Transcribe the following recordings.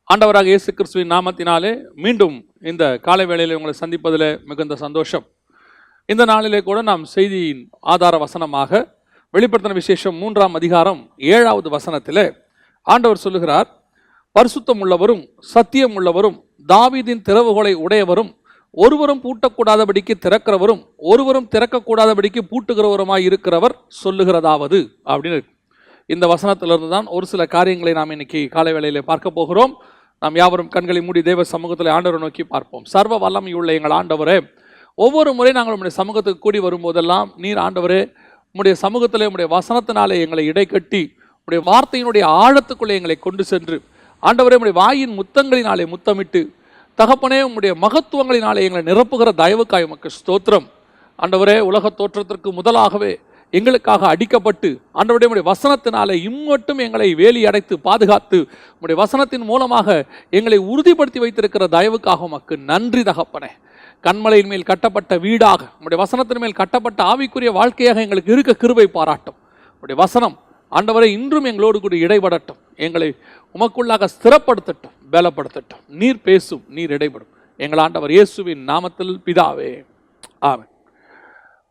ஆண்டவராக இயேசு கிறிஸ்துவின் நாமத்தினாலே மீண்டும் இந்த காலை வேளையில் உங்களை சந்திப்பதில் மிகுந்த சந்தோஷம். இந்த நாளிலே கூட நாம் செய்தியின் ஆதார வசனமாக வெளிப்படுத்தின விசேஷம் 3ஆம் அதிகாரம் 7வது வசனத்திலே ஆண்டவர் சொல்லுகிறார், பரிசுத்தம் உள்ளவரும் சத்தியம் உள்ளவரும் தாவீதின் திறவுகோலை உடையவரும் ஒருவரும் பூட்டக்கூடாதபடிக்கு திறக்கிறவரும் ஒருவரும் திறக்கக்கூடாதபடிக்கு பூட்டுகிறவருமாய் இருக்கிறவர் சொல்லுகிறதாவது அப்படின்னு இருக்கு. இந்த வசனத்திலிருந்து தான் ஒரு சில காரியங்களை நாம் இன்னைக்கு காலை வேளையிலே பார்க்க போகிறோம். நாம் யாவரும் கண்களை மூடி தேவ சமூகத்தில் ஆண்டவரை நோக்கி பார்ப்போம். சர்வ வல்லமையுள்ள எங்கள் ஆண்டவரே, ஒவ்வொரு முறை நாங்கள் உம்முடைய சமூகத்துக்கு கூடி வரும்போதெல்லாம் நீர் ஆண்டவரே உம்முடைய சமூகத்திலே உம்முடைய வசனத்தினாலே எங்களை இடைக்கட்டி உம்முடைய வார்த்தையினுடைய ஆழத்துக்குள்ளே எங்களை கொண்டு சென்று ஆண்டவரே உம்முடைய வாயின் முத்தங்களினாலே முத்தமிட்டு தகப்பனே உம்முடைய மகத்துவங்களினாலே எங்களை நிரப்புகிற தயவுக்காய் உமக்கு ஸ்தோத்திரம். ஆண்டவரே, உலக தோற்றத்திற்கு முதலாகவே எங்களுக்காக அடிக்கப்பட்டு ஆண்டவருடைய உம்முடைய வசனத்தினாலே இம்மட்டும் எங்களை வேலி அடைத்து பாதுகாத்து உம்முடைய வசனத்தின் மூலமாக எங்களை உறுதிப்படுத்தி வைத்திருக்கிற தயவுக்காக உமக்கு நன்றி தகப்பனே. கண்மலையின் மேல் கட்டப்பட்ட வீடாக உம்முடைய வசனத்தின் மேல் கட்டப்பட்ட ஆவிக்குரிய வாழ்க்கையாக எங்களுக்கு இருக்க கிருபை பாராட்டும். உம்முடைய வசனம் ஆண்டவரை இன்றும் எங்களோடு கூட இடைபடட்டும், எங்களை உமக்குள்ளாக ஸ்திரப்படுத்தட்டும், பலப்படுத்தட்டும். நீர் பேசும், நீர் இடைபடும். எங்கள் ஆண்டவர் இயேசுவின் நாமத்தில் பிதாவே, ஆமென்.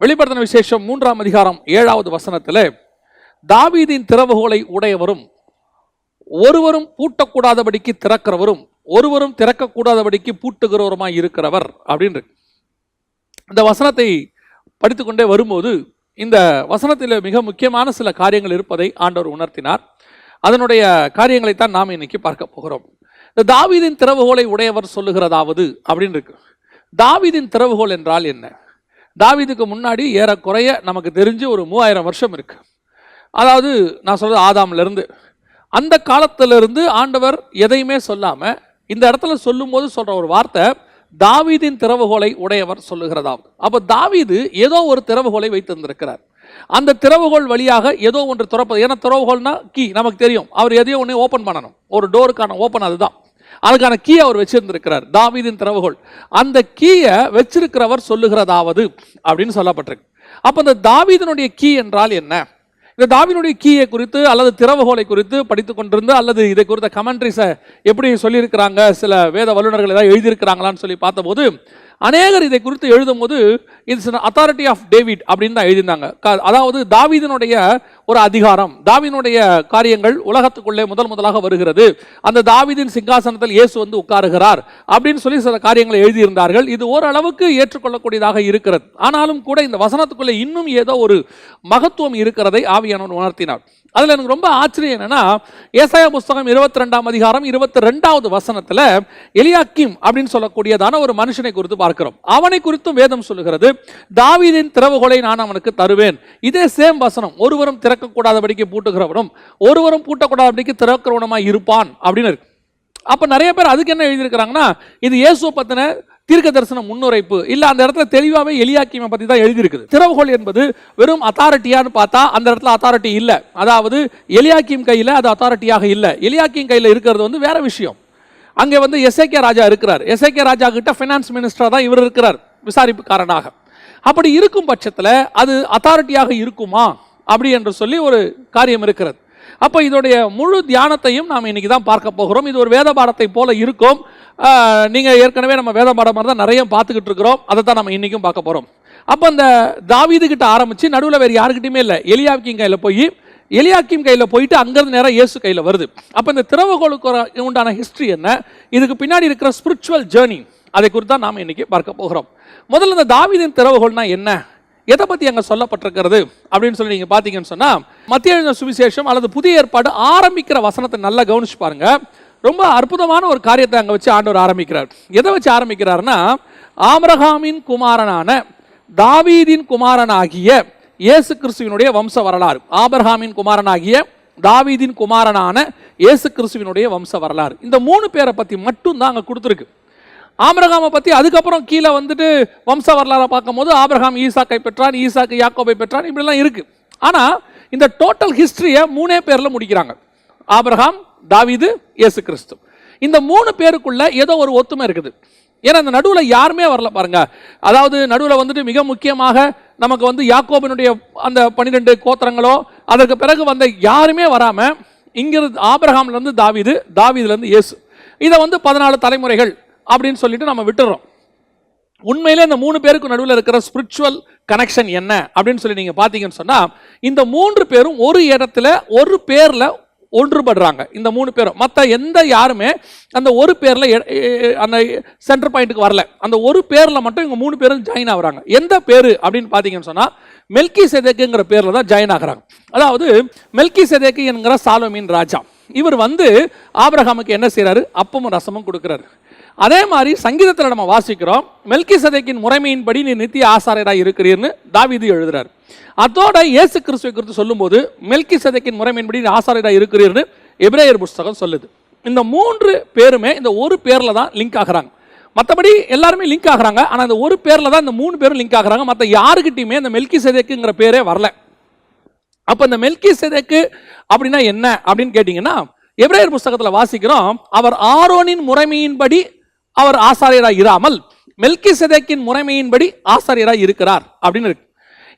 வெளிப்படுத்தின விசேஷம் 3ஆம் அதிகாரம் 7வது வசனத்தில் தாவீதின் திறவுகோலை உடையவரும் ஒருவரும் பூட்டக்கூடாதபடிக்கு திறக்கிறவரும் ஒருவரும் திறக்கக்கூடாதபடிக்கு பூட்டுகிறவருமாய் இருக்கிறவர் அப்படின்னு இருக்கு. இந்த வசனத்தை படித்துக்கொண்டே வரும்போது இந்த வசனத்தில் மிக முக்கியமான சில காரியங்கள் இருப்பதை ஆண்டவர் உணர்த்தினார். அதனுடைய காரியங்களைத்தான் நாம் இன்னைக்கு பார்க்க போகிறோம். இந்த தாவீதின் திறவுகோலை உடையவர் சொல்லுகிறதாவது அப்படின்னு இருக்கு. தாவீதின் திறவுகோல் என்றால் என்ன? தாவீதுக்கு முன்னாடி ஏறக்குறைய நமக்கு தெரிஞ்சு ஒரு 3000 வருஷம் இருக்கு. அதாவது நான் சொல்றது ஆதாம்லேருந்து அந்த காலத்திலிருந்து ஆண்டவர் எதையுமே சொல்லாம இந்த இடத்துல சொல்லும் போது சொல்ற ஒரு வார்த்தை தாவீதின் திறவுகோலை உடையவர் சொல்லுகிறதாவது. அப்போ தாவீது ஏதோ ஒரு திறவுகோலை வைத்திருந்திருக்கிறார். அந்த திறவுகோல் வழியாக ஏதோ ஒன்று திறப்பது. ஏன்னா திறவுகோல்னா கீ நமக்கு தெரியும், அவர் எதையோ ஒன்று ஓப்பன் பண்ணணும். ஒரு டோருக்கான ஓப்பன் அதுதான், அதுக்கான கீயை அவர் வச்சிருந்திருக்கிறார். தாவீதின் திறவுகோல், அந்த கீயை வச்சிருக்கிறவர் சொல்லுகிறதாவது அப்படின்னு சொல்லப்பட்டிருக்கு. அப்போ இந்த தாவீதினுடைய கீ என்றால் என்ன? இந்த தாவீதினுடைய கீயை குறித்து அல்லது திறவுகோலை குறித்து படித்து கொண்டிருந்து அல்லது இதை குறித்த கமெண்ட்ரிஸை எப்படி சொல்லியிருக்கிறாங்க, சில வேத வல்லுநர்கள் ஏதாவது எழுதியிருக்கிறாங்களான்னு சொல்லி பார்த்தபோது அநேகர் இதை குறித்து எழுதும் போது இட்ஸ் அத்தாரிட்டி ஆஃப் டேவிட் அப்படின்னு தான் எழுதியிருந்தாங்க. அதாவது தாவீதினுடைய ஒரு அதிகாரம், தாவீதினுடைய காரியங்கள் உலகத்துக்குள்ளே முதலாக வருகிறது, அந்த தாவீதின் சிங்காசனத்தில் இயேசு வந்து உட்காருகிறார் அப்படின்னு சொல்லி சில காரியங்களை எழுதியிருந்தார்கள். இது ஓரளவுக்கு ஏற்றுக்கொள்ளக்கூடியதாக இருக்கிறது. ஆனாலும் கூட இந்த வசனத்துக்குள்ளே இன்னும் ஏதோ ஒரு மகத்துவம் இருக்கிறதை ஆவியானவர் உணர்த்தினார். அதில் எனக்கு ரொம்ப ஆச்சரியம் என்னன்னா, ஏசாயா புஸ்தகம் 22ஆம் அதிகாரம் 22வது வசனத்தில் எலியாக்கீம் அப்படின்னு சொல்லக்கூடியதான ஒரு மனுஷனை குறித்து பார்க்கிறோம். அவனை குறித்தும் வேதம் சொல்லுகிறது, தாவீதின் திறவுகோலை நான் அவனுக்கு தருவேன். இதே சேம் வசனம், ஒருவரும் திறக்கக்கூடாதபடிக்கு பூட்டுகிறவனும் ஒருவரும் பூட்டக்கூடாதபடிக்கு திறக்கிறவனுமாய் இருப்பான் அப்படின்னு இருக்கு. அப்போ நிறைய பேர் அதுக்கு என்ன எழுதியிருக்கிறாங்கன்னா, இது இயேசுவை பற்றின தீர்க்க தரிசன முன்னுரைப்பு இல்ல, அந்த இடத்துல தெளிவாகவே எலியாக்கீமை பற்றி தான் எழுதியிருக்குது. திறவுகோல் என்பது வெறும் அத்தாரிட்டியான்னு பார்த்தா அந்த இடத்துல அத்தாரிட்டி இல்லை. அதாவது எலியாக்கீம் கையில் அது அத்தாரிட்டியாக இல்லை. எலியாக்கீம் கையில் இருக்கிறது வந்து வேற விஷயம். அங்கே வந்து எசேக்கியா ராஜா இருக்கிறார். எசேக்கியா ராஜா கிட்ட ஃபைனான்ஸ் மினிஸ்டராக தான் இவர் இருக்கிறார், விசாரிப்புக்காரனாக. அப்படி இருக்கும் பட்சத்தில் அது அத்தாரிட்டியாக இருக்குமா அப்படி என்று சொல்லி ஒரு காரியம் இருக்கிறது. அப்போ இதோடைய முழு தியானத்தையும் நாம் இன்னைக்கு தான் பார்க்க போகிறோம். இது ஒரு வேத பாடத்தை போல இருக்கும். நீங்கள் ஏற்கனவே நம்ம வேத பாடம் மாதிரி தான் நிறைய பார்த்துக்கிட்டு இருக்கிறோம். அதை தான் நம்ம இன்னைக்கும் பார்க்க போகிறோம். அப்போ அந்த தாவீது கிட்ட ஆரம்பித்து நடுவில் வேறு யாருக்கிட்டையுமே இல்லை, எலியாக்கீம் கையில் போய் எலியாக்கீம் கையில் போயிட்டு அங்கேருந்து நேரம் இயேசு கையில் வருது. அப்போ இந்த திறவுகோலுக்கு உண்டான ஹிஸ்ட்ரி என்ன, இதுக்கு பின்னாடி இருக்கிற ஸ்பிரிச்சுவல் ஜேர்னி, அதை குறித்து தான் நாம் இன்னைக்கு பார்க்க போகிறோம். முதல்ல இந்த தாவீதின் திறவுகோல்னா என்ன, எதை பற்றி அங்கே சொல்லப்பட்டிருக்கிறது அப்படின்னு சொல்லி நீங்கள் பார்த்தீங்கன்னு சொன்னால், மத்திய எழுதின சுவிசேஷம் அல்லது புதிய ஏற்பாடு ஆரம்பிக்கிற வசனத்தை நல்லா கவனிச்சு பாருங்க. ரொம்ப அற்புதமான ஒரு காரியத்தை அங்கே வச்சு ஆண்டவர் ஆரம்பிக்கிறார். எதை வச்சு ஆரம்பிக்கிறாருன்னா, ஆபிரகாமின் குமாரனான தாவீதின் குமாரனாகிய இயேசு கிறிஸ்துவினுடைய வம்ச வரலாறு. ஆபிரகாமின் குமாரனாகிய தாவீதின் குமாரனான இயேசு கிறிஸ்துவினுடைய வம்ச வரலாறு. இந்த 3 பேரை பற்றி மட்டும் தான் அங்கே கொடுத்துருக்கு. ஆபிரகாமை பற்றி அதுக்கப்புறம் கீழே வந்துட்டு வம்ச வரலாறை பார்க்கும் போது ஆபிரகாம் ஈசாக்கை பெற்றான், ஈசாக்கு யாக்கோபை பெற்றான், இப்படிலாம் இருக்கு. ஆனால் இந்த டோட்டல் ஹிஸ்டரியை 3 பேரில் முடிக்கிறாங்க. ஆபிரகாம், தாவீது, இயேசு கிறிஸ்து. இந்த 3 பேருக்குள்ள ஏதோ ஒரு ஒத்துமை இருக்குது. ஏன்னா இந்த நடுவில் யாருமே வரல பாருங்க. அதாவது நடுவில் வந்துட்டு மிக முக்கியமாக நமக்கு வந்து யாக்கோபினுடைய அந்த 12 கோத்திரங்களோ அதற்கு பிறகு வந்த யாருமே வராமல் இங்கிருந்து ஆபிரகாம்லேருந்து தாவீது, தாவீதுலேருந்து இயேசு, இதை வந்து 14 தலைமுறைகள் அப்படின்னு சொல்லிட்டு நம்ம விட்டுறோம். உண்மையிலே இந்த 3 பேருக்கு நடுவில் இருக்கிற ஸ்பிரிச்சுவல் கனெக்ஷன் என்ன அப்படின்னு சொல்லி நீங்க பாத்தீங்கன்னு சொன்னா, இந்த 3 பேரும் ஒரு இடத்துல ஒரு பேர்ல ஒன்றுபடுறாங்க. இந்த 3 பேரும் மற்ற எந்த யாருமே அந்த ஒரு பேர்ல அந்த சென்டர் பாயிண்ட்டுக்கு வரல. அந்த ஒரு பேர்ல மட்டும் இவங்க 3 பேரும் ஜாயின் ஆகுறாங்க. எந்த பேரு அப்படின்னு பாத்தீங்கன்னு சொன்னா, மெல்கிசேதேக்குங்கிற பேர்ல தான் ஜாயின் ஆகுறாங்க. அதாவது மெல்கிசேதேக்கு என்கிற சாலோமின் ராஜா, இவர் வந்து ஆபிரகாமுக்கு என்ன செய்யறாரு? அப்பமும் ரசமும் கொடுக்கிறாரு. அதே மாதிரி சங்கீதத்தில் நம்ம வாசிக்கிறோம், மெல்கிசேதேக்கின் முறைமையின்படி நீ நித்திய ஆசாரியராக இருக்கிறீர்னு தாவீது எழுதுறாரு. அதோட இயேசு கிறிஸ்துவை குறித்து சொல்லும்போது மெல்கிசேதேக்கின் முறைமையின்படி ஆசாரியராக இருக்கிறீர்னு எபிரேயர் புஸ்தகம் சொல்லுது. இந்த 3 பேருமே இந்த ஒரு பேர்ல தான் லிங்க் ஆகுறாங்க. மற்றபடி எல்லாருமே லிங்க் ஆகுறாங்க, ஆனால் இந்த ஒரு பேர்ல தான் இந்த 3 பேரும் லிங்க் ஆகுறாங்க. மற்ற யாருக்கிட்டையுமே இந்த மெல்கிசேதேக்குங்கிற பேரே வரல. அப்ப இந்த மெல்கிசேதேக்கு அப்படின்னா என்ன அப்படின்னு கேட்டீங்கன்னா, எபிரேயர் புஸ்தகத்தில் வாசிக்கிறோம், அவர் ஆரோனின் முறைமையின்படி அவர் ஆசாரியராக இராமல் மெல்கிசேதேக்கின் முறைமையின்படி ஆசாரியராக இருக்கிறார் அப்படின்னு இருக்கு.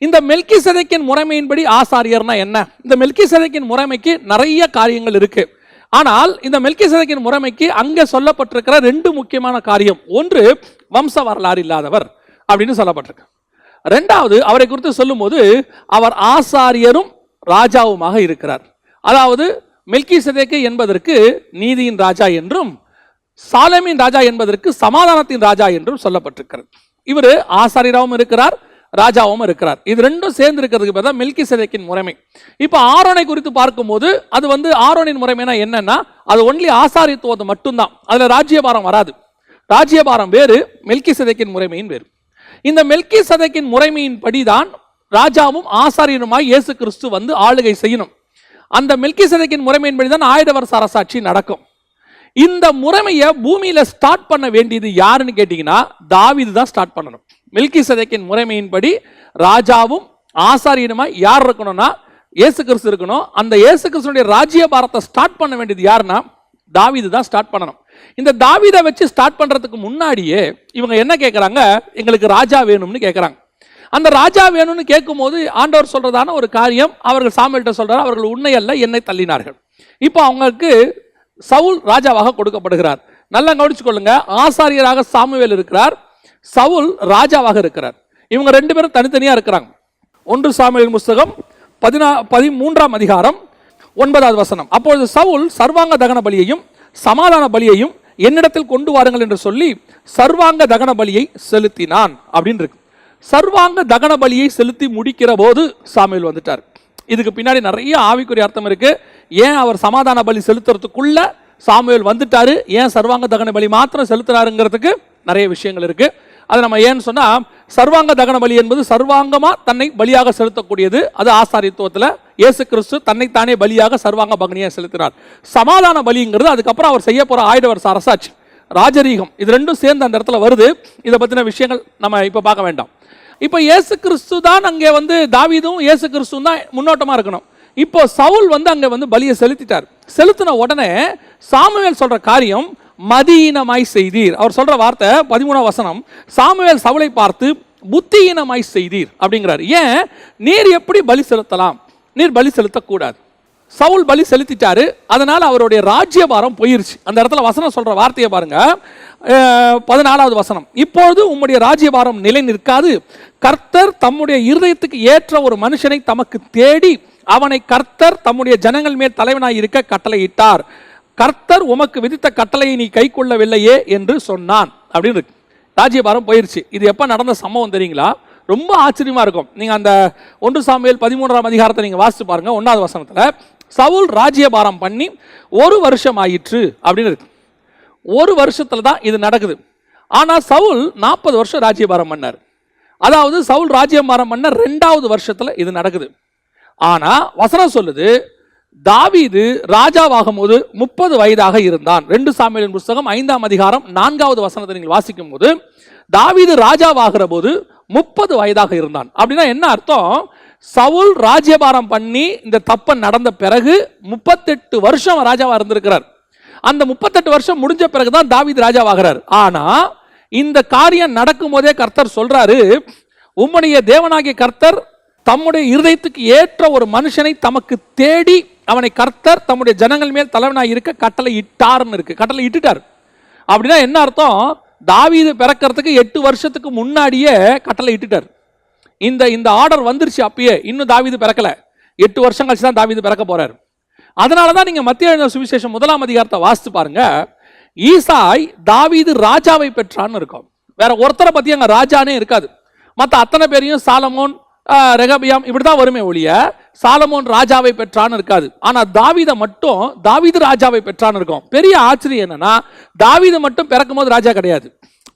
இந்த மெல்கிசேதேக்கின் முறைமையின்படி ஆசாரியர்னா என்ன? இந்த மெல்கிசேதேக்கின் முறைமைக்கு நிறைய காரியங்கள் இருக்கு. ஆனால் இந்த மெல்கிசேதேக்கின் முறைமைக்கு அங்கே சொல்லப்பட்டிருக்கிற 2 முக்கியமான காரியம். ஒன்று, வம்ச வரலாறு இல்லாதவர் அப்படின்னு சொல்லப்பட்டிருக்கு. 2வது, அவரை குறித்து சொல்லும் போது அவர் ஆசாரியரும் ராஜாவுமாக இருக்கிறார். அதாவது மெல்கிசேதேக்கு என்பதற்கு நீதியின் ராஜா என்றும், சாலேமின் ராஜா என்பதற்கு சமாதானத்தின் ராஜா என்றும் சொல்லப்பட்டிருக்கிறது. இவர் ஆசாரியராகவும் இருக்கிறார், ராஜாவும் இருக்கிறார். இது 2ம் சேர்ந்து இருக்கிறதுக்கு பேர் தான் மெல்கிசேதேக்கின் முறைமை. இப்போ ஆரோனை குறித்து பார்க்கும்போது அது வந்து ஆரோனின் முறைமைனா என்னன்னா, அது ஒன்லி ஆசாரியத்துவம் மட்டும்தான், அதுல ராஜ்யபாரம் வராது. ராஜ்யபாரம் வேறு, மெல்கிசேதேக்கின் முறைமையின் வேறு. இந்த மெல்கிசேதேக்கின் முறைமையின் படிதான் ராஜாவும் ஆசாரியனுமாய் இயேசு கிறிஸ்து வந்து ஆளுகை செய்யணும். அந்த மெல்கிசேதேக்கின் முறைமையின்படி தான் 1000 வருஷ அரசாட்சி நடக்கும். இந்த முறைமையை பூமியில ஸ்டார்ட் பண்ண வேண்டியது யாருன்னு கேட்டீங்கன்னா, தாவீது தான் ஸ்டார்ட் பண்ணணும். மெல்கிசேதேக்கின் முறைமையின்படி ராஜாவும் ஆசாரியனுமாய் யார் இருக்கணும்னா இயேசு கிறிஸ்து இருக்கணும். அந்த இயேசு கிறிஸ்துடைய ராஜ்யபாரத்தை ஸ்டார்ட் பண்ண வேண்டியது யாருன்னா தாவீது தான் ஸ்டார்ட் பண்ணணும். இந்த தாவீதை வச்சு ஸ்டார்ட் பண்றதுக்கு முன்னாடியே இவங்க என்ன கேட்கறாங்க? எங்களுக்கு ராஜா வேணும்னு கேட்கறாங்க. அந்த ராஜா வேணும்னு கேட்கும் போது ஆண்டவர் சொல்றதான ஒரு காரியம், அவர்கள் சாமுவேல்கிட்ட சொல்றாரு, அவர்கள் உன்னை அல்ல என்னை தள்ளினார்கள். இப்போ அவங்களுக்கு சவுல் ராஜாவாக கொடுக்கப்படுகிறார். நல்லா கவனிச்சுக்கொள்ளுங்க, ஆசாரியராக சாமுவேல் இருக்கிறார், சவுல் ராஜாவாக இருக்கிறார். இவங்க 2 பேரும் தனித்தனியா இருக்கிறாங்க. 1 சாமுவேலின் புஸ்தகம் 13ஆம் அதிகாரம் 9வது வசனம், அப்பொழுது சவுல் சர்வாங்க தகன பலியையும் சமாதான பலியையும் என்னிடத்தில் கொண்டு வாருங்கள் என்று சொல்லி சர்வாங்க தகன பலியை செலுத்தினான் அப்படின்னு இருக்கு. சர்வாங்க தகன பலியை செலுத்தி முடிக்கிற போது சாமுவேல் வந்துட்டார். இதுக்கு பின்னாடி நிறைய ஆவிக்குரிய அர்த்தம் இருக்கு. ஏன் அவர் சமாதான பலி செலுத்துறதுக்குள்ள சாமுவேல் வந்துட்டாரு, ஏன் சர்வாங்க தகன பலி மாத்திரம் செலுத்தினாருங்கிறதுக்கு நிறைய விஷயங்கள் இருக்கு. அது நம்ம ஏன்னு சொன்னா, சர்வாங்க தகன பலி என்பது சர்வாங்கமா தன்னை பலியாக செலுத்தக்கூடியது. அது ஆசாரியத்துவத்தில் இயேசு கிறிஸ்து தன்னைத்தானே பலியாக சர்வாங்க பகனியை செலுத்தினார். சமாதான பலிங்கிறது அதுக்கப்புறம் அவர் செய்ய போற 1000 வருஷ அரசாட்சி, ராஜரீகம், இது 2ம் சேர்ந்து அந்த இடத்துல வருது. இதை பத்தின விஷயங்கள் நம்ம இப்ப பார்க்க வேண்டாம். இப்போ இயேசு கிறிஸ்து தான் அங்கே வந்து, தாவீதும் இயேசு கிறிஸ்து தான் முன்னோட்டமா இருக்கணும். இப்போ சவுல் வந்து அங்க வந்து பலியை செலுத்திட்டார். செலுத்தின உடனே சாமுவேல் சொல்ற காரியம், மதியீனமாய் செய்தீர். அவர் சொல்ற வார்த்தை 13ஆம் வசனம், சாமுவேல் சவுலை பார்த்து புத்தியீனமாய் செய்தீர் அப்படிங்கிறார். ஏன்? நீர் எப்படி பலி செலுத்தலாம், நீர் பலி செலுத்தக்கூடாது. சவுல் பலி செலுத்திட்டாரு, அதனால அவருடைய ராஜ்யபாரம் போயிருச்சு. அந்த இடத்துல வசனம் சொல்ற வார்த்தையை பாருங்க, 14வது வசனம், இப்பொழுது உம்முடைய ராஜ்யபாரம் நிலை நிற்காது, கர்த்தர் தம்முடைய இருதயத்துக்கு ஏற்ற ஒரு மனுஷனை தமக்கு தேடி அவனை கர்த்தர் தம்முடைய ஜனங்கள் மேல் தலைவனாய் இருக்க கட்டளையிட்டார், கர்த்தர் உமக்கு விதித்த கட்டளையை நீ கை கொள்ளவில்லையே என்று சொன்னான் அப்படின்னு இருக்கு. ராஜ்யபாரம் போயிருச்சு. இது எப்ப நடந்த சம்பவம் தெரியுங்களா? ரொம்ப ஆச்சரியமா இருக்கும். நீங்க அந்த 1 சாமுவேல் 13ஆம் அதிகாரத்தை நீங்க வாசிச்சு பாருங்க. 1வது வசனத்துல சவுல் ராஜ்யபாரம் பண்ணி 1 வருஷம் ஆயிற்று அப்படின்னு இருக்கு. 1 வருஷத்துல தான் இது நடக்குது. ஆனா சவுல் 40 வருஷம் ராஜ்யபாரம் பண்ணார். அதாவது சவுல் ராஜ்யபாரம் பண்ண 2வது வருஷத்துல இது நடக்குது. ஆனா வசனம் சொல்லுது, தாவீது ராஜாவாகும் போது 30 வயதாக இருந்தான். 2 சாமுவேலின் புஸ்தகம் 5ஆம் அதிகாரம் 4வது வசனத்தை நீங்கள் வாசிக்கும் போது, தாவீது ராஜாவாகிற போது 30 வயதாக இருந்தான். அப்படின்னா என்ன அர்த்தம்? சவுல் ராஜ்யபாரம் பண்ணி இந்த தப்ப நடந்த பிறகு 38 வருஷம் ராஜாவா இருந்திருக்கிறார். அந்த 38 வருஷம் முடிஞ்ச பிறகுதான் தாவீது ராஜாவாகிறார். ஆனா இந்த காரியம் நடக்கும் போதே கர்த்தர் சொல்றாரு, உம்முடைய தேவனாகிய கர்த்தர் தம்முடைய இருதயத்துக்கு ஏற்ற ஒரு மனுஷனை தமக்கு தேடி அவனை கர்த்தர் தம்முடைய ஜனங்கள் மேல் தலைவனாய் இருக்க கட்டளை இட்டார்னு இருக்கு. கட்டளை இட்டுட்டார் அப்படின்னா என்ன அர்த்தம்? தாவீது பிறக்கிறதுக்கு 8 வருஷத்துக்கு முன்னாடியே கட்டளை இட்டுட்டார். இந்த ஆர்டர் வந்துருச்சு அப்பயே. இன்னும் தாவீது பிறக்கல, 8 வருஷம் கழிச்சு தான் தாவீது பிறக்க போறார். அதனாலதான் நீங்க மத்திய எழுதின சுவிசேஷம் 1ஆம் அதிகாரத்தை வாசித்து பாருங்க. ஈசாய் தாவீது ராஜாவை பெற்றான்னு இருக்கும். வேற ஒருத்தரை பத்தி அங்க ராஜானே இருக்காது. மற்ற அத்தனை பேரையும் சாலமோன், ரெகபியாம் இப்படிதான் வருமே ஒழிய சாலமோன் ராஜாவை பெற்றான்னு இருக்காது. ஆனா தாவீதை மட்டும் தாவீது ராஜாவை பெற்றான்னு இருக்கும். பெரிய ஆச்சரியம் என்னன்னா, தாவீது மட்டும் பிறக்கும் போது ராஜா கிடையாது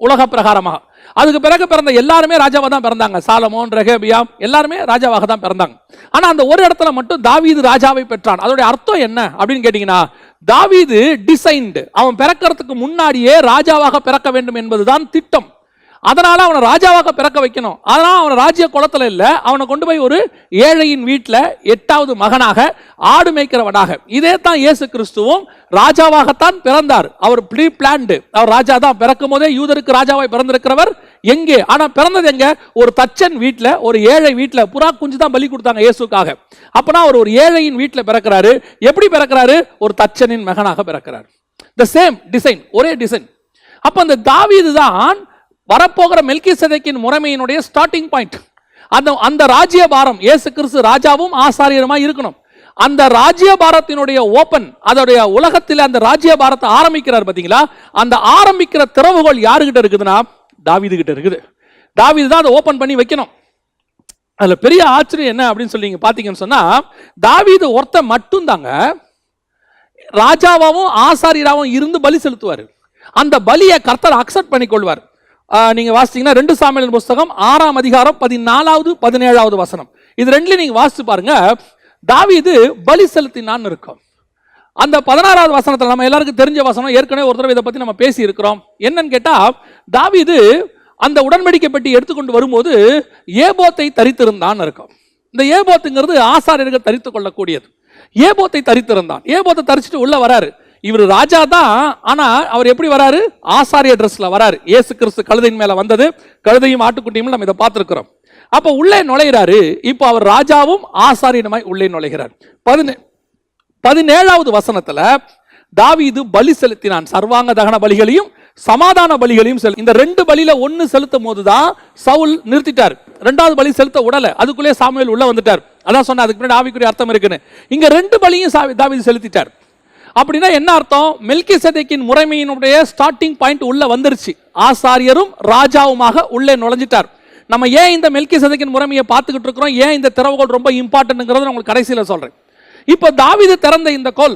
உலக பிரகாரமாக. அதுக்கு பிறகு பிறந்த எல்லாருமே ராஜாவா தான் பிறந்தாங்க. சாலமோன், ரெகபியாம் எல்லாருமே ராஜாவாக தான் பிறந்தாங்க. ஆனா அந்த ஒரு இடத்துல மட்டும் தாவீது ராஜாவை பெற்றான். அதோட அர்த்தம் என்ன அப்படின்னு கேட்டீங்கன்னா, தாவீது டிசைன்டு, அவன் பிறக்கிறதுக்கு முன்னாடியே ராஜாவாக பிறக்க வேண்டும் என்பதுதான் திட்டம். அதனால அவனை ராஜாவாக பிறக்க வைக்கணும். அதனால அவனை ராஜ்ய குலத்துல இல்ல, அவனை கொண்டு போய் ஒரு ஏழையின் வீட்டில் 8வது மகனாக ஆடு மேய்க்கிறவனாக. இதே தான் இயேசு கிறிஸ்துவும் ராஜாவாகத்தான் பிறந்தார். அவர் ப்ரீ பிளான்டு, அவர் ராஜா தான். பிறக்கும் போதே யூதருக்கு ராஜாவாய் பிறந்திருக்கிறவர் எங்கே? ஆனா பிறந்தது எங்க? ஒரு தச்சன் வீட்டில், ஒரு ஏழை வீட்டில். புறா குஞ்சு தான் பலி கொடுத்தாங்க இயேசுக்காக. அப்பனா அவர் ஒரு ஏழையின் வீட்டில் பிறக்கிறாரு. எப்படி பிறக்கிறாரு? ஒரு தச்சனின் மகனாக பிறக்கிறார். தி சேம் டிசைன், ஒரே டிசைன். அப்ப அந்த தாவீது தான் வரப்போகிற மெல்கிசேதேக்கின் முறைமையினுடைய ஸ்டார்டிங் பாயிண்ட். அந்த ராஜ்ய பாரம், இயேசு கிறிஸ்து ராஜாவும் ஆசாரியருமா இருக்கணும். அந்த ராஜ்ய பாரத்தினுடைய ஓபன், அதோடைய உலகத்தில் அந்த ராஜ்ய பாரத்தை ஆரம்பிக்கிறார் பாத்தீங்களா? அந்த ஆரம்பிக்கிற திறவுகோல் யாருகிட்ட இருக்குதுன்னா தாவீது கிட்ட இருக்குது. தாவீது தான் அதை ஓபன் பண்ணி வைக்கணும். அதுல பெரிய ஆச்சரியம் என்ன அப்படின்னு சொல்லி நீங்க பாத்தீங்கன்னு சொன்னா, தாவீது ஒருத்த மட்டும் தாங்க ராஜாவாவும் ஆசாரியராகவும் இருந்து பலி செலுத்துவார். அந்த பலியை கர்த்தர் அக்செப்ட் பண்ணி கொள்வார். நீங்க வாசிச்சீங்கன்னா 2 சாமுவேல் புஸ்தகம் 6ஆம் அதிகாரம் 14வது 17வது வசனம், இது ரெண்டுலயும் நீங்க வாசிச்சு பாருங்க. தாவீது பலி செலுத்தினான்னு இருக்கும். அந்த 16வது வசனத்துல நம்ம எல்லாருக்கும் தெரிஞ்ச வசனம், ஏற்கனவே ஒரு தடவை இதை பத்தி நம்ம பேசி இருக்கிறோம். என்னன்னு கேட்டா, தாவீது அந்த உடன்படிக்கை பெட்டி எடுத்துக்கொண்டு வரும்போது ஏபோத்தை தரித்திருந்தான் இருக்கும். இந்த ஏபோத்துங்கிறது ஆசாரியர்கள் தரித்து கொள்ளக்கூடியது. ஏபோத்தை தரித்திருந்தான். ஏபோத்தை தரிச்சுட்டு உள்ள வராரு. இவர் ராஜா தான், ஆனா அவர் எப்படி வராரு? ஆசாரிய ட்ரெஸ்ல வராரு. இயேசு கிறிஸ்து கழுதையின் மேல வந்தது, கழுதையும் ஆட்டுக்குட்டியும் நம்ம இதை பார்த்திருக்கிறோம். அப்ப உள்ளே நுழைகிறாரு. இப்போ அவர் ராஜாவும் ஆசாரியனுமாய் உள்ளே நுழைகிறார். 17வது வசனத்துல தாவீது பலி செலுத்தினான். சர்வாங்க தகன பலிகளையும் சமாதான பலிகளையும். இந்த 2 பலியில 1 செலுத்தும் போதுதான் சவுல் நிறுத்திட்டார். 2வது பலி செலுத்த உடல, அதுக்குள்ளே சாமுவேல் உள்ள வந்துட்டார். அதான் சொன்ன, அதுக்கு முன்னாடி ஆவிக்குரிய அர்த்தம் இருக்குன்னு. இங்க 2 பலியும் தாவீது செலுத்திட்டார். அப்படின்னா என்ன அர்த்தம்? மெல்கிசேதேக்கின் முறைமையினுடைய ஸ்டார்டிங் பாயிண்ட் உள்ள வந்துருச்சு. ஆசாரியரும் ராஜாவுமாக உள்ளே நுழைஞ்சிட்டார். நம்ம ஏன் இந்த மெல்கிசேதேக்கின் முறைமையை பார்த்துக்கிட்டு இருக்கிறோம், ஏன் இந்த திறவுகோல் ரொம்ப இம்பார்ட்டன்ட்ங்கிறத உங்களுக்கு கடைசியில் சொல்றேன். இப்போ தாவீது திறந்த இந்த கோல்,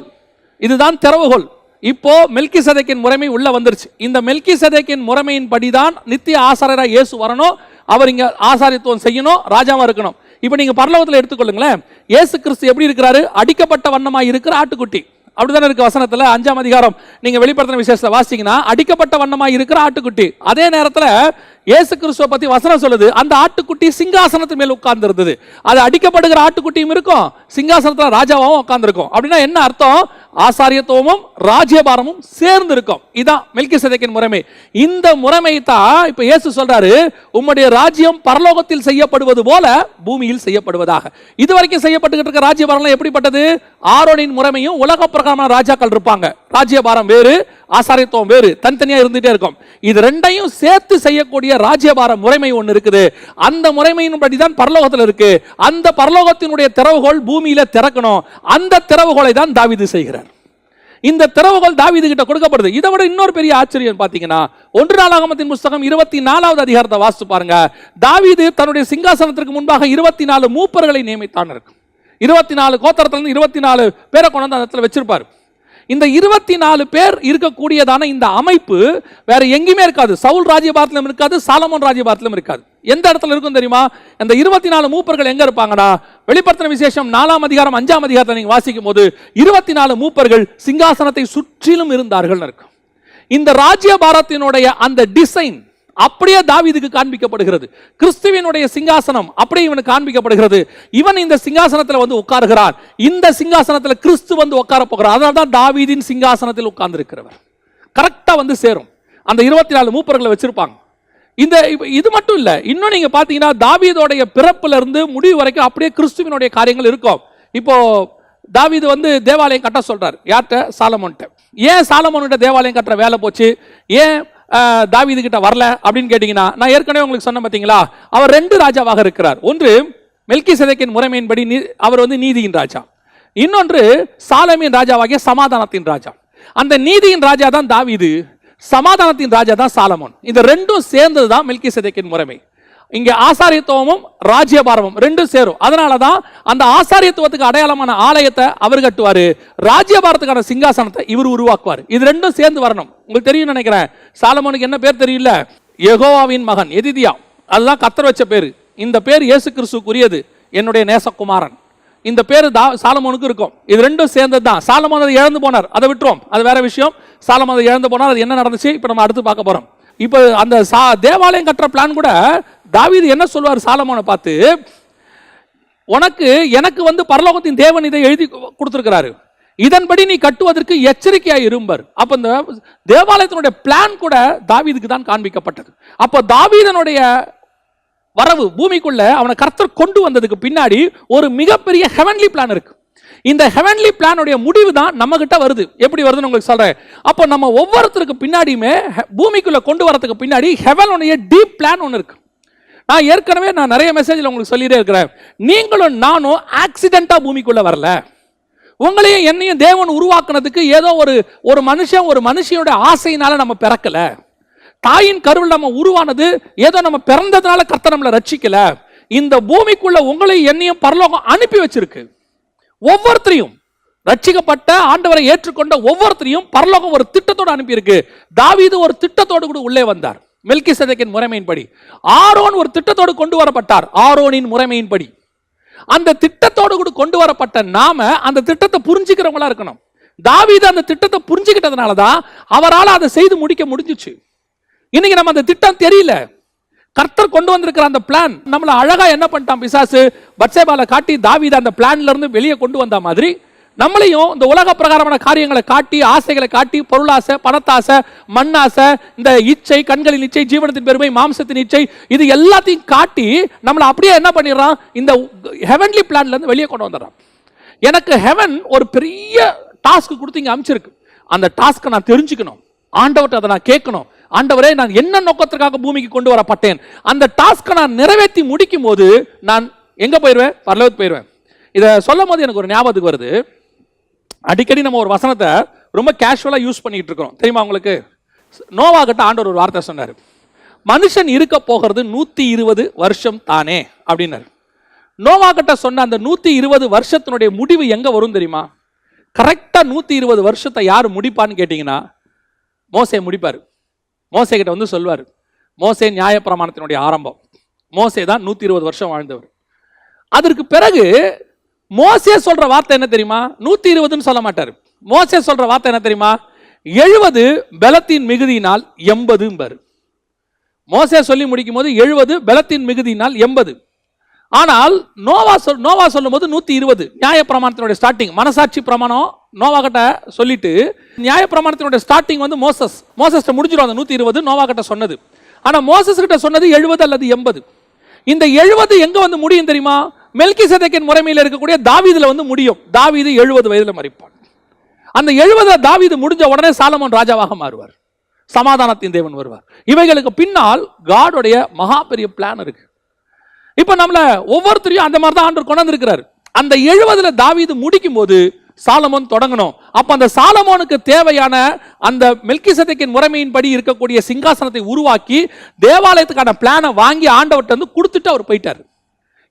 இதுதான் திறவுகோல். இப்போ மெல்கிசேதேக்கின் முறைமை உள்ள வந்துருச்சு. இந்த மெல்கிசேதேக்கின் முறைமையின் படிதான் நித்திய ஆசாரியராக இயேசு வரணும். அவர் இங்க ஆசாரியத்துவம் செய்யணும், ராஜாவா இருக்கணும். இப்போ நீங்க பரலோகத்தில் எடுத்துக்கொள்ளுங்களேன். இயேசு கிறிஸ்து எப்படி இருக்கிறாரு? அடிக்கப்பட்ட வண்ணமாய் இருக்கிற ஆட்டுக்குட்டி. அப்படித்தானே இருக்கு வசனத்துல. 5ஆம் அதிகாரம் நீங்க வெளிப்படுத்தின விசேஷத்தை வாசிங்கன்னா, அடிக்கப்பட்ட வண்ணமாய் இருக்கிற ஆட்டுக்குட்டி. அதே நேரத்துல இயேசு கிறிஸ்துவை பத்தி வசனம் சொல்லுது, அந்த ஆட்டுக்குட்டி சிங்காசனத்து மேல் உட்கார்ந்து இருந்தது. அது அடிக்கப்படுகிற ஆட்டுக்குட்டியும் இருக்கும், சிங்காசனத்துல ராஜாவும் உட்கார்ந்து இருக்கும். அப்படின்னா என்ன அர்த்தம்? ஆசாரியத்துவமும் ராஜ்யபாரமும் சேர்ந்து இருக்கும். இதான் மெல்கிசேதேக்கின் முறைமை. இந்த முறைமை தான் இப்ப இயேசு சொல்றாரு, உம்முடைய ராஜ்யம் பரலோகத்தில் செய்யப்படுவது போல பூமியில் செய்யப்படுவதாக. இதுவரைக்கும் செய்யப்பட்டுக்கிட்டு இருக்க ராஜ்யபாரம் எப்படிப்பட்டது? ஆரோனின் முறைமையும் உலக பிரகாரமான ராஜாக்கள் இருப்பாங்க. ராஜ்யபாரம் வேறு, ஆசாரியத்துவம் வேறு, தனித்தனியா இருந்துட்டே இருக்கும். இது ரெண்டையும் சேர்த்து செய்யக்கூடிய ராஜ்யபார முறைமை ஒன்று இருக்குது. அந்த முறைமையின்படி தான் பரலோகத்தில் இருக்கு. அந்த பரலோகத்தினுடைய திறவுகோல் பூமியில திறக்கணும். அந்த திறவுகோலை தான் தாவீது செய்கிறார். இந்த திறவுகோல் தாவீது கிட்ட கொடுக்கப்படுது. இதை விட இன்னொரு பெரிய ஆச்சரியம் பாத்தீங்கன்னா, 1 நாளாகமத்தின் புஸ்தகம் 24வது அதிகாரத்தை வாசித்து பாருங்க. தாவீது தன்னுடைய சிங்காசனத்திற்கு முன்பாக 24 மூப்பர்களை நியமித்தான் இருக்கு. 24 கோத்திரத்திலிருந்து 24 பேரை கொண்டு அந்த இடத்துல வச்சிருப்பார். இந்த 24 பேர் இருக்கக்கூடியதான இந்த அமைப்பு வேற எங்கேயுமே இருக்காது. சவுல் ராஜ்யபாரத்திலும் இருக்காது, சாலமோன் ராஜ்யபாரத்திலும் இருக்காது. எந்த இடத்துல இருக்கும் தெரியுமா? இந்த 24 மூப்பர்கள் எங்க இருப்பாங்கன்னா, வெளிப்படுத்தின விசேஷம் 4ஆம் அதிகாரம் 5ஆம் அதிகாரத்தை நீங்க வாசிக்கும் போது 24 மூப்பர்கள் சிங்காசனத்தை சுற்றிலும் இருந்தார்கள் இருக்கும். இந்த ராஜ்யபாரத்தினுடைய அந்த டிசைன் அப்படியே தாவீதுக்கு காண்பிக்கப்படுகிறது. கிறிஸ்துவினுடைய சிங்காசனம் அப்படியே இவனுக்கு காண்பிக்கப்படுகிறது. இவன் இந்த சிங்காசனத்தில் வந்து உட்காருகிறான். இந்த சிங்காசனத்தில் கிறிஸ்து வந்து உட்கார போகிறார். அதனால தான் தாவீதின் சிங்காசனத்தில் உட்கார்ந்து இருக்கிறவர். கரெக்டா வந்து சேரும். அந்த 24 மூப்பர்களை வச்சிருப்பாங்க. இது மட்டும் இல்ல, இன்னும் நீங்க பாத்தீங்கன்னா தாவீதோடைய பிறப்புல இருந்து முடிவு வரைக்கும் அப்படியே கிறிஸ்துவினுடைய காரியங்கள் இருக்கும். இப்போ தாவீது வந்து தேவாலயம் கட்ட சொல்றாரு. யார்கிட்ட? சாலமோன்ட்ட. ஏன் சாலமோன்கிட்ட தேவாலயம் கட்டுற வேலை போச்சு? ஏன் தாவீது கிட்ட வரல அப்படின்னு கேட்டீங்கன்னா, நான் ஏற்கனவே உங்களுக்கு சொன்ன பாத்தீங்களா, அவர் 2 ராஜாவாக இருக்கிறார். ஒன்று மெல்கிசேதேக்கின் முறைமையின்படி அவர் வந்து நீதியின் ராஜா, இன்னொன்று சாலமின் ராஜாவாகிய சமாதானத்தின் ராஜா. அந்த நீதியின் ராஜா தான் தாவீது, சமாதானத்தின் ராஜா தான் சாலமோன். இந்த ரெண்டும் சேர்ந்தது தான் மெல்கிசேதேக்கின் முறைமை. இங்க ஆசாரியத்துவமும் ராஜ்யபாரமும் ரெண்டும் சேரும். அதனாலதான் அந்த ஆசாரியத்துவத்துக்கு அடையாளமான ஆலயத்தை அவர் கட்டுவாரு, ராஜ்யபாரத்துக்கான சிங்காசனத்தை இவர் உருவாக்குவார். இது ரெண்டும் சேர்ந்து வரணும். உங்களுக்கு தெரியும் நினைக்கிறேன், சாலமோனுக்கு என்ன பேர் தெரியல? யெகோவாவின் மகன், எதிதியா. அதுதான் கர்த்தர் வச்ச பேரு. இந்த பேர் இயேசு கிறிஸ்துக்குரியது, என்னுடைய நேசகுமாரன். இந்த பேரு சாலமோனுக்கு இருக்கும். இது ரெண்டும் சேர்ந்தது தான். சாலமோன் அதை இழந்து போனார், அதை விட்டுரும், அது வேற விஷயம். சாலமோன் அதை இழந்து போனார், அது என்ன நடந்துச்சு இப்ப நம்ம அடுத்து பார்க்க போறோம். இப்ப அந்த தேவாலயம் கட்டுற பிளான் கூட தாவீது என்ன சொல்வார் சாலமோனை பார்த்து, உனக்கு எனக்கு வந்து பரலோகத்தின் தேவன் இதை எழுதி கொடுத்திருக்கிறாரு, இதன்படி நீ கட்டுவதற்கு எச்சரிக்கையாய் இரும்பர். அப்ப இந்த தேவாலயத்தினுடைய பிளான் கூட தாவீதுக்கு தான் காண்பிக்கப்பட்டது. அப்ப தாவீதனுடைய வரவு பூமிக்குள்ள அவனை கர்த்தர் கொண்டு வந்ததுக்கு பின்னாடி ஒரு மிகப்பெரிய ஹெவன்லி பிளான் இருக்கு. இந்த ஹெவன்லி பிளானுடைய முடிவு தான் நம்ம கிட்ட வருது. எப்படி வருதுன்னு உங்களுக்கு சொல்றேன். அப்போ நம்ம ஒவ்வொருத்தருக்கு பின்னாடியுமே பூமிக்குள்ள கொண்டு வரதுக்கு பின்னாடி ஹெவனுடைய டீப் பிளான் ஒன்று இருக்கு. நான் ஏற்கனவே நிறைய மெசேஜ்ல உங்களுக்கு சொல்லிட்டே இருக்கிறேன், நீங்களும் நானும் ஆக்சிடென்டா பூமிக்குள்ள வரல. உங்களையும் என்னையும் தேவன் உருவாக்குனதுக்கு ஏதோ ஒரு மனுஷன் ஒரு மனுஷியோட ஆசையினால நம்ம பிறக்கல. தாயின் கருவில் நம்ம உருவானது ஏதோ நம்ம பிறந்ததுனால கர்த்தர் நம்மளை ரட்சிக்கல. இந்த பூமிக்குள்ள உங்களை என்னையும் பரலோகம் அனுப்பி வச்சிருக்கு. ஒவ்வொருத்தரையும் ரட்சிக்கப்பட்ட ஆண்டவரை ஏற்றுக்கொண்ட ஒவ்வொருத்தரையும் பரலோகம் ஒரு திட்டத்தோடு அனுப்பியிருக்கு. தாவீது ஒரு திட்டத்தோடு கூட உள்ளே வந்தார். மெல்கிசேதேக்கின் முறைமையின்படி ஆரோன் ஒரு திட்டத்தோடு கொண்டு வரப்பட்டார். ஆரோனின் முறைமையின்படி அந்த திட்டத்தோடு கூட கொண்டு வரப்பட்ட நாம அந்த திட்டத்தை புரிஞ்சுக்கிறவங்களா இருக்கணும். தாவீது அந்த திட்டத்தை புரிஞ்சுக்கிட்டதுனாலதான் அவரால் அதை செய்து முடிக்க முடிஞ்சிச்சு. இன்னைக்கு நம்ம அந்த திட்டம் தெரியல, கர்த்தர் கொண்டு வந்திருக்கிற அந்த பிளான் நம்மள அழகா என்ன பண்ணிட்டான் பிசாசு, பத்சேபால காட்டி தாவீது அந்த பிளான்ல இருந்து வெளியே கொண்டு வந்த மாதிரி நம்மளையும் இந்த உலக பிரகாரமான காரியங்களை காட்டி, ஆசைகளை காட்டி, பொருளாசை, பணத்தாசை, மண்ணாசை, இந்த இச்சை, கண்களின் இச்சை, ஜீவனத்தின் பெருமை, மாம்சத்தின் இச்சை, இது எல்லாத்தையும் காட்டி நம்மளை அப்படியே என்ன பண்ணிடுறான், இந்த ஹெவன்லி பிளான்ல இருந்து வெளியே கொண்டு வந்துடுறான். எனக்கு ஹெவன் ஒரு பெரிய டாஸ்க் கொடுத்து இங்க அமைச்சிருக்கு. அந்த டாஸ்கை நான் தெரிஞ்சுக்கணும், ஆண்டவர்கிட்ட அதை நான் கேட்கணும். ஆண்டவரே, நான் என்ன நோக்கத்திற்காக பூமிக்கு கொண்டு வரப்பட்டேன், அந்த டாஸ்கை நான் நிறைவேற்றி முடிக்கும் போது நான் எங்க போயிடுவேன்? பரலோகத்துக்கு போயிடுவேன். இதை சொல்லும் போது எனக்கு ஒரு ஞாபகத்துக்கு வருது. அடிக்கடி நம்ம ஒரு வசனத்தை ரொம்ப கேஷுவலா யூஸ் பண்ணிட்டு இருக்கோம், தெரியுமா உங்களுக்கு? நோவா கிட்ட ஆண்டவர் ஒரு வார்த்தை சொன்னார், மனுஷன் இருக்க போகிறது 120 வருஷம் தானே அப்படின்னாரு. நோவா கிட்ட சொன்ன அந்த 120 வருஷத்தினுடைய முடிவு எங்க வரும் தெரியுமா? கரெக்டா 120 வருஷத்தை யார் முடிப்பான்னு கேட்டீங்கன்னா மோசே முடிப்பாரு. மோசே கிட்ட வந்து சொல்வார், மோசே நியாயப்பிரமாணத்தினுடைய ஆரம்பம். மோசே தான் 120 வருஷம் வாழ்ந்தவர். அதற்கு பிறகு மோசே சொல்ற வார்த்தை என்ன தெரியுமா? 120ன்னு சொல்ல மாட்டார். மோசே சொல்ற வார்த்தை என்ன தெரியுமா? 70 பலத்தின் மிகுதியினால் 80. மோசே சொல்லி முடிக்கும் போது 70 பலத்தின் மிகுதியினால் 80. ஆனால் நோவா சொல்லும் போது 120 நியாயப்பிரமாணத்தினுடைய ஸ்டார்டிங். மனசாட்சி பிரமாணம் நோவா கிட்ட சொல்லிட்டு நியாயப்பிரமாணத்தினுடைய ஸ்டார்டிங் வந்து மோசஸ் முடிஞ்சிடும் அந்த 120 நோவா கிட்ட சொன்னது. ஆனா மோசஸ் கிட்ட சொன்னது 70 அல்லது 80. இந்த 70 எங்க வந்து முடியும் தெரியுமா? மெல்கிசேதேக்கின் முறைமையில் இருக்கக்கூடிய தாவீதுல வந்து முடியும். தாவீது 70 வயதுல மரிப்பான். அந்த 70 தாவீது முடிஞ்ச உடனே சாலமோன் ராஜாவாக மாறுவார், சமாதானத்தின் தேவன் வருவார். இவைகளுக்கு பின்னால் காடோடைய மகா பெரிய பிளான் இருக்கு. இப்ப நம்மள ஒவ்வொருத்தரையும் அந்த மாதிரி தான் ஆண்டவர் கொண்டு வந்திருக்கிறார். அந்த 70 தாவீது முடிக்கும் போது சாலமோன் தொடங்கணும். அப்ப அந்த சாலமோனுக்கு தேவையான அந்த மெல்கிசேதேக்கின் முறைமையின்படி இருக்கக்கூடிய சிங்காசனத்தை உருவாக்கி தேவாலயத்துக்கான பிளானை வாங்கி ஆண்டவர்கிட்ட வந்து கொடுத்துட்டு அவர் போயிட்டார்.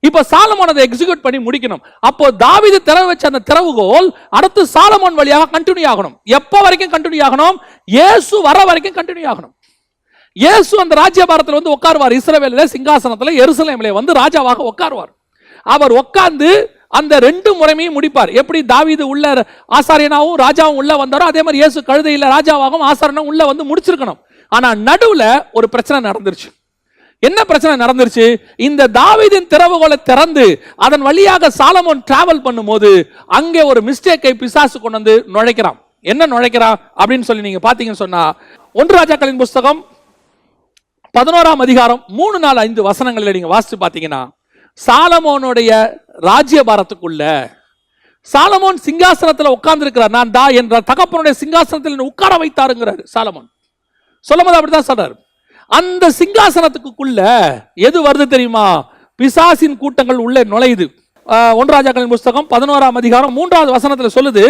இப்ப சாலமோன் அதை எக்ஸிக்யூட் பண்ணி முடிக்கணும். அப்போ தாவீது திறவு வச்ச அந்த திறவுகோல் அடுத்து சாலமோன் வழியாக கண்டினியூ ஆகணும். எப்போ வரைக்கும் கண்டினியூ ஆகணும்? இயேசு வர வரைக்கும் கண்டினியூ ஆகணும். இயேசு அந்த ராஜ்யபாரத்தில் வந்து உட்காருவார். இஸ்ரவேலிலே சிங்காசனத்தில் எருசலேமிலே வந்து ராஜாவாக உட்காருவார். அவர் உட்கார்ந்து அந்த 2 முறைமையும் முடிப்பார். எப்படி தாவீது உள்ள ஆசாரியனாவும் ராஜாவும் உள்ள வந்தாரோ அதே மாதிரி இயேசு கழுதையில ராஜாவாகவும் ஆசாரியனும் உள்ள வந்து முடிச்சிருக்கணும். ஆனா நடுவுல ஒரு பிரச்சனை நடந்துருச்சு. என்ன பிரச்சனை நடந்துருச்சு? இந்த தாவீதின் திறவுகோலை திறந்து அதன் வழியாக சாலமோன் டிராவல் பண்ணும்போது அங்கே ஒரு மிஸ்டேக்கை பிசாசு கொண்டு வந்து நுழைக்கிறான். என்ன நுழைக்கிறான் அப்படின்னு சொல்லி நீங்க பாத்தீங்கன்னு சொன்னா 1 ராஜாக்களின் புஸ்தகம் 11ஆம் அதிகாரம் 3-4-5 வசனங்களில் நீங்க வாசித்து பார்த்தீங்கன்னா, சாலமோனுடைய ராஜ்யபாரத்துக்குள்ள சாலமோன் சிங்காசனத்தில் உட்கார்ந்து இருக்கிறார். நான் தா என்ற தகப்பனுடைய சிங்காசனத்தில் உட்கார வைத்தாருங்கிறார் சாலமோன். சொல்லும்போது அப்படிதான் சொல்றாரு. அந்த சிங்காசனத்துக்குள்ள எது வருது தெரியுமா? பிசாசின் கூட்டங்கள் உள்ளே நுழையுது. 1 ராஜாக்களின் புஸ்தகம் 11ஆம் அதிகாரம் 3வது வசனத்தில் சொல்லுது,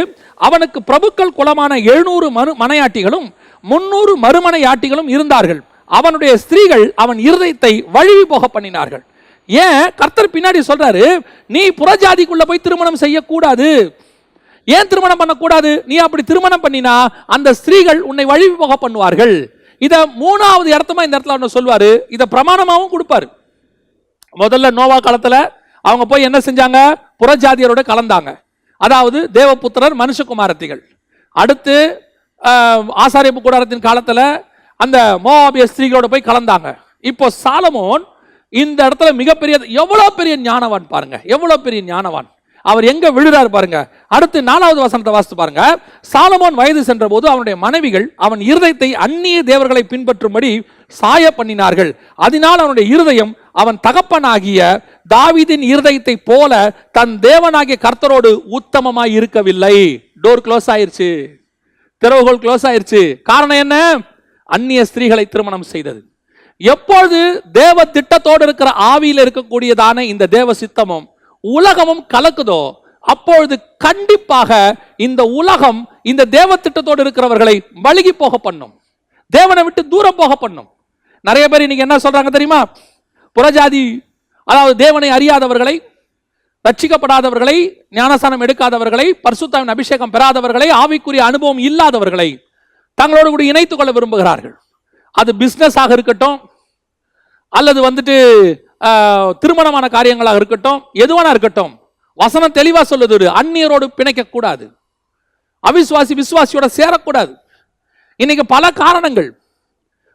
அவனுக்கு பிரபுக்கள் குலமான 700 மனையாட்டிகளும் 300 மறுமனையாட்டிகளும் இருந்தார்கள். அவனுடைய ஸ்திரீகள் அவன் இருதயத்தை வழுவி போக பண்ணினார்கள். ஏன் கர்த்தர் பின்னாடி சொல்றாரு, நீ புறஜாதிக்குள்ள போய் திருமணம் செய்யக்கூடாது. ஏன் திருமணம் பண்ணக்கூடாது? நீ அப்படி திருமணம் பண்ணினா அந்த ஸ்திரீகள் உன்னை வழுவி போக பண்ணுவார்கள். இத 3வது இடத்தமா இந்த இடத்துல ஒன்று சொல்வாரு. இத பிரமாணமாகவும் கொடுப்பாரு. முதல்ல நோவா காலத்துல அவங்க போய் என்ன செஞ்சாங்க? புறஜாதியரோட கலந்தாங்க. அதாவது தேவபுத்திரர் மனுஷகுமாரத்திகள். அடுத்து ஆசாரியப்பு கூடாரத்தின் காலத்துல அந்த மோவாபிய ஸ்திரீகளோட போய் கலந்தாங்க. இப்போ சாலமோன் இந்த இடத்துல மிகப்பெரிய, எவ்வளவு பெரிய ஞானவான் பாருங்க, எவ்வளவு பெரிய ஞானவான். அவர் எங்க விழுறாரு பாருங்க. அடுத்து 4வது வசனத்தை வாசித்து பாருங்க. சாலமோன் வயது சென்ற போது அவனுடைய மனைவிகள் அவன் இருதயத்தை அந்நிய தேவர்களை பின்பற்றும்படி சாய பண்ணினார்கள். அதனால் அவனுடைய இருதயம் அவன் தகப்பனாகிய தாவீதின் இருதயத்தை போல தன் தேவனாகிய கர்த்தரோடு உத்தமமாய் இருக்கவில்லை. டோர் க்ளோஸ் ஆயிருச்சு, திறவுகோல் க்ளோஸ் ஆயிருச்சு. காரணம் என்ன? அந்நிய ஸ்திரீகளை திருமணம் செய்தது. எப்பொழுது தேவ திட்டத்தோடு இருக்கிற ஆவியில் இருக்கக்கூடியதான இந்த தேவ சித்தமும் உலகமும் கலக்குதோ, அப்பொழுது கண்டிப்பாக இந்த உலகம் இந்த தேவ திட்டத்தோடு இருக்கிறவர்களை வழுகி போக பண்ணும், தேவனை விட்டு தூரம் போக பண்ணும். நிறைய பேர் இன்னைக்கு என்ன சொல்றாங்க தெரியுமா? புறஜாதி, அதாவது தேவனை அறியாதவர்களை, ரட்சிக்கப்படாதவர்களை, ஞானஸ்நானம் எடுக்காதவர்களை, பரிசுத்தாவின் அபிஷேகம் பெறாதவர்களை, ஆவிக்குரிய அனுபவம் இல்லாதவர்களை தங்களோடு கூட இணைத்துக் கொள்ள விரும்புகிறார்கள். அது பிசினஸ் ஆக இருக்கட்டும், அல்லது திருமணமான காரியங்களாக இருக்கட்டும், எதுவானா இருக்கட்டும், வசனம் தெளிவா சொல்லுது, அந்நியரோடு பிணைக்க கூடாது, அவிசுவாசி விசுவாசியோட சேரக்கூடாது. இன்னைக்கு பல காரணங்கள்,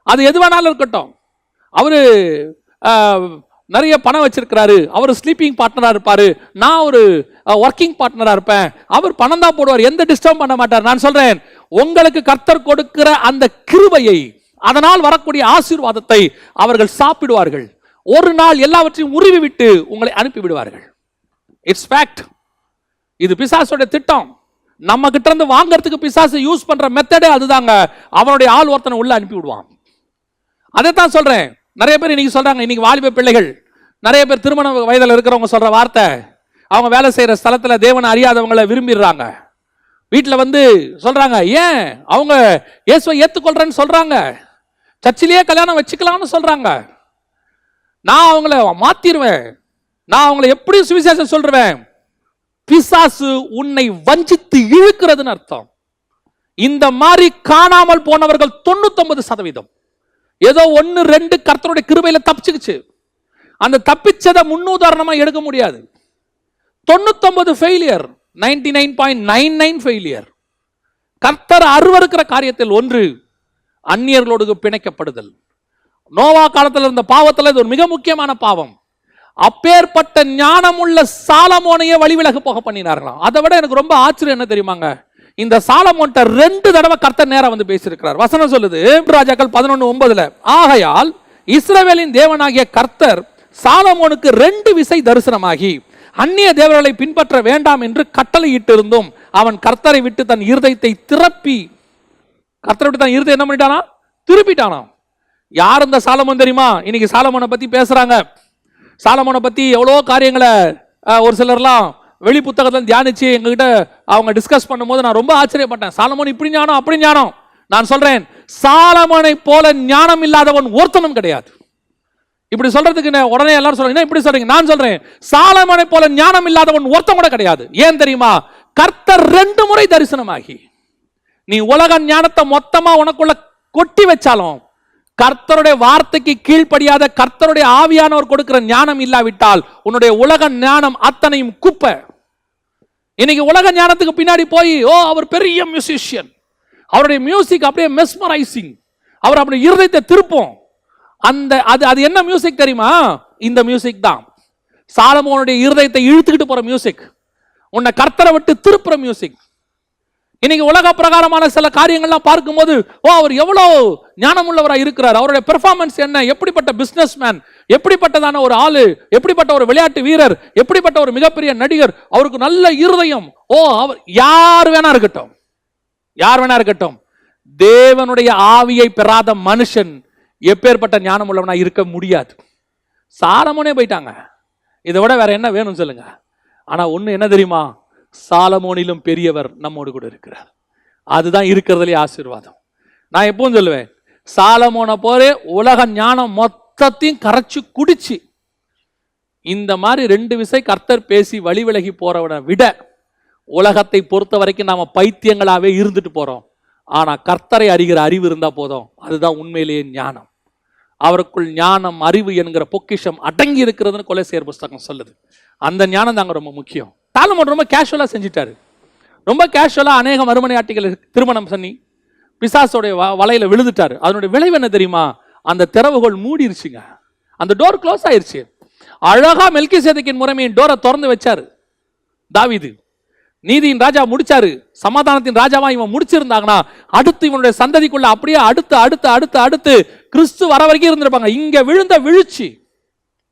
அது எதுவானாலும் இருக்கட்டும். அவரு நிறைய பணம் வச்சிருக்கிறாரு, அவர் ஸ்லீப்பிங் பார்ட்னரா இருப்பாரு, நான் ஒரு ஒர்க்கிங் பார்ட்னரா இருப்பேன், அவர் பணம் தான் போடுவார், எந்த டிஸ்டர்ப் பண்ண மாட்டார். நான் சொல்றேன், உங்களுக்கு கர்த்தர் கொடுக்கிற அந்த கிருபையை, அதனால் வரக்கூடிய ஆசீர்வாதத்தை அவர்கள் சாப்பிடுவார்கள். ஒரு நாள் எல்லாவற்றையும் உருவி விட்டு உங்களை அனுப்பி விடுவார்கள். It's fact. இது பிசாசுடைய திட்டம். நம்ம கிட்ட இருந்து வாங்கறதுக்கு பிசாசு யூஸ் பண்ற மெத்தடே அதுதாங்க. அவனுடைய ஆள் ஒருத்தனை உள்ள அனுப்பி விடுவான். அதைத்தான் சொல்றேன். நிறைய பேர் இன்னைக்கு சொல்றாங்க, இன்னைக்கு வாலிப பிள்ளைகள் நிறைய பேர் திருமண வயதில் இருக்கிறவங்க சொல்ற வார்த்தை, அவங்க வேலை செய்யற ஸ்தலத்துல தேவனை அறியாதவங்களை விரும்பிடுறாங்க. வீட்டில் சொல்றாங்க, ஏன் அவங்க இயேசுவை ஏத்துக்கொள்றேன்னு சொல்றாங்க, சர்ச்சிலேயே கல்யாணம் வச்சுக்கலாம்னு சொல்றாங்க, நான் அவங்கள மாத்திருவேன், நான் அவங்கள எப்படி சுவிசேஷம் சொல்றேன். பிசாசு உன்னை வஞ்சித்து இழுக்கிறதுன்னு அர்த்தம். இந்த மாதிரி காணாமல் போனவர்கள் 99%. ஏதோ 1-2 கர்த்தருடைய கிருபையில தப்பிச்சுக்குச்சு. அந்த தப்பிச்சதை முன்னுதாரணமா எடுக்க முடியாது. 99 ஃபெயிலியர், 99.99 ஃபெயிலியர். கர்த்தர் அருவருக்கிற காரியத்தில் ஒன்று அந்நியர்களோடு பிணைக்கப்படுதல். நோவா காலத்தில் இருந்த பாவத்தில் இது ஒரு மிக முக்கியமான பாவம். அப்பேற்பட்ட ஞானமுள்ள சாலமோனையே வழிவிலகு போக பண்ணினார்களாம். அதை விட எனக்கு ரொம்ப ஆச்சரியம் என்ன தெரியுமாங்க, இந்த சாலமோன்ட்ட 2 தடவை கர்த்தர் நேரா பேசியிருக்கிறார். வசனம் சொல்லுது, ராஜாக்கள் 11:9, ஆகையால் இஸ்ரவேலின் தேவனாகிய கர்த்தர் சாலமோனுக்கு 2 விசை தரிசனமாகி அந்நிய தேவர்களை பின்பற்ற வேண்டாம் என்று கட்டளையிட்டிருந்தும் அவன் கர்த்தரை விட்டு தன் இருதயத்தை திருப்பி, கர்த்தரை விட்டு தன் இருதயம் என்ன பண்ணிட்டானா? திருப்பிட்டானா. யார் இந்த சாலமோன் தெரியுமா? இன்னைக்கு சாலமோனை பத்தி பேசுறாங்க. சாலமோனை பத்தி எவ்வளோ காரியங்களை ஒரு சிலர்லாம் வெளி புத்தகத்தில் தியானிச்சு எங்ககிட்ட அவங்க டிஸ்கஸ் பண்ணும்போது நான் ரொம்ப ஆச்சரியப்பட்டேன். சாலமோன் இப்படி ஞானம், அப்படி ஞானம். நான் சொல்றேன், சாலமோனை போல ஞானம் இல்லாதவன் ஒருத்தனும் கிடையாது. இப்படி சொல்றதுக்கு உடனே எல்லாரும் சொல்றீங்க, இப்படி சொல்றீங்க. நான் சொல்றேன், சாலமோனை போல ஞானம் இல்லாதவன் ஒருத்தன் கூட கிடையாது. ஏன் தெரியுமா? கர்த்தர் 2 முறை தரிசனமாகி, நீ உலக ஞானத்தை மொத்தமா உனக்குள்ள கொட்டி வச்சாலும் கர்த்தருடைய வார்த்தைக்கு கீழ்ப்படியாத கர்த்தருடைய ஆவியானவர் கொடுக்கிற ஞானம் இல்லாவிட்டால் உன்னுடைய உலக ஞானம் அத்தனையும் குப்பை. இன்னைக்கு உலக ஞானத்துக்கு பின்னாடி போய், ஓ அவர் பெரிய மியூசிஷியன், அவருடைய மியூசிக் அப்படியே மெஸ்மரைசிங், அவர் அப்படி இருதயத்தை திருப்போம். அது என்ன மியூசிக் தெரியுமா? இந்த மியூசிக் தான் சாலமோனுடைய இருதயத்தை இழுத்துக்கிட்டு போற மியூசிக், உன்னை கர்த்தரை விட்டு திருப்புற மியூசிக். இன்னைக்கு உலக பிரகாரமான சில காரியங்கள்லாம் பார்க்கும்போது அவர் எவ்வளவு ஞானம் உள்ளவராக இருக்கிறார், அவருடைய பெர்ஃபார்மன்ஸ் என்ன, எப்படிப்பட்ட பிசினஸ் மேன், எப்படிப்பட்டதான ஒரு ஆளு, எப்படிப்பட்ட ஒரு விளையாட்டு வீரர், எப்படிப்பட்ட ஒரு மிகப்பெரிய நடிகர், அவருக்கு நல்ல இருதயம். அவர் யார் வேணா இருக்கட்டும், யார் வேணா இருக்கட்டும், தேவனுடைய ஆவியை பெறாத மனுஷன் எப்பேற்பட்ட ஞானம் உள்ளவனா இருக்க முடியாது. சாலமோனே போயிட்டாங்க, இதை விட வேற என்ன வேணும் சொல்லுங்க. ஆனா ஒண்ணு என்ன தெரியுமா, சாலமோனிலும் பெரியவர் நம்மோடு கூட இருக்கிறார். அதுதான் இருக்கிறதுலே ஆசீர்வாதம். நான் எப்பவும் சொல்லுவேன், சாலமோனை போல உலக ஞானம் மொத்தத்தையும் கரைச்சு குடிச்சு இந்த மாதிரி 2 விசை கர்த்தர் பேசி வழி விலகி போறவனை விட உலகத்தை பொறுத்த வரைக்கும் நாம பைத்தியங்களாவே இருந்துட்டு போறோம். ஆனா கர்த்தரை அறிகிற அறிவு இருந்தா போதும், அதுதான் உண்மையிலேயே ஞானம். அவருக்குள் ஞானம் அறிவு என்கிற பொக்கிஷம் அடங்கி இருக்கிறதுன்னு கொலோசியர் புஸ்தகம் சொல்லுது. அந்த ஞானம் தாங்க ரொம்ப முக்கியம். சாலமோன் ரொம்ப கேஷுவலா செஞ்சிட்டாரு. ரொம்ப கேஷுவலா அநேக மறுமனையாட்டிகளை திருமணம் பண்ணி பிசாசோடைய வலையில விழுந்துட்டாரு. அதனுடைய விளைவு என்ன தெரியுமா, அந்த திறவுகோல் மூடிருச்சுங்க, அந்த டோர் க்ளோஸ் ஆயிருச்சு. அழகா மெல்கிசேதேக்கின் முறைமையின் டோரை திறந்து வச்சாரு தாவீது. நீதியின் ராஜா முடிச்சாரு, சமாதானத்தின் ராஜாவா இவன் முடிச்சிருந்தாங்கன்னா அடுத்து இவனுடைய சந்ததிக்குள்ள அப்படியே அடுத்து அடுத்து அடுத்து அடுத்து கிறிஸ்து வர வரைக்கும் இருந்திருப்பாங்க. இங்க விழுந்த விழுச்சி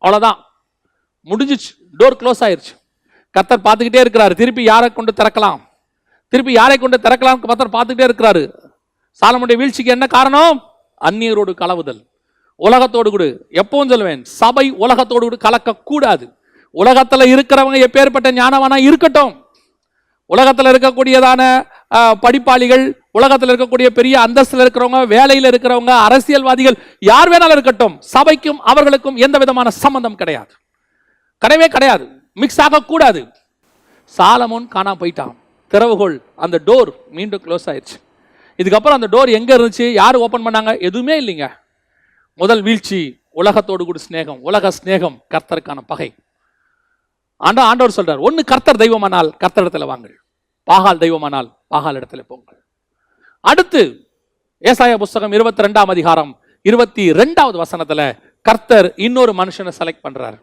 அவ்வளவுதான், முடிஞ்சிச்சு, டோர் க்ளோஸ் ஆயிருச்சு. கர்த்தர் பார்த்துக்கிட்டே இருக்கிறாரு, திருப்பி யாரை கொண்டு திறக்கலாம், திருப்பி யாரை கொண்டு திறக்கலாம் கர்த்தர் பார்த்துக்கிட்டே இருக்கிறாரு. சாலமோனுடைய வீழ்ச்சிக்கு என்ன காரணம், அந்நியரோடு கலவுதல், உலகத்தோடு கூட. எப்பவும் சொல்லுவேன், சபை உலகத்தோடு கூட கலக்க கூடாது. உலகத்துல இருக்கிறவங்க எப்பேற்பட்ட ஞானவானா இருக்கட்டும், உலகத்தில் இருக்கக்கூடியதான படிப்பாளிகள், உலகத்தில் இருக்கக்கூடிய பெரிய அந்தஸ்தில் இருக்கிறவங்க, வேலையில் இருக்கிறவங்க, அரசியல்வாதிகள், யார் வேணாலும் இருக்கட்டும், சபைக்கும் அவர்களுக்கும் எந்த விதமான சம்பந்தம் கிடையாது, கிடையவே கிடையாது, மிக்ஸ் ஆகக்கூடாது. சாலமோன் காணாம போயிட்டான், திறவுகோல் அந்த டோர் மீண்டும் க்ளோஸ் ஆயிடுச்சு. இதுக்கப்புறம் அந்த டோர் எங்க இருந்துச்சு, யார் ஓபன் பண்ணாங்க, எதுவுமே இல்லைங்க. முதல் வீழ்ச்சி உலகத்தோடு கூட ஸ்நேகம், உலக ஸ்நேகம் கர்த்தருக்கான பகை. ஆண்டவர் சொல்றார், ஒன்னு கர்த்தர் தெய்வமானால் கர்த்தர் இடத்துல வாங்கள், பாகால் தெய்வமானால் பாகால் இடத்துல போங்கள். அடுத்து ஏசாயா புஸ்தகம் 22ஆம் அதிகாரம் 22வது வசனத்துல கர்த்தர் இன்னொரு மனுஷனை செலக்ட் பண்றாரு.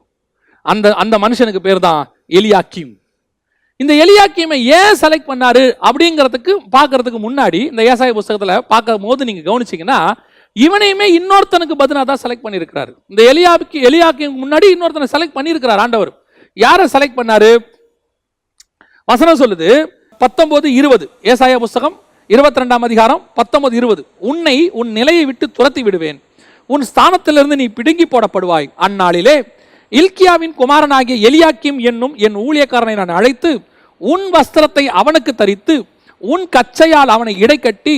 அந்த மனுஷனுக்கு பேர் தான் எலியாக்கீம். இந்த எலியாக்கீமை ஏன் செலக்ட் பண்ணாரு அப்படிங்கிறதுக்கு பார்க்கறதுக்கு முன்னாடி இந்த ஏசாயா புஸ்தகத்துல பார்க்கும் போது நீங்க கவனிச்சீங்கன்னா, இவனையுமே இன்னொருத்தனுக்கு பதிலா தான் செலக்ட் பண்ணியிருக்கிறாரு. இந்த எலியாக்கீம் முன்னாடி இன்னொருத்தனை செலக்ட் பண்ணியிருக்கிறார் ஆண்டவர். யாரை செலக்ட் பண்ணாரு, வசனம் சொல்லுது 19:20, ஏசாயா புஸ்தகம் 22ஆம் அதிகாரம் 19:20. உன்னை உன் நிலையை விட்டு துரத்தி விடுவேன், உன் ஸ்தானத்திலிருந்து நீ பிடுங்கி போடப்படுவாய். அந்நாளிலே இல்கியாவின் குமாரனாகிய எலியாக்கீம் என்னும் என் ஊழியக்காரனை நான் அழைத்து உன் வஸ்திரத்தை அவனுக்கு தரித்து உன் கச்சையால் அவனை இடைக்கட்டி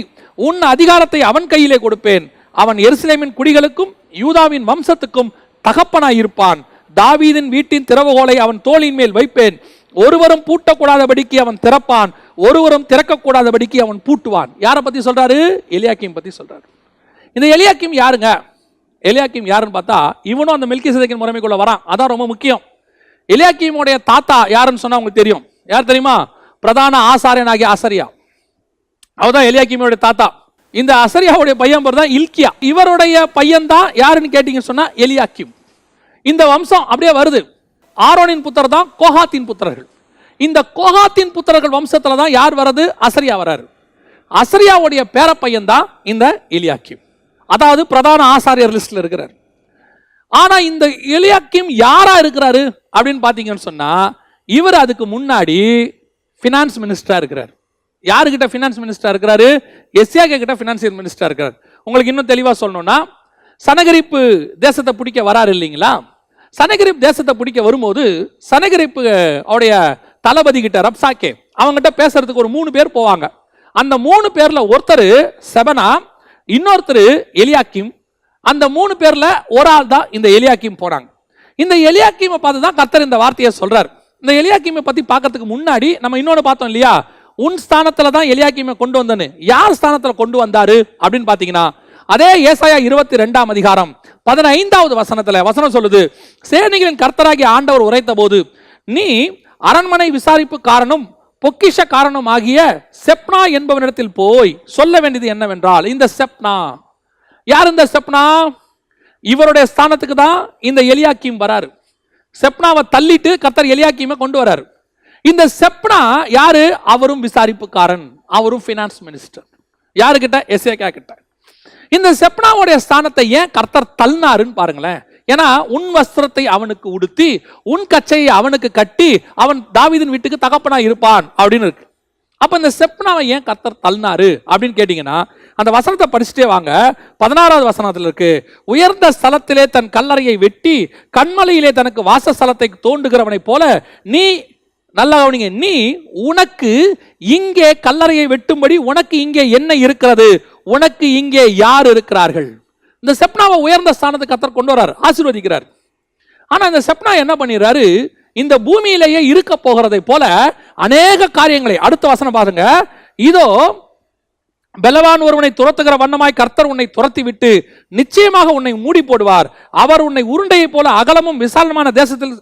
உன் அதிகாரத்தை அவன் கையிலே கொடுப்பேன். அவன் எருசலேமின் குடிகளுக்கும் யூதாவின் வம்சத்துக்கும் தகப்பனாயிருப்பான். தாவீதின் வீட்டின் திறவுகோலை அவன் தோளின் மேல் வைப்பேன். ஒருவரும் பூட்டக்கூடாதபடிக்கு அவன் திறப்பான், ஒருவரும் திறக்கக்கூடாதபடிக்கு அவன் பூட்டுவான். யாரை பத்தி சொல்றாரு, எலியாக்கீம் பத்தி சொல்றாரு. இந்த எலியாக்கீம் யாருங்க, எலியாக்கீம் யாருன்னு பார்த்தா இவனும் அந்த மெல்கிசேதேக்கின் முறைமைக்குள்ள வரான். அதான் ரொம்ப முக்கியம். எலியாக்கீமுடைய தாத்தா யாருன்னு சொன்னா உங்களுக்கு தெரியும், யார் தெரியுமா, பிரதான ஆசாரியனாகிய அசரியா. அவர்தான் எலியாக்கீமுடைய தாத்தா. இந்த அசரியாவுடைய பையன் பேர் தான் இல்கியா. இவருடைய பையன் தான் யாருன்னு கேட்டீங்கன்னு சொன்னா எலியாக்கீம். இந்த வம்சம் அப்படியே வருது. ஆரோனின் புத்தர் தான் கோகாத்தின் புத்திரர்கள். இந்த கோகாத்தின் புத்திரர்கள் வம்சத்துல தான் யார் வர்றது, அசரியா வராரு. அசரியாவுடைய பேர பையன் தான் இந்த எலியாக்கீம், அதாவது பிரதான ஆசாரியர் லிஸ்ட்ல இருக்கிறார். ஆனா இந்த எலியாக்கீம் யாரா இருக்கிறாரு அப்படின்னு பாத்தீங்கன்னு சொன்னா, இவர் அதுக்கு முன்னாடி பினான்ஸ் மினிஸ்டரா இருக்கிறார். யாருக்கிட்ட பினான்ஸ் மினிஸ்டரா இருக்கிறாரு, எஸ்யாக்கே கிட்ட பினான்சியல் மினிஸ்டரா இருக்கிறார். உங்களுக்கு இன்னும் தெளிவா சொல்லணும்னா, சனகரிப்பு தேசத்தை பிடிக்க வராரு இல்லைங்களா, சனகரிப் தேசத்தை பிடிக்க வரும்போது சனகரிப்பு அவருடைய தளபதி கிட்ட ரப்சாக்கே அவங்ககிட்ட பேசுறதுக்கு ஒரு 3 பேர் போவாங்க. அந்த 3 பேர்ல ஒருத்தர் செபனா, இன்னொருத்தர் எலியாக்கீம். அந்த 3 பேர்ல ஒரு ஆள் தான் இந்த எலியாக்கீம் போனாங்க. இந்த எலியாக்கீமை பார்த்து தான் கர்த்தர் இந்த வார்த்தையை சொல்றார். இந்த எலியாக்கீமை பத்தி பார்க்கறதுக்கு முன்னாடி நம்ம இன்னொன்னு பார்த்தோம் இல்லையா, உன் ஸ்தானத்துல தான் எலியாக்கீமை கொண்டு வந்தேன்னு. யார் ஸ்தானத்துல கொண்டு வந்தாரு அப்படின்னு பாத்தீங்கன்னா, அதே ஏசாயா 22ஆம் அதிகாரம் 15வது வசனத்துல வசனம் சொல்லுது, சேனைகளின் கர்த்தராகிய ஆண்டவர் உரைத்த போது, நீ அரண்மனை விசாரிப்பு காரணம் பொக்கிஷ காரணம் ஆகிய செப்னா என்பவனிடத்தில் போய் சொல்ல வேண்டியது என்னவென்றால், இந்த செப்னா யார், இந்த செப்னா இவருடைய ஸ்தானத்துக்கு தான் இந்த எலியாக்கீம் வராரு. செப்னாவை தள்ளிட்டு கர்த்தர் எலியாக்கீமை கொண்டு வராரு. இந்த செப்னா யாரு? அவரும் விசாரிப்புக்காரன், அவரும் பினான்ஸ் மினிஸ்டர். யாருக்கிட்ட? எசேக்கியா கிட்ட. இந்த செப்னாவுடைய ஸ்தானத்தை ஏன் கர்த்தர் தள்ளினாருன்னு பாருங்களேன். ஏன்னா உன் வஸ்திரத்தை அவனுக்கு உடுத்தி உன் கச்சையை அவனுக்கு கட்டி அவன் தாவீதின் வீட்டுக்கு தகப்பனா இருப்பான் அப்படின்னு இருக்கு. அப்ப இந்த செப்னாவை ஏன் கர்த்தர் தள்ளினாரு அப்படின்னு கேட்டீங்கன்னா, அந்த வசனத்தை படிச்சுட்டே வாங்க. 16வது வசனத்தில் இருக்கு, உயர்ந்த ஸ்தலத்திலே தன் கல்லறையை வெட்டி கண்மலையிலே தனக்கு வாசஸ்தலத்தை தோண்டுகிறவனை போல நீ, நல்லா கவனிங்க, நீ உனக்கு இங்கே கல்லறையை வெட்டும்படி உனக்கு இங்கே என்ன இருக்கிறது, உனக்கு இங்கே யார் இருக்கிறார்கள்? இந்த செப்னாவை உயர்ந்த ஸ்தானத்துக்கு கர்த்தர் கொண்டு வரார், ஆசீர்வதிக்கிறார். ஆனா இந்த செப்னா என்ன பண்ணிடுறாரு? இந்த பூமியிலேயே இருக்க போகிறதை போல அநேக காரியங்களை, அடுத்த வசனம் பாருங்க, இதோ பலவான் ஒருவனை துரத்துகிற வண்ணமாய் கர்த்தர் உன்னை துரத்தி விட்டு நிச்சயமாக உன்னை மூடி போடுவார். அவர் உன்னை உருண்டையை போல அகலமும் விசாலமான தேசத்தில்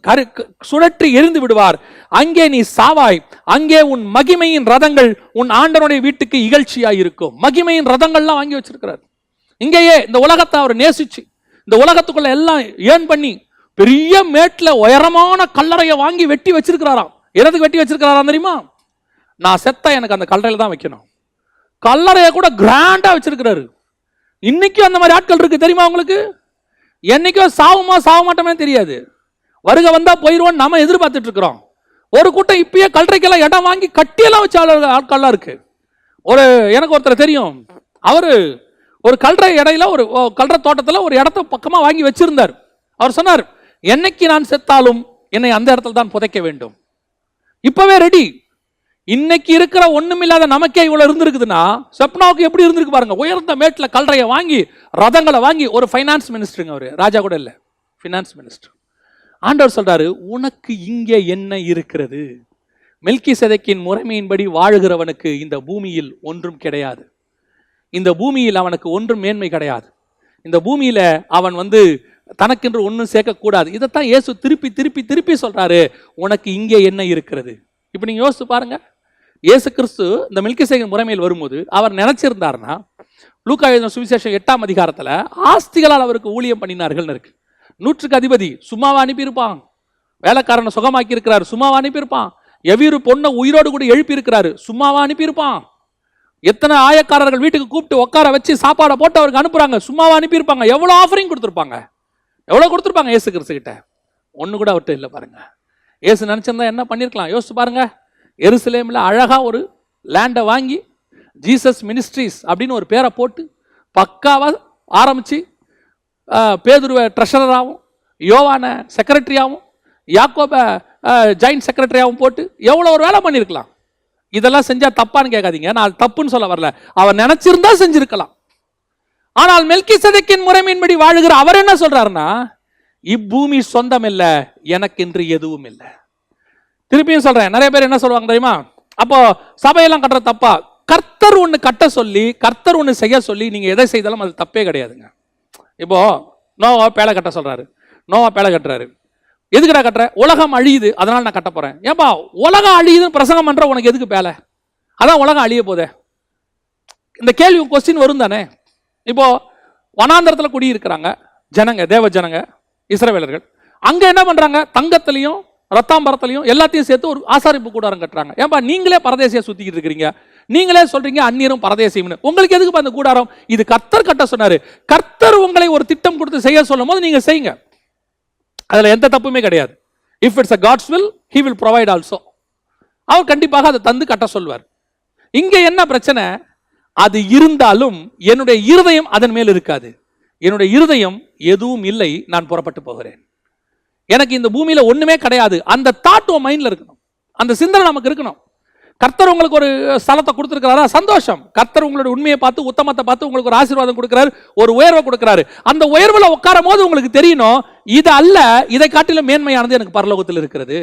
சுழற்றி எரிந்து விடுவார். அங்கே நீ சாவாய். அங்கே உன் மகிமையின் ரதங்கள் உன் ஆண்டவனுடைய வீட்டுக்கு இகழ்ச்சியாய் இருக்கும். மகிமையின் ரதங்கள்லாம் வாங்கி வச்சிருக்கிறார். இங்கேயே இந்த உலகத்தை அவர் நேசிச்சு இந்த உலகத்துக்குள்ள எல்லாம் ஏன் பண்ணி பெரிய மேட்ல உயரமான கல்லறையை வாங்கி வெட்டி வச்சிருக்கிறாராம். எதுக்கு வெட்டி வச்சிருக்கிறாராம் தெரியுமா? நான் செத்த எனக்கு அந்த கல்லறையில தான் வைக்கணும். கல்லறையை கூட கிராண்டா வச்சிருக்கிறாரு. இன்னைக்கும் அந்த மாதிரி ஆட்கள் இருக்கு தெரியுமா உங்களுக்கு? என்னைக்கோ சாவுமா சாவ மாட்டோமே தெரியாது, வருக வந்தா போயிருவோம் நம்ம எதிர்பார்த்துட்டு இருக்கிறோம். ஒரு கூட்டம் இப்பயே கல்லறைக்கெல்லாம் இடம் வாங்கி கட்டியெல்லாம் வச்ச ஆட்கள்லாம் இருக்கு. எனக்கு ஒருத்தர் தெரியும், அவரு ஒரு கல்லறை இடையில ஒரு கல்லறை தோட்டத்தில் ஒரு இடத்த பக்கமா வாங்கி வச்சிருந்தார். அவர் சொன்னார், என்னைக்கு நான் செத்தாலும் என்னை அந்த இடத்துல தான் புதைக்க வேண்டும். இப்பவே ரெடி. இன்னைக்கு இருக்கிற ஒண்ணுமில்லாத நமக்கே இவ்வளவு இருந்திருக்குதுன்னா செப்னாவுக்கு எப்படி இருந்திருக்கு பாருங்க. உயர்ந்த மேட்ல கல்லறையை வாங்கி ரதங்களை வாங்கி, ஒரு ஃபைனான்ஸ் மினிஸ்டருங்க, அவரு ராஜா கூட இல்ல, பினான்ஸ் மினிஸ்டர். ஆண்டவர் சொல்றாரு, உனக்கு இங்கே என்ன இருக்கிறது? மெல்கிசேதேக்கின் முறைமையின்படி வாழுகிறவனுக்கு இந்த பூமியில் ஒன்றும் கிடையாது. இந்த பூமியில் அவனுக்கு ஒன்றும் மேன்மை கிடையாது. இந்த பூமியில அவன் தனக்கென்று ஒன்றும் சேர்க்கக்கூடாது. இதைத்தான் இயேசு திருப்பி திருப்பி திருப்பி சொல்றாரு, உனக்கு இங்கே என்ன இருக்கிறது? இப்ப நீங்க யோசிச்சு பாருங்க. இயேசு கிறிஸ்து இந்த மெல்கிசேதேக்கின் முறைமையில் வரும்போது அவர் நினைச்சிருந்தாருன்னா, லூக்கா எழுதின சுவிசேஷம் 8ஆம் அதிகாரத்துல ஆஸ்திகளால் அவருக்கு ஊழியம் பண்ணினார்கள் இருக்கு. 100க்கு அதிபதி சும்மாவா அனுப்பியிருப்பான்? வேலைக்காரனை சுகமாக்கி இருக்கிறாரு, சும்மாவா அனுப்பியிருப்பான்? எவ்வீரு பொண்ணை உயிரோடு கூட எழுப்பி இருக்கிறாரு, சும்மாவா அனுப்பியிருப்பான்? எத்தனை ஆயக்காரர்கள் வீட்டுக்கு கூப்பிட்டு உட்கார வச்சு சாப்பாடை போட்டு அவருக்கு அனுப்புறாங்க, சும்மாவா அனுப்பியிருப்பாங்க? எவ்வளவு ஆஃபரிங் கொடுத்துருப்பாங்க, எவ்வளவு கொடுத்துருப்பாங்க இயேசு கிறிஸ்து கிட்ட? ஒண்ணு கூட அவர்கிட்ட இல்லை பாருங்க. இயேசு நினைச்சிருந்தா என்ன பண்ணிருக்கலாம் யோசிச்சு பாருங்க. எருசலேம்ல அழகா ஒரு லேண்டை வாங்கி ஜீசஸ் மினிஸ்ட்ரிஸ் அப்படின்னு ஒரு பேரை போட்டு பக்காவா ஆரம்பிச்சு, பேதுருவை ட்ரெஷரராகவும் யோவான செக்ரட்டரியாகவும் யாக்கோப ஜாயின்ட் செக்ரட்டரியாகவும் போட்டு எவ்வளோ ஒரு வேலை பண்ணியிருக்கலாம். இதெல்லாம் செஞ்சா தப்பான்னு கேட்காதீங்க, நான் தப்புன்னு சொல்ல வரல. அவர் நினைச்சிருந்தா செஞ்சிருக்கலாம். ஆனால் மெல்கிசேதேக்கின் முறைமையின்படி வாழுகிற அவர் என்ன சொல்றாருன்னா, இப்பூமி சொந்தம் இல்லை, எனக்கு என்று எதுவும் இல்லை. திருப்பியும் சொல்றேன், நிறைய பேர் என்ன சொல்லுவாங்க தெரியுமா? அப்போ சபையெல்லாம் கட்டுற தப்பா? கர்த்தர் ஒண்ணு கட்ட சொல்லி, கர்த்தர் ஒண்ணு செய்ய சொல்லி நீங்க எதை செய்தாலும் அது தப்பே கிடையாதுங்க. இப்போ நோவா பேழை கட்ட சொல்றாரு, நோவா பேழை கட்டுறாரு. எதுக்குடா கட்டுற? உலகம் அழியுது அதனால நான் கட்ட போறேன். ஏன்பா உலகம் அழியுதுன்னு பிரசங்கம் பண்ற உனக்கு எதுக்கு பேலை? அதான் உலகம் அழிய போதே. இந்த கேள்வி கொஸ்டின் வரும் தானே. இப்போ வனாந்தரத்துல குடி இருக்கிறாங்க ஜனங்க, தேவ ஜனங்க, இஸ்ரவேலர்கள். அங்க என்ன பண்றாங்க? தங்கத்திலையும் ரத்தாம்பரத்திலையும் எல்லாத்தையும் சேர்த்து ஒரு ஆசாரிப்பு கூடாரம் கட்டுறாங்க. ஏன்பா நீங்களே பரதேசியா சுத்திக்கிட்டு இருக்கிறீங்க, நீங்களே சொல்றீங்க அந்நியரும் பரதேசியம்னு. உங்களுக்கு எதுக்கு அந்த கூடாரம்? இது கர்த்தர் கட்ட சொன்னாரு. கர்த்தர் உங்களை ஒரு திட்டம் கொடுத்து செய்ய சொல்லும் போது நீங்க செய்யுங்க, அதுல எந்த தப்புமே கிடையாது. If it's a God's will, he will provide also. அவர் கண்டிப்பாக அதை தந்து கட்ட சொல்வார். இங்க என்ன பிரச்சனை? அது இருந்தாலும் என்னுடைய இருதயம் அதன் மேல் இருக்காது. என்னுடைய இருதயம் எதுவும் இல்லை, நான் புறப்பட்டு போகிறேன், எனக்கு இந்த பூமியில ஒண்ணுமே கிடையாது. அந்த தாட் உன் மைண்ட்ல இருக்கணும், அந்த சிந்தனை நமக்கு இருக்கணும். கர்த்தர் உங்களுக்கு ஒரு ஸ்தலத்தை கொடுத்திருக்கிறாரா? சந்தோஷம். கர்த்தர் உங்களுடைய உண்மையை பார்த்து, உத்தமத்தை பார்த்து உங்களுக்கு ஒரு ஆசீர்வாதம் கொடுக்கிறாரு, ஒரு உயர்வை கொடுக்கிறாரு. அந்த உயர்வுல உட்காரும் போது உங்களுக்கு தெரியணும், இது அல்ல, இதை காட்டிலும் மேன்மையானது எனக்கு பரலோகத்தில் இருக்கிறது.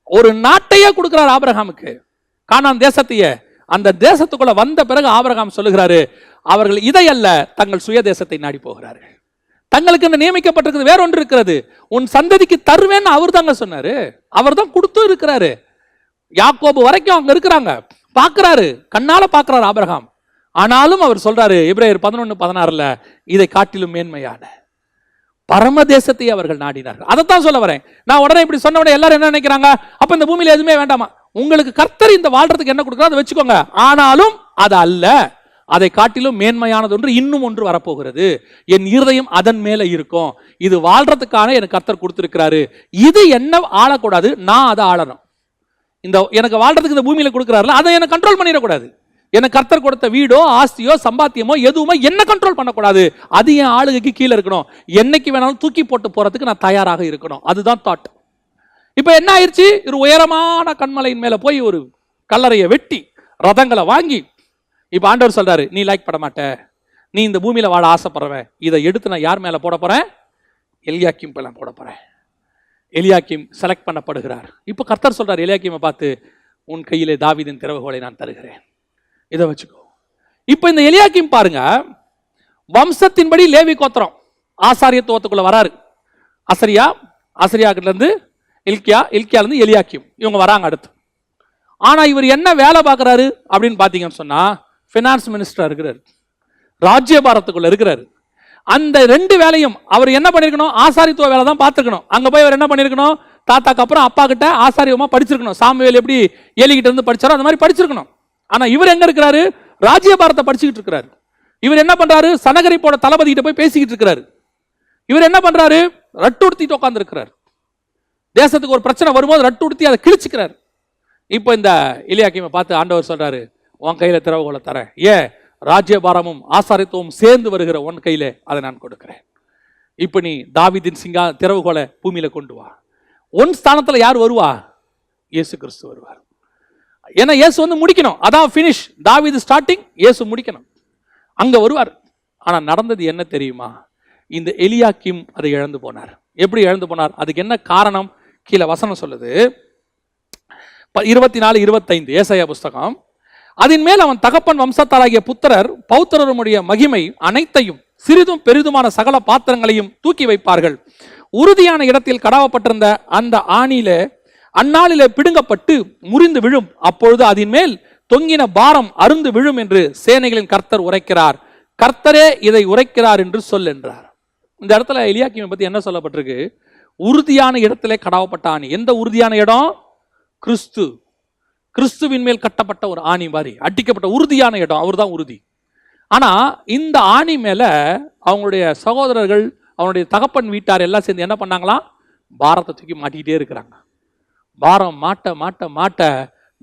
ஒரு நாட்டையே கொடுக்கிறார் ஆபிரகாமுக்கு, கானான் தேசத்தையே. அந்த தேசத்துக்குள்ள வந்த பிறகு ஆபிரகாம் சொல்லுகிறாரு, அவர்கள் இதை அல்ல, தங்கள் சுய தேசத்தை நாடி போகிறார்கள். தங்களுக்கு நியமிக்கப்பட்டிருக்கிறது வேற ஒன்று இருக்கிறது, உன் சந்ததிக்கு தருவேன்னு அவர் தாங்க சொன்னாரு. அவர் தான் கொடுத்து இருக்கிறாரு. யாக்கோபு வரைக்கும் அங்க இருக்கிறாங்க, பார்க்கிறாரு, கண்ணால பார்க்கிறாரு ஆபிரகாம். ஆனாலும் அவர் சொல்றாரு எபிரேயர் 11:16, இதை காட்டிலும் மேன்மையான பரமதேசத்தை அவர்கள் நாடினார்கள். அதைத்தான் சொல்ல வரேன். நான் உடனே இப்படி சொன்ன உடனே எல்லாரும் என்ன நினைக்கிறாங்க? அப்ப இந்த பூமியில எதுவுமே வேண்டாமா? உங்களுக்கு கர்த்தர் இந்த வாழ்றதுக்கு என்ன கொடுக்குறோ அதை வச்சுக்கோங்க. ஆனாலும் அது அல்ல, அதை காட்டிலும் மேன்மையானது ஒன்று இன்னும் ஒன்று வரப்போகிறது. என் இருதயம் அதன் மேல இருக்கும். இது வாழ்றதுக்கான எனக்கு கர்த்தர் கொடுத்திருக்கிறாரு. இது என்ன ஆளக்கூடாது, நான் அதை ஆளணும். இந்த எனக்கு வாழ்றதுக்கு இந்த பூமியில கொடுக்குறாருல, அதை எனக்கு கண்ட்ரோல் பண்ணிடக்கூடாது. எனக்கு கர்த்தர் கொடுத்த வீடோ ஆஸ்தியோ சம்பாத்தியமோ எதுவுமே என்ன கண்ட்ரோல் பண்ணக்கூடாது. அது என் ஆளுகைக்கு கீழே இருக்கணும். என்னைக்கு வேணாலும் தூக்கி போட்டு போறதுக்கு நான் தயாராக இருக்கணும். அதுதான் தாட். இப்ப என்ன ஆயிடுச்சு? ஒரு உயரமான கண்மலையின் மேல போய் ஒரு கல்லறையை வெட்டி ரதங்களை வாங்கி, இப்ப ஆண்டவர் சொல்றாரு, நீ லைக் பண்ண மாட்ட, நீ இந்த பூமியில வாழ ஆசைப்படுறவன், இதை எடுத்து நான் யார் மேல போட போறேன்? எலியாக்கீம் மேல போட போறேன். எலியாக்கீம் செலக்ட் பண்ணப்படுகிறார். இப்ப கர்த்தர் சொல்றார் எலியாக்கீமை பார்த்து, உன் கையிலே தாவீதின் திறவுகோலை நான் தருகிறேன், இதை வச்சுக்கோ. இப்ப இந்த எலியாக்கீம் பாருங்க, வம்சத்தின்படி லேவி கோத்திரம் ஆசாரியத்துவத்துக்குள்ள வராரு. அசரியா, அசரியா கிட்ட இருந்து இல்கியா, இல்கியால இருந்து எலியாக்கீம், இவங்க வராங்க அடுத்து. ஆனா இவர் என்ன வேலை பார்க்கிறாரு அப்படின்னு பாத்தீங்கன்னு சொன்னா, பினான்ஸ் மினிஸ்டரா இருக்கிறாரு, ராஜ்யபாரத்துக்குள்ள இருக்கிறாரு. அந்த ரெண்டு வேலையும் அவர் என்ன பண்ணிருக்கணும்? ஆசாரித்துவ வேலை தான் பார்த்துருக்கணும். அங்க போய் அவர் என்ன பண்ணிருக்கணும்? தாத்தாக்கு அப்புறம் அப்பா கிட்ட ஆசாரியமா படிச்சிருக்கணும். சாமுவேல் எப்படி ஏலிகிட்ட இருந்து படிச்சாரோ அந்த மாதிரி படிச்சிருக்கணும். ஆனா இவர் எங்க இருக்கிறாரு? ராஜ்யபாரத்தை படிச்சுக்கிட்டு இருக்கிறாரு. இவர் என்ன பண்றாரு? சனகரிப்போட தளபதி கிட்ட போய் பேசிக்கிட்டு இருக்கிறாரு. இவர் என்ன பண்றாரு? ரட்டு உடுத்திட்டு உட்கார்ந்து இருக்கிறார். தேசத்துக்கு ஒரு பிரச்சனை வரும்போது ரட்டு உடுத்தி அதை கிழிச்சுக்கிறார். இப்போ இந்த எலியாக்கீமை பார்த்து ஆண்டவர் சொல்றாரு, உன் கையில திறவுகோலை தரேன். ஏன்? ராஜ்யபாரமும் ஆசாரித்துவம் சேர்ந்து வருகிற உன் கையில அதை நான் கொடுக்கிறேன். இப்ப நீ தாவீதின் திறவுகோலை பூமியில கொண்டு வா. உன் ஸ்தானத்துல யார் வருவா? இயேசு கிறிஸ்து வருவார். ஏன்னா இயேசு வந்து முடிக்கணும், அதான் ஃபினிஷ். தாவீது ஸ்டார்டிங், இயேசு முடிக்கணும், அங்க வருவார். ஆனா நடந்தது என்ன தெரியுமா? இந்த எலியாக்கீம் அதை இழந்து போனார். எப்படி இழந்து போனார்? அதுக்கு என்ன காரணம்? கீழே வசனம் சொல்லுது, 24-25 ஏசாயா புஸ்தகம். அதன் மேல் அவன் தகப்பன் வம்சத்தாராகிய புத்திரர் பௌத்திரருடைய மகிமை அனைத்தையும் சிறிதும் பெரிதுமான சகல பாத்திரங்களையும் தூக்கி வைப்பார்கள். உறுதியான இடத்தில் கடவப்பட்டிருந்த அந்த ஆணியிலே அந்நாளிலே பிடுங்கப்பட்டு முறிந்து விழும். அப்பொழுது அதன் மேல் தொங்கின பாரம் அருந்து விழும் என்று சேனைகளின் கர்த்தர் உரைக்கிறார். கர்த்தரே இதை உரைக்கிறார் என்று சொல் என்றார். இந்த இடத்துல எலியாக்கீமை பத்தி என்ன சொல்லப்பட்டிருக்கு? உறுதியான இடத்திலே கடவப்பட்ட ஆணி. எந்த உறுதியான இடம்? கிறிஸ்து. கிறிஸ்துவின் மேல் கட்டப்பட்ட ஒரு ஆணி மாதிரி அடிக்கப்பட்ட உறுதியான இடம். அவர் தான் உறுதி. ஆனா இந்த ஆணி மேல அவங்களுடைய சகோதரர்கள், அவனுடைய தகப்பன் வீட்டார் எல்லாம் சேர்ந்து என்ன பண்ணாங்களாம்? பாரத்தை தூக்கி மாட்டிக்கிட்டே இருக்கிறாங்க. பாரம் மாட்ட மாட்ட மாட்ட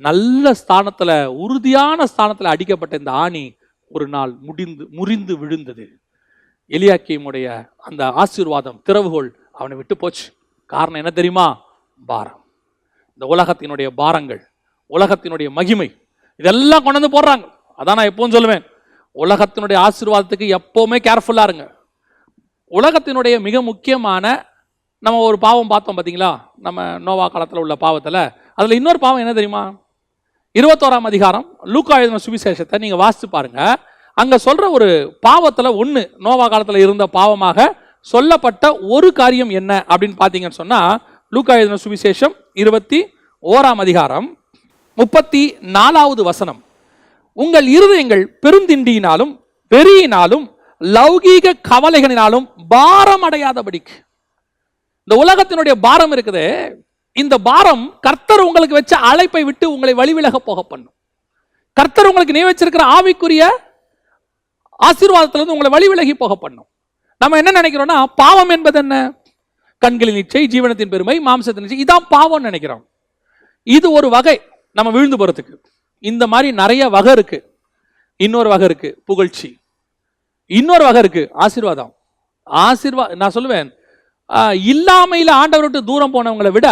நல்ல ஸ்தானத்துல, உறுதியான ஸ்தானத்துல அடிக்கப்பட்ட இந்த ஆணி ஒரு நாள் முறிந்து விழுந்தது. எலியாக்கீமுடைய அந்த ஆசீர்வாதம், திறவுகோல் அவனை விட்டு போச்சு. காரணம் என்ன தெரியுமா? பாரம். இந்த உலகத்தினுடைய பாரங்கள், உலகத்தினுடைய மகிமை, இதெல்லாம் கொண்டு வந்து போடுறாங்க. அதான் நான் எப்பவும் சொல்லுவேன், உலகத்தினுடைய ஆசீர்வாதத்துக்கு எப்பவுமே கேர்ஃபுல்லா இருங்க. உலகத்தினுடைய மிக முக்கியமான, நம்ம ஒரு பாவம் பார்த்தோம் பார்த்தீங்களா, நம்ம நோவா காலத்தில் உள்ள பாவத்தில். அதில் இன்னொரு பாவம் என்ன தெரியுமா? 21ஆம் அதிகாரம் லூக்கா எழுதின சுவிசேஷத்தை நீங்கள் வாசித்து பாருங்க. அங்கே சொல்கிற ஒரு பாவத்தில் ஒன்று, நோவா காலத்தில் இருந்த பாவமாக சொல்லப்பட்ட ஒரு காரியம் என்ன அப்படின்னு பார்த்தீங்கன்னு சொன்னால், லூக்கா எழுதின சுவிசேஷம் 21ஆம் அதிகாரம் 34வது வசனம். உங்கள் இருதயங்கள் பெருந்திண்டியினாலும் வெறியினாலும் லௌகீக கவலைகளினாலும் பாரம் அடையாதபடிக்கு. இந்த உலகத்தினுடைய பாரம் இருக்குது, இந்த பாரம் கர்த்தர் உங்களுக்கு வச்ச அழைப்பை விட்டு உங்களை வழிவிலக போக பண்ணும். கர்த்தர் உங்களுக்கு நீ வச்சிருக்கிற ஆவிக்குரிய ஆசீர்வாதத்திலிருந்து உங்களை வழிவிலகி போக பண்ணும். நம்ம என்ன நினைக்கிறோம்னா, பாவம் என்பது என்ன? கண்களின் இச்சை, ஜீவனத்தின் பெருமை, மாம்சத்தின் இச்சை, இதான் பாவம் நினைக்கிறோம். இது ஒரு வகை நம்ம விழுந்து போறதுக்கு. இந்த மாதிரி நிறைய வகை இருக்கு. இன்னொரு வகை இருக்கு புகழ்ச்சி, இன்னொரு வகை இருக்கு ஆசீர்வாதம். நான் சொல்லுவேன், இல்லாமையில ஆண்டவர் விட்டு தூரம் போனவங்களை விட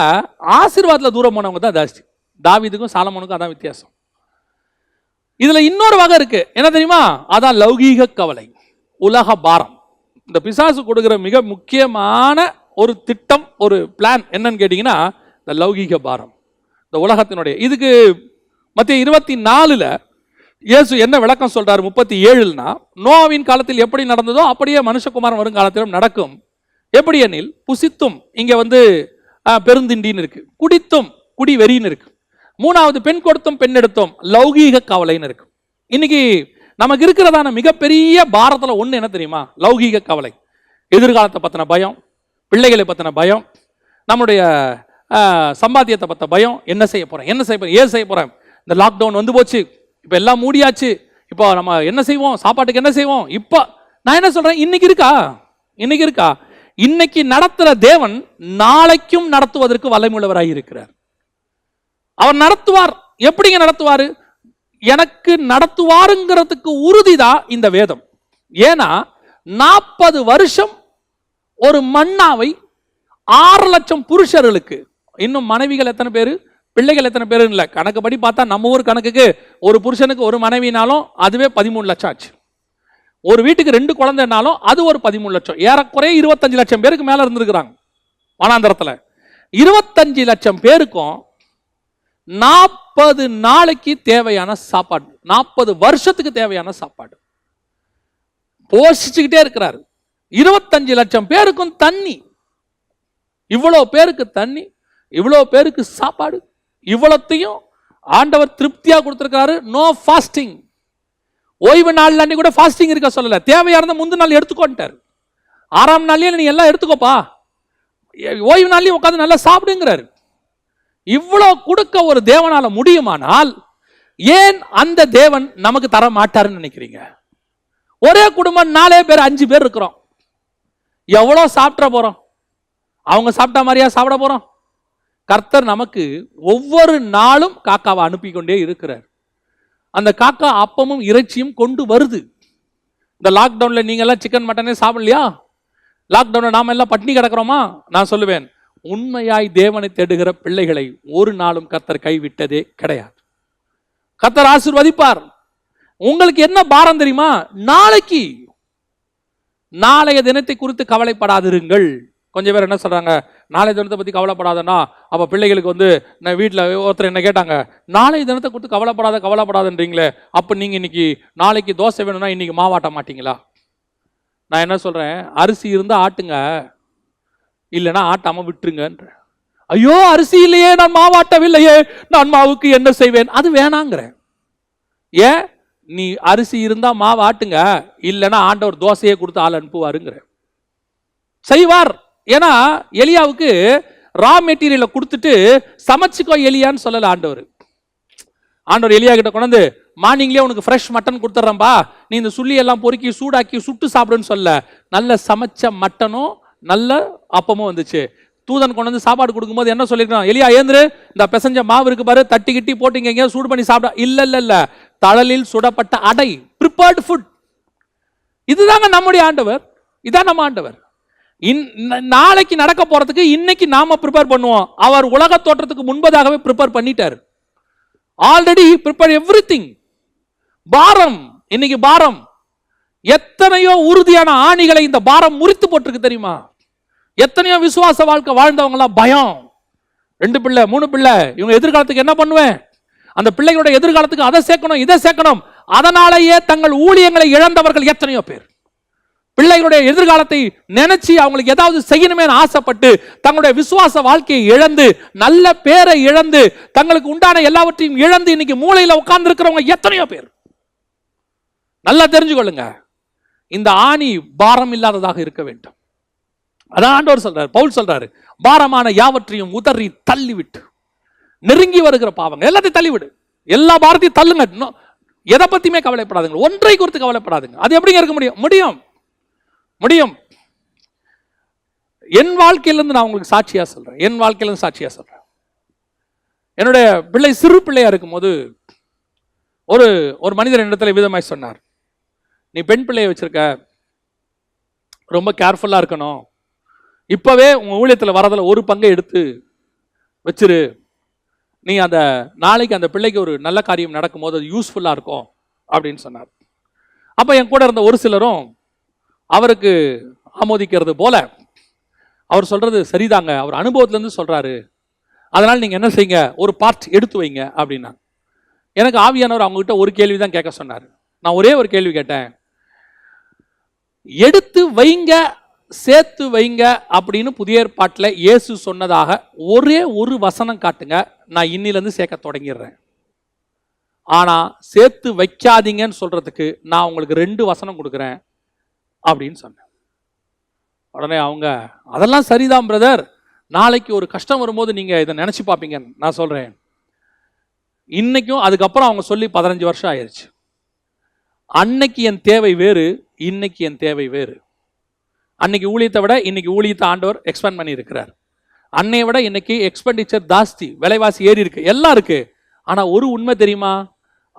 ஆசீர்வாதத்தில் தூரம் போனவங்க தான் ஜாஸ்தி. தாவீதுக்கும் சாலமோனுக்கும் அதான் வித்தியாசம். இதுல இன்னொரு வகை இருக்கு, என்ன தெரியுமா? அதான் லௌகீக கவலை, உலக பாரம். இந்த பிசாசு கொடுக்கிற மிக முக்கியமான ஒரு திட்டம், ஒரு பிளான் என்னன்னு கேட்டீங்கன்னா, இந்த லௌகீக பாரம், இந்த உலகத்தினுடைய. இதுக்கு மத்திய 24ல் இயேசு என்ன விளக்கம் சொல்றாரு? 37னா, நோவாவின் காலத்தில் எப்படி நடந்ததோ அப்படியே மனுஷகுமாரன் வரும் காலத்திலும் நடக்கும். எப்படி எனில், புசித்தும், இங்க வந்து பெருந்திண்டின்னு இருக்கு, குடித்தும் குடி வெறின்னு இருக்கு, மூணாவது பெண் கொடுத்தும் பெண் எடுத்தும் லௌகீக கவலைன்னு இருக்கு. இன்னைக்கு நமக்கு இருக்கிறதான மிகப்பெரிய பாரத்துல ஒண்ணு என்ன தெரியுமா? லௌகீக கவலை. எதிர்காலத்தை பற்றின பயம், பிள்ளைகளை பற்றின பயம், நம்முடைய சம்பாத்தியத்தை பற்ற பயம். என்ன செய்ய போகிறேன், என்ன செய்ய போகிறேன், ஏன் செய்ய போகிறேன், இந்த லாக்டவுன் வந்து போச்சு, இப்போ எல்லாம் மூடியாச்சு, இப்போ நம்ம என்ன செய்வோம், சாப்பாட்டுக்கு என்ன செய்வோம். இப்போ நான் என்ன சொல்கிறேன், இன்னைக்கு இருக்கா, இன்னைக்கு இருக்கா, இன்னைக்கு நடத்துகிற தேவன் நாளைக்கும் நடத்துவதற்கு வல்லமையுள்ளவராக இருக்கிறார். அவர் நடத்துவார். எப்படிங்க நடத்துவார்? எனக்கு நடத்துவாருங்கிறதுக்கு உறுதிதான் இந்த வேதம். ஏன்னா 40 வருஷம் ஒரு மன்னாவை 6 லட்சம் புருஷர்களுக்கு, இன்னும் மனைவிகள் எத்தனை பேர், பிள்ளைகள் எத்தனை பேர் இல்லை, கணக்குப்படி பார்த்தா நம்ம ஊர் கணக்குக்கு ஒரு புருஷனுக்கு ஒரு மனைவினாலும் அதுவே 13 லட்சம் ஆச்சு. ஒரு வீட்டுக்கு 2 குழந்தைனாலும் அது ஒரு 13 லட்சம். ஏறக்குறைய 25 லட்சம் பேருக்கு மேல இருந்திருக்கிறாங்க வனாந்தரத்தில். 25 லட்சம் பேருக்கும் 40 நாளைக்கு தேவையான சாப்பாடு, 40 வருஷத்துக்கு தேவையான சாப்பாடு போஷிச்சுக்கிட்டே இருக்கிறார். 25 லட்சம் பேருக்கும் தண்ணி, இவ்வளவு பேருக்கு தண்ணி, இவ்வளவு பேருக்கு சாப்பாடு, இவ்வளத்தையும் ஆண்டவர் திருப்தியா கொடுத்திருக்காரு. No fasting. ஓய்வு நாள் அன்னைக்கு கூட ஃபாஸ்டிங் இருக்க சொல்லல, தேவையா இருந்த முந்தின நாள் எடுத்துக்கோட்டார். 6ஆம் நாள்லயே நீ எல்லாம் எடுத்துக்கோப்பா, ஓய்வு நாள்லயும் உட்காந்து நல்லா சாப்பிடுங்கிறாரு. இவ்வளவு கொடுக்க ஒரு தேவனால முடியுமானால் ஏன் அந்த தேவன் நமக்கு தர மாட்டாருன்னு நினைக்கிறீங்க? ஒரே குடும்பம் 4 பேர் 5 பேர் இருக்கிறோம், எவ்வளவு சாப்பிட போறோம்? அவங்க சாப்பிட்ட மாதிரியா சாப்பிட போறோம்? கர்த்தர் நமக்கு ஒவ்வொரு நாளும் காக்காவை அனுப்பி கொண்டே இருக்கிறார். அந்த காக்கா அப்பமும் இறைச்சியும் கொண்டு வருது. இந்த லாக்டவுன்ல நீங்க எல்லாம் சிக்கன் மட்டனே சாப்பிடலையா? லாக்டவுன்ல நாம எல்லாம் பட்டினி கிடக்கிறோமா? நான் சொல்லுவேன், உண்மையாய் தேவனை தேடுகிற பிள்ளைகளை ஒரு நாளும் கர்த்தர் கைவிட்டதே கிடையாது. கர்த்தர் ஆசீர்வதிப்பார். உங்களுக்கு என்ன பாரம் தெரியுமா? நாளைக்கு, நாளைய தினத்தை குறித்து கவலைப்படாதிருங்கள். கொஞ்சம் பேர் என்ன சொல்றாங்க, நாளைய தினத்தை பத்தி கவலைப்படாதன்னா அப்ப பிள்ளைகளுக்கு வந்து, நான் வீட்டில் ஒருத்தர் என்ன கேட்டாங்க, நாளைய தினத்தை குறித்து கவலைப்படாதன்றீங்களே, அப்ப நீங்க இன்னைக்கு நாளைக்கு தோசை வேணும்னா இன்னைக்கு மாவாட்ட மாட்டீங்களா? நான் என்ன சொல்றேன், அரிசி இருந்தா ஆட்டுங்க, இல்லைன்னா ஆட்டாம விட்டுருங்கன்ற. ஐயோ அரிசி இல்லையே, நான் மாவாட்டவில்லையே, நான் மாவுக்கு என்ன செய்வேன், அது வேணாங்கிறேன். ஏன்? நீ அரிசி இருந்தா மாவு ஆட்டுங்க, இல்லைன்னா ஆண்டவர் தோசையே கொடுத்து ஆள் அனுப்புவாருங்கிற. செய்வார். ஏன்னா எலியாவுக்கு ரா மெட்டீரியலை கொடுத்துட்டு சமைச்சுக்கோ எலியான்னு சொல்லல ஆண்டவர். ஆண்டவர் எலியா கிட்ட கொண்டு மார்னிங்லேயே உனக்கு ஃப்ரெஷ் மட்டன் கொடுத்துட்றேன்பா, நீ இந்த சுள்ளி எல்லாம் பொறுக்கி சூடாக்கி சுட்டு சாப்பிடுன்னு சொல்ல. நல்ல சமைச்ச மட்டனும் நல்ல அப்பமும் வந்துச்சு. தூதன் கொண்டு வந்து சாப்பாடு கொடுக்கும்போது என்ன சொல்லிருக்கான், எலியா ஏந்திரு, இந்த பிசைஞ்ச மாவு இருக்கு பாரு, தட்டி கிட்டி போட்டு இங்க சூடு பண்ணி சாப்பிட. இல்ல, தழலில் சுடப்பட்ட அடை, ப்ரிப்பேர்ட் ஃபுட். இதுதாங்க நம்முடைய ஆண்டவர், இதான் நம்ம ஆண்டவர். நாளைக்கு நடக்க போறதுக்கு இன்னைக்கு நாம ப்ரிப்பேர் பண்ணுவோம். அவர் உலக தோற்றத்துக்கு முன்பதாகவே ப்ரிப்பேர் பண்ணிட்டார். Already prepare everything. பாரம், இன்னைக்கு பாரம், எத்தனையோ உறுதியான ஆணிகளை இந்த பாரம் முறித்து போட்டிருக்கு தெரியுமா? எத்தனையோ விசுவாச வாழ்க்கை வாழ்ந்தவங்க எல்லாம் பயம், 2 பிள்ளை 3 பிள்ளை, இவங்க எதிர்காலத்துக்கு என்ன பண்ணுவேன், அந்த பிள்ளைகளோட எதிர்காலத்துக்கு அதை சேர்க்கணும் இதை சேர்க்கணும். அதனாலேயே தங்கள் ஊழியங்களை இழந்தவர்கள் எத்தனையோ பேர். பிள்ளைகளுடைய எதிர்காலத்தை நினைச்சு அவங்களுக்கு ஏதாவது செய்யணுமே ஆசைப்பட்டு தங்களுடைய விசுவாச வாழ்க்கையை இழந்து, நல்ல பேரை இழந்து, தங்களுக்கு உண்டான எல்லாவற்றையும் இழந்து இன்னைக்கு மூளையில உட்கார்ந்து இருக்கிறவங்க எத்தனையோ பேர். நல்லா தெரிஞ்சுக்கொள்ளுங்க, இந்த ஆணி பாரம் இல்லாததாக இருக்க வேண்டும். அதான் ஆண்டவர் சொல்றாரு, பவுல் சொல்றாரு, பாரமான யாவற்றையும் உதறி தள்ளிவிட்டு, நெருங்கி வருகிற பாவங்கள் எல்லாத்தையும் தள்ளிவிடு, எல்லா பாரத்தையும் தள்ளுங்க. எதை பத்தியுமே கவலைப்படாதுங்க, ஒன்றை குறித்து கவலைப்படாதுங்க. அது எப்படிங்க இருக்க முடியும்? முடியும் முடியும். என் வாழ்க்கையிலிருந்து நான் உங்களுக்கு சாட்சியா சொல்றேன், என் வாழ்க்கையிலிருந்து சாட்சியா சொல்றேன். என்னுடைய பிள்ளை சிறு பிள்ளையா இருக்கும் போது ஒரு மனிதர் என்னிடத்துல விதமாய் சொன்னார், நீ பெண் பிள்ளையை வச்சிருக்க, ரொம்ப கேர்ஃபுல்லா இருக்கணும், இப்பவே உங்க ஊழியத்தில் வரதுல ஒரு பங்கை எடுத்து வச்சிரு, நீ அந்த நாளைக்கு அந்த பிள்ளைக்கு ஒரு நல்ல காரியம் நடக்கும் போது அது யூஸ்ஃபுல்லா இருக்கும் அப்படின்னு சொன்னார். அப்ப என் கூட இருந்த ஒரு சிலரும் அவருக்கு ஆமோதிக்கிறது போல, அவர் சொல்றது சரிதாங்க, அவர் அனுபவத்திலிருந்து சொல்றாரு, அதனால நீங்க என்ன செய்யுங்க, ஒரு பார்ட் எடுத்து வைங்க அப்படின்னா. எனக்கு ஆவியானவர் அவங்க கிட்ட ஒரு கேள்வி தான் கேட்க சொன்னார். நான் ஒரே ஒரு கேள்வி கேட்டேன், எடுத்து வைங்க சேர்த்து வைங்க அப்படின்னு புதிய ஏற்பாட்டில் இயேசு சொன்னதாக ஒரே ஒரு வசனம் காட்டுங்க, நான் இன்னிலிருந்து சேர்க்க தொடங்கிடுறேன். ஆனா சேர்த்து வைக்காதீங்கன்னு சொல்றதுக்கு நான் உங்களுக்கு 2 வசனம் கொடுக்குறேன் அப்படின்னு சொன்னேன். உடனே அவங்க, அதெல்லாம் சரிதான் பிரதர், நாளைக்கு ஒரு கஷ்டம் வரும்போது நீங்க இதை நினைச்சு பார்ப்பீங்க. நான் சொல்றேன், இன்னைக்கும் அதுக்கப்புறம் அவங்க சொல்லி 15 வருஷம் ஆயிடுச்சு. அன்னைக்கு என் தேவை வேறு, இன்னைக்கு என் தேவை வேறு. அன்னைக்கு ஊழியத்தை விட இன்னைக்கு ஊழியத்தை ஆண்டவர் எக்ஸ்பேண்ட் பண்ணி இருக்கிறார். அன்னையை விட இன்னைக்கு எக்ஸ்பெண்டிச்சர் ஜாஸ்தி, விலைவாசி ஏறி இருக்கு, எல்லாம் இருக்கு. ஆனா ஒரு உண்மை தெரியுமா?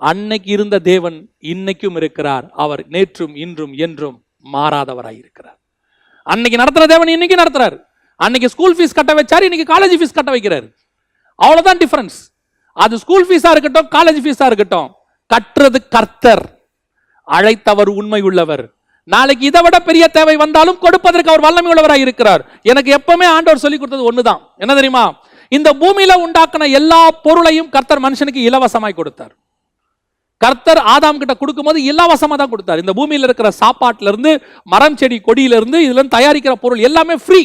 அன்னைக்கு இருந்த தேவன் இன்னைக்கும் இருக்கிறார். அவர் நேற்றும் இன்றும் என்றும் மாறாதவராய் இருக்கிறார். அன்னைக்கு நடத்துற தேவன் இன்னைக்கு நடத்துறாரு. அன்னைக்கு ஸ்கூல் ஃபீஸ் கட்ட வச்சாரு, இன்னைக்கு காலேஜ் ஃபீஸ் கட்ட வைக்கிறாரு. அவ்வளவுதான் டிஃபரன்ஸ். அது ஸ்கூல் ஃபீஸா இருக்கட்டும், காலேஜ் ஃபீஸா இருக்கட்டும், கட்டுறது கர்த்தர், அழைத்தவர் உண்மை உள்ளவர். நாளைக்கு இதை விட பெரிய தேவை வந்தாலும் கொடுப்பதற்கு அவர் வல்லமை உள்ளவராய் இருக்கிறார். எனக்கு எப்பவுமே ஆண்டவர் சொல்லி கொடுத்தது ஒண்ணுதான், என்ன தெரியுமா? இந்த பூமியில உண்டாக்குன எல்லா பொருளையும் கர்த்தர் மனுஷனுக்கு இலவசமாய் கொடுத்தார். கர்த்தர் ஆதாம் கிட்ட கொடுக்கும்போது இலவசமா தான் கொடுத்தார். இந்த பூமியில இருக்கிற சாப்பாட்டுல இருந்து, மரம் செடி கொடியில இருந்து, இதுல இருந்து தயாரிக்கிற பொருள் எல்லாமே ஃப்ரீ.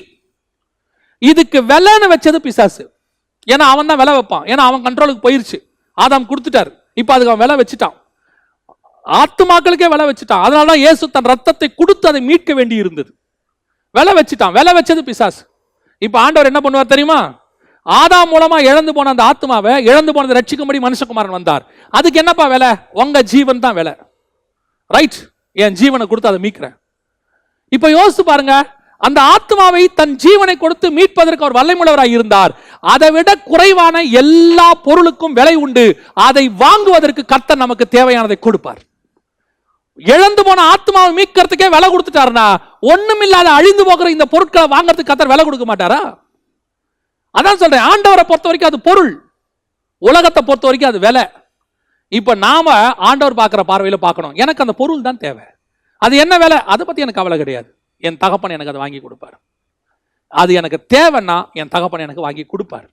இதுக்கு விலைன்னு வச்சது பிசாசு. ஏன்னா அவன் தான் விலை வைப்பான். ஏன்னா அவன் கண்ட்ரோலுக்கு போயிருச்சு. ஆதாம் கொடுத்துட்டார், இப்ப அதுக்கு அவன் விலை வச்சுட்டான். ஆத்துமாக்களுக்கே விலை வச்சுட்டான். அதனாலதான் இயேசு தன் ரத்தத்தை கொடுத்து அதை மீட்க வேண்டி இருந்தது. விலை வச்சுட்டான். விலை வச்சது பிசாசு. இப்ப ஆண்டவர் என்ன பண்ணுவார் தெரியுமா? ஆதாம் மூலமா இழந்து போன அந்த ஆத்மாவை, இழந்து போனதை ரட்சிக்கும்படி மனுஷகுமாரன் வந்தார். அதுக்கு என்னப்பா விலை? உங்க ஜீவன் தான் விலை. ரைட், என் ஜீவனை கொடுத்து அதை மீட்கிறேன். இப்ப யோசிச்சு பாருங்க, அந்த ஆத்மாவை தன் ஜீவனை கொடுத்து மீட்பதற்கு அவர் வல்லமையுள்ளவராய் இருந்தார். அதை விட குறைவான எல்லா பொருளுக்கும் விலை உண்டு. அதை வாங்குவதற்கு கர்த்தர் நமக்கு தேவையானதை கொடுப்பார். இழந்து போன ஆத்மாவை மீட்கிறதுக்கே விலை கொடுத்துட்டாருன்னா, ஒண்ணுமில்லாத அழிந்து போகிற இந்த பொருட்களை வாங்கறதுக்கு கர்த்தர் விலை கொடுக்க மாட்டாரா? அதான் சொல்றேன், ஆண்டவரை பொறுத்த வரைக்கும் அது பொருள், உலகத்தை பொறுத்த வரைக்கும் அது விலை. இப்ப நாம ஆண்டவர் பார்க்கிற பார்வையில பார்க்கணும், எனக்கு அந்த பொருள் தான் தேவை. அது என்ன விலை, அதை பத்தி எனக்கு கவலை கிடையாது. என் தகப்பன் எனக்கு அதை வாங்கி கொடுப்பார். அது எனக்கு தேவைன்னா என் தகப்பன் எனக்கு வாங்கி கொடுப்பார்.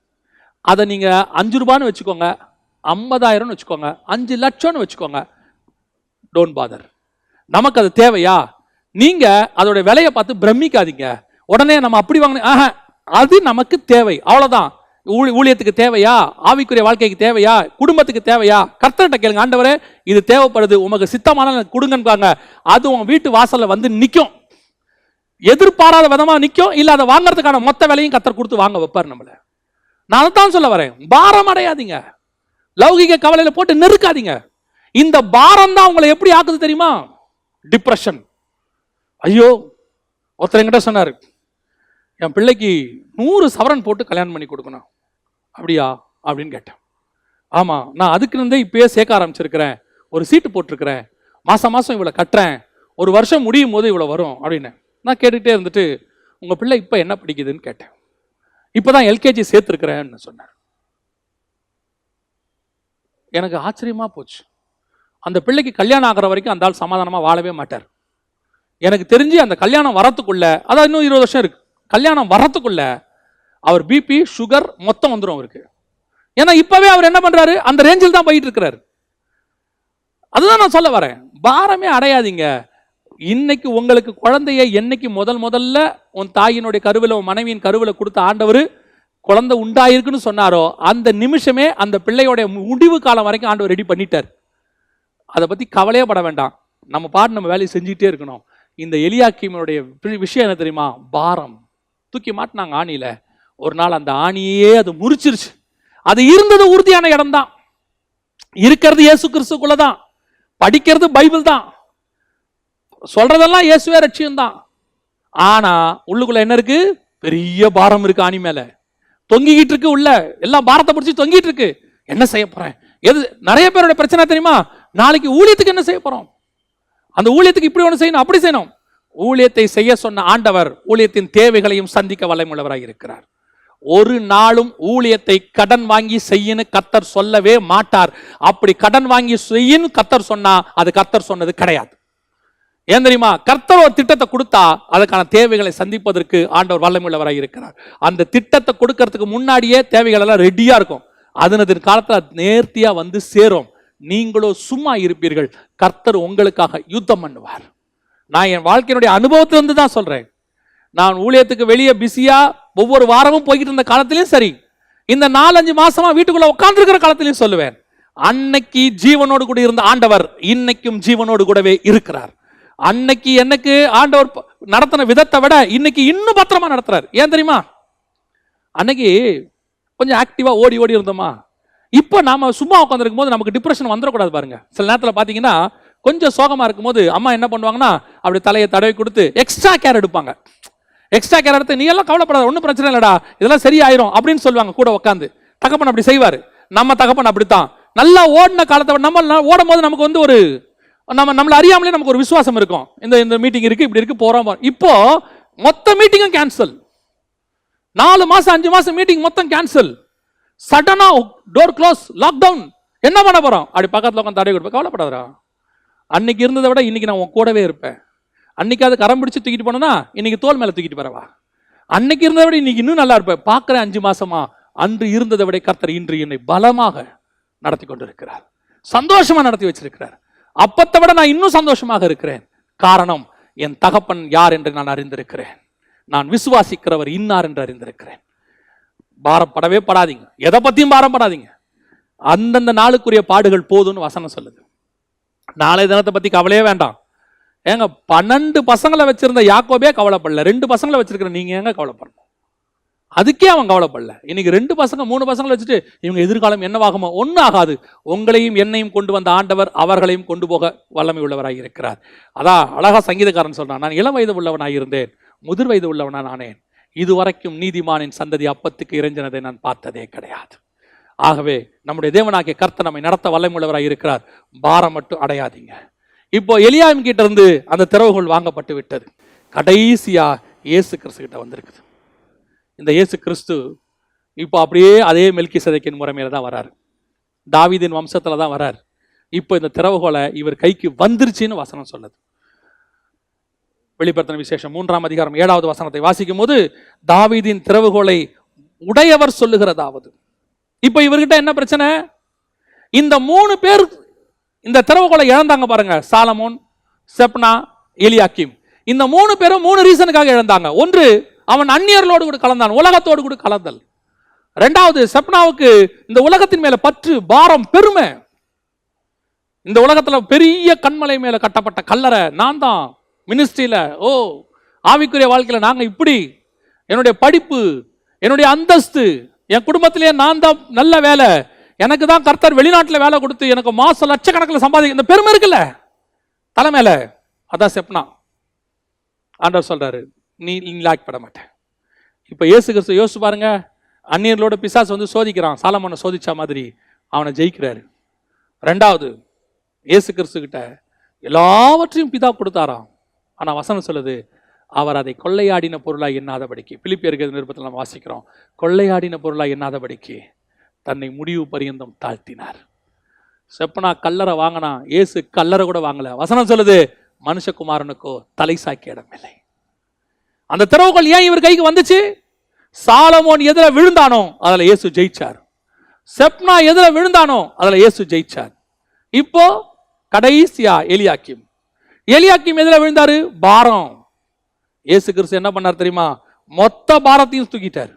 அதை நீங்க 5 ரூபான்னு வச்சுக்கோங்க, 50,000 வச்சுக்கோங்க, 5 லட்சம்னு வச்சுக்கோங்க, டோன்ட் பாதர். நமக்கு அது தேவையா? நீங்க அதோட விலையை பார்த்து பிரமிக்காதீங்க. உடனே நம்ம அப்படி வாங்க, அது நமக்கு தேவை, அவ்வளவுதான். ஊழியத்துக்கு தேவையா? ஆவிக்குரிய வாழ்க்கைக்கு தேவையா? குடும்பத்துக்கு தேவையா? கர்த்தர்கிட்ட கேளுங்க, ஆண்டவரே இது தேவைப்படுது, உமக்கு சித்தமான கொடுங்கன்னு. அது உங்க வீட்டு வாசல்ல வந்து நிற்கும். எதிர்பாராத விதமா நிற்கும். இல்ல அதை வாங்கறதுக்கான மொத்த விலையும் கர்த்தர் கொடுத்து வாங்க வைப்பார் நம்மள. நான் தான் சொல்ல வரேன், பாரம் அடையாதீங்க, லௌகிக கவலையில போட்டு நெருக்காதீங்க. இந்த பாரம் தான் உங்களை எப்படி ஆக்குது தெரியுமா? டிப்ரெஷன். ஐயோ, ஒருத்தர் என்கிட்ட சொன்னாரு, என் பிள்ளைக்கு 100 சவரன் போட்டு கல்யாணம் பண்ணி கொடுக்கணும். அப்படியா அப்படின்னு கேட்டேன். ஆமா, நான் அதுக்கு இருந்தே இப்பயே சேர்க்க ஆரம்பிச்சிருக்கிறேன், ஒரு சீட்டு போட்டிருக்கிறேன், மாசம் மாசம் இவ்வளவு கட்டுறேன், ஒரு வருஷம் முடியும் போது இவ்வளவு வரும் அப்படின்னு. நான் கேட்டுக்கிட்டே இருந்துட்டு, உங்க பிள்ளை இப்ப என்ன படிக்குதுன்னு கேட்டேன். இப்பதான் எல்கேஜி சேர்த்திருக்கிறேன்னு சொன்னார். எனக்கு ஆச்சரியமா போச்சு. அந்த பிள்ளைக்கு கல்யாணம் ஆகிற வரைக்கும் அந்த ஆள் சமாதானமா வாழவே மாட்டார். எனக்கு தெரிஞ்சு அந்த கல்யாணம் வரத்துக்குள்ள, அதான் இன்னும் 20 வருஷம் இருக்கு, கல்யாணம் வரத்துக்குள்ள அவர் பிபி சுகர் மொத்தம் வந்துடும் அவருக்கு. ஏன்னா இப்பவே அவர் என்ன பண்றாரு, அந்த ரேஞ்சில் தான் போயிட்டு இருக்கிறாரு. அதுதான் நான் சொல்ல வரேன், பாரமே அடையாதீங்க. இன்னைக்கு உங்களுக்கு குழந்தைய என்னைக்கு முதல்ல உன் தாயினுடைய கருவில, உன் மனைவியின் கருவில கொடுத்த ஆண்டவர் குழந்தை உண்டாயிருக்குன்னு சொன்னாரோ, அந்த நிமிஷமே அந்த பிள்ளையோட முடிவு காலம் வரைக்கும் ஆண்டவர் ரெடி பண்ணிட்டார். அதை பத்தி கவலையே பட வேண்டாம். நம்ம பாட்டு நம்ம வேலையை செஞ்சுட்டே இருக்கணும். இந்த எலியாக்கீமுடைய விஷயம் என்ன தெரியுமா? பாரம் தூக்கி மாட்டினாங்க ஆணியில. ஒரு நாள் அந்த ஆணியே அது முறிச்சிருச்சு. அது இருந்தது உறுதியான இடம் தான், இருக்கிறது இயேசு கிறிஸ்துக்குள்ளதான், படிக்கிறது பைபிள் தான், சொல்றதெல்லாம் இயேசுவே ரட்சியம் தான். ஆனா உள்ளுக்குள்ள என்ன இருக்கு? பெரிய பாரம் இருக்கு. ஆணி மேல தொங்கிக்கிட்டு இருக்கு, உள்ள எல்லாம் பாரத்தை பிடிச்சி தொங்கிட்டு இருக்கு. என்ன செய்ய போறேன்? எது நிறைய பேரோட பிரச்சனை தெரியுமா? நாளைக்கு ஊழியத்துக்கு என்ன செய்ய போறோம்? அந்த ஊழியத்துக்கு இப்படி ஒன்று செய்யணும், அப்படி செய்யணும். ஊழியத்தை செய்ய சொன்ன ஆண்டவர் ஊழியத்தின் தேவைகளையும் சந்திக்க வல்லமையுள்ளவராய் இருக்கிறார். ஒரு நாளும் ஊழியத்தை கடன் வாங்கி செய்யன்னு கர்த்தர் சொல்லவே மாட்டார். அப்படி கடன் வாங்கி செய்யன்னு கர்த்தர் சொன்னா அது கர்த்தர் சொன்னது கிடையாது. ஏன் தெரியுமா? கர்த்தர் ஒரு திட்டத்தை கொடுத்தா அதுக்கான தேவைகளை சந்திப்பதற்கு ஆண்டவர் வல்லமையுள்ளவராய் இருக்கிறார். அந்த திட்டத்தை கொடுக்கறதுக்கு முன்னாடியே தேவைகள் எல்லாம் ரெடியா இருக்கும். அதனது காலத்துல நேர்த்தியா வந்து சேரும். நீங்களோ சும்மா இருப்பீர்கள். கர்த்தர் உங்களுக்காக யுத்தம் பண்ணுவார். நான் என் வாழ்க்கையினுடைய அனுபவத்திலிருந்து தான் சொல்றேன். நான் ஊழியத்துக்கு வெளியே பிஸியா ஒவ்வொரு வாரமும் போய்கிட்டு இருந்த காலத்திலையும் சரி, இந்த 4-5 மாசமா வீட்டுக்குள்ள உட்கார்ந்து இருக்கிற காலத்திலையும் சொல்லுவேன், அன்னைக்கு ஜீவனோடு கூட இருந்த ஆண்டவர் இன்னைக்கும் ஜீவனோடு கூடவே இருக்கிறார். அன்னைக்கு எனக்கு ஆண்டவர் நடத்தின விதத்தை விட இன்னைக்கு இன்னும் பத்திரமா நடத்துறாரு. ஏன் தெரியுமா? அன்னைக்கு கொஞ்சம் ஆக்டிவா ஓடி ஓடி இருந்தோமா, இப்போ நாம சும்மா உட்காந்துருக்கும் போது நமக்கு டிப்ரெஷன் வந்துடக்கூடாது பாருங்க. சில நேரத்தில் பார்த்தீங்கன்னா கொஞ்சம் சோகமா இருக்கும் போது அம்மா என்ன பண்ணுவாங்கன்னா அப்படி தலையை தடவை கொடுத்து எக்ஸ்ட்ரா கேர் எடுப்பாங்க. எக்ஸ்ட்ரா கேர் எடுத்து நீ எல்லாம் கவலைப்படாத, ஒன்றும் பிரச்சனை இல்லடா, இதெல்லாம் சரியாயிரும் அப்படின்னு சொல்லுவாங்க கூட உட்காந்து. தகப்பன் அப்படி செய்வார். நம்ம தகப்பன் அப்படித்தான். நல்லா ஓடின காலத்தை நம்ம ஓடும் போது நமக்கு வந்து ஒரு நம்மள அறியாமலே நமக்கு ஒரு விசுவாசம் இருக்கும். இந்த மீட்டிங் இருக்கு, இப்படி இருக்கு, போறோம். இப்போ மொத்த மீட்டிங்கும் கேன்சல். 4 மாசம் 5 மாசம் மீட்டிங் மொத்தம் கேன்சல். சடனா டோர் க்ளோஸ், லாக்டவுன். என்ன பண்ண போறோம்? அப்படி பக்கத்தில் உட்காந்து தடவை கொடுப்பேன். கவலைப்படாதா, அன்னைக்கு இருந்ததை விட இன்னைக்கு நான் உன் கூடவே இருப்பேன். அன்னைக்கு அது கரம் பிடிச்சு தூக்கிட்டு போனா இன்னைக்கு தோல் மேல தூக்கிட்டு வரவா. அன்னைக்கு இருந்ததை விட இன்னைக்கு இன்னும் நல்லா இருப்பேன். பார்க்கிறேன் 5 மாசமா அன்று இருந்ததை விட கர்த்தர் இன்று என்னை பலமாக நடத்தி கொண்டிருக்கிறார், சந்தோஷமா நடத்தி வச்சிருக்கிறார். அப்பத்தை விட நான் இன்னும் சந்தோஷமாக இருக்கிறேன். காரணம், என் தகப்பன் யார் என்று நான் அறிந்திருக்கிறேன். நான் விசுவாசிக்கிறவர் இன்னார் என்று அறிந்திருக்கிறேன். பாரப்படவே படாதீங்க, எதை பத்தியும் பாரப்படாதீங்க. அந்தந்த நாளுக்குரிய பாடுகள் போதும்னு வசனம் சொல்லுது. நாளை தினத்தை பத்தி கவலையே வேண்டாம். ஏங்க 12 பசங்களை வச்சிருந்த யாக்கோபே கவலைப்படல, 2 பசங்களை வச்சிருக்கிற நீங்க ஏங்க கவலைப்படணும்? அதுக்கே அவன் கவலைப்படல. இன்னைக்கு 2 பசங்க 3 பசங்களை வச்சுட்டு இவங்க எதிர்காலம் என்னவாகுமோ? ஒன்றும் ஆகாது. உங்களையும் என்னையும் கொண்டு வந்த ஆண்டவர் அவர்களையும் கொண்டு போக வல்லமை உள்ளவராக இருக்கிறார். அதான் அழகா சங்கீதக்காரன் சொல்றான், நான் இளம் வயது உள்ளவனாக இருந்தேன், முதிர் வயது உள்ளவனா நானேன், இதுவரைக்கும் நீதிமானின் சந்ததி அப்பத்துக்கு இறைஞ்சினதை நான் பார்த்ததே கிடையாது. ஆகவே நம்முடைய தேவனாகிய கர்த்தர் நம்மை நடத்த வல்லமை உள்ளவராக இருக்கிறார். பாரம் மட்டும் அடையாதீங்க. இப்போ எலியாவின் கிட்ட இருந்து அந்த திறவுகோல் வாங்கப்பட்டு விட்டது. கடைசியா இயேசு கிறிஸ்து கிட்ட வந்திருக்குது. இந்த இயேசு கிறிஸ்து இப்போ அப்படியே அதே மெல்கிசேதேக்கின் முறைமையில தான் வராரு, தாவீதின் வம்சத்துல தான் வராரு. இப்போ இந்த திறவுகோலை இவர் கைக்கு வந்துருச்சுன்னு வசனம் சொல்லுது. வெளிப்படுத்தின விசேஷம் 3ஆம் அதிகாரம் 7வது வசனத்தை வாசிக்கும் போது தாவீதின் திறவுகோலை உடையவர் சொல்லுகிறதாவது. இப்போ இவர்கிட்ட என்ன பிரச்சனை? இந்த 3 பேர் இந்த திறவுகோலை இழந்தாங்க பாருங்க. சாலமோன், செப்னா, எலியாக்கிம். இந்த 3 பேரும் 3 ரீசனுக்காக இழந்தாங்க. ஒன்று, அவன் அந்நியர்களோடு கூட கலந்தான், உலகத்தோடு கூட கலந்தல். 2வது, செப்னாவுக்கு இந்த உலகத்தின் மேல பற்று, பாரம், பெருமை. இந்த உலகத்துல பெரிய கண்மலை மேல கட்டப்பட்ட கல்லறை நான் தான் மினிஸ்ட்ரியில, ஆவிக்குரிய வாழ்க்கையில நாங்க இப்படி, என்னுடைய படிப்பு, என்னுடைய அந்தஸ்து, என் குடும்பத்திலேயே நான் தான் நல்ல வேலை, எனக்கு தான் கர்த்தர் வெளிநாட்டில் வேலை கொடுத்து எனக்கு மாசம் லட்சக்கணக்கில் சம்பாதிக்க, இந்த பெருமை இருக்குல்ல தலைமையில. அதான் செப்னா. ஆண்டவர் சொல்றாரு, நீ லாய்க்கப்பட மாட்டேன். இப்ப இயேசு கிறிஸ்து யோசிச்சு பாருங்க, அந்நியர்களோட பிசாசு வந்து சோதிக்கிறான், சாலமோனை சோதிச்சா மாதிரி அவனை ஜெயிக்கிறாரு. 2வது, இயேசு கிறிஸ்து கிட்ட எல்லாவற்றையும் பிதா கொடுத்தாராம். ஆனா வசனம் சொல்லுது, அவர் அதை கொள்ளையாடின பொருளாய் எண்ணாதபடிக்கு, பிலிப்பியர்கள் நிருபத்தில் நம்ம வாசிக்கிறோம், கொள்ளையாடின பொருளாய் எண்ணாதபடிக்கு தன்னை முடிவு பரியந்தம் தாழ்த்தினார். செப்பனா கல்லறை வாங்கினா, இயேசு கல்லறை கூட வாங்கல. வசனம் சொல்லுது, மனுஷகுமாரனுக்கோ தலை சாய்க்க இடமில்லை. அந்த திறவுகோல் ஏன் இவர் கைக்கு வந்துச்சு? சாலமோன் எதிர விழுந்தானோ அதுல இயேசு ஜெயிச்சார். செப்னா எதிர விழுந்தானோ அதுல இயேசு ஜெயிச்சார். இப்போ கடைசியா எலியாக்கிம். எலியாக்கிம் எதிர விழுந்தாரு, பாரம். இயேசு கிறிஸ்து என்ன பண்ணார் தெரியுமா? மொத்த பாரத்தையும் தூக்கிட்டாரு,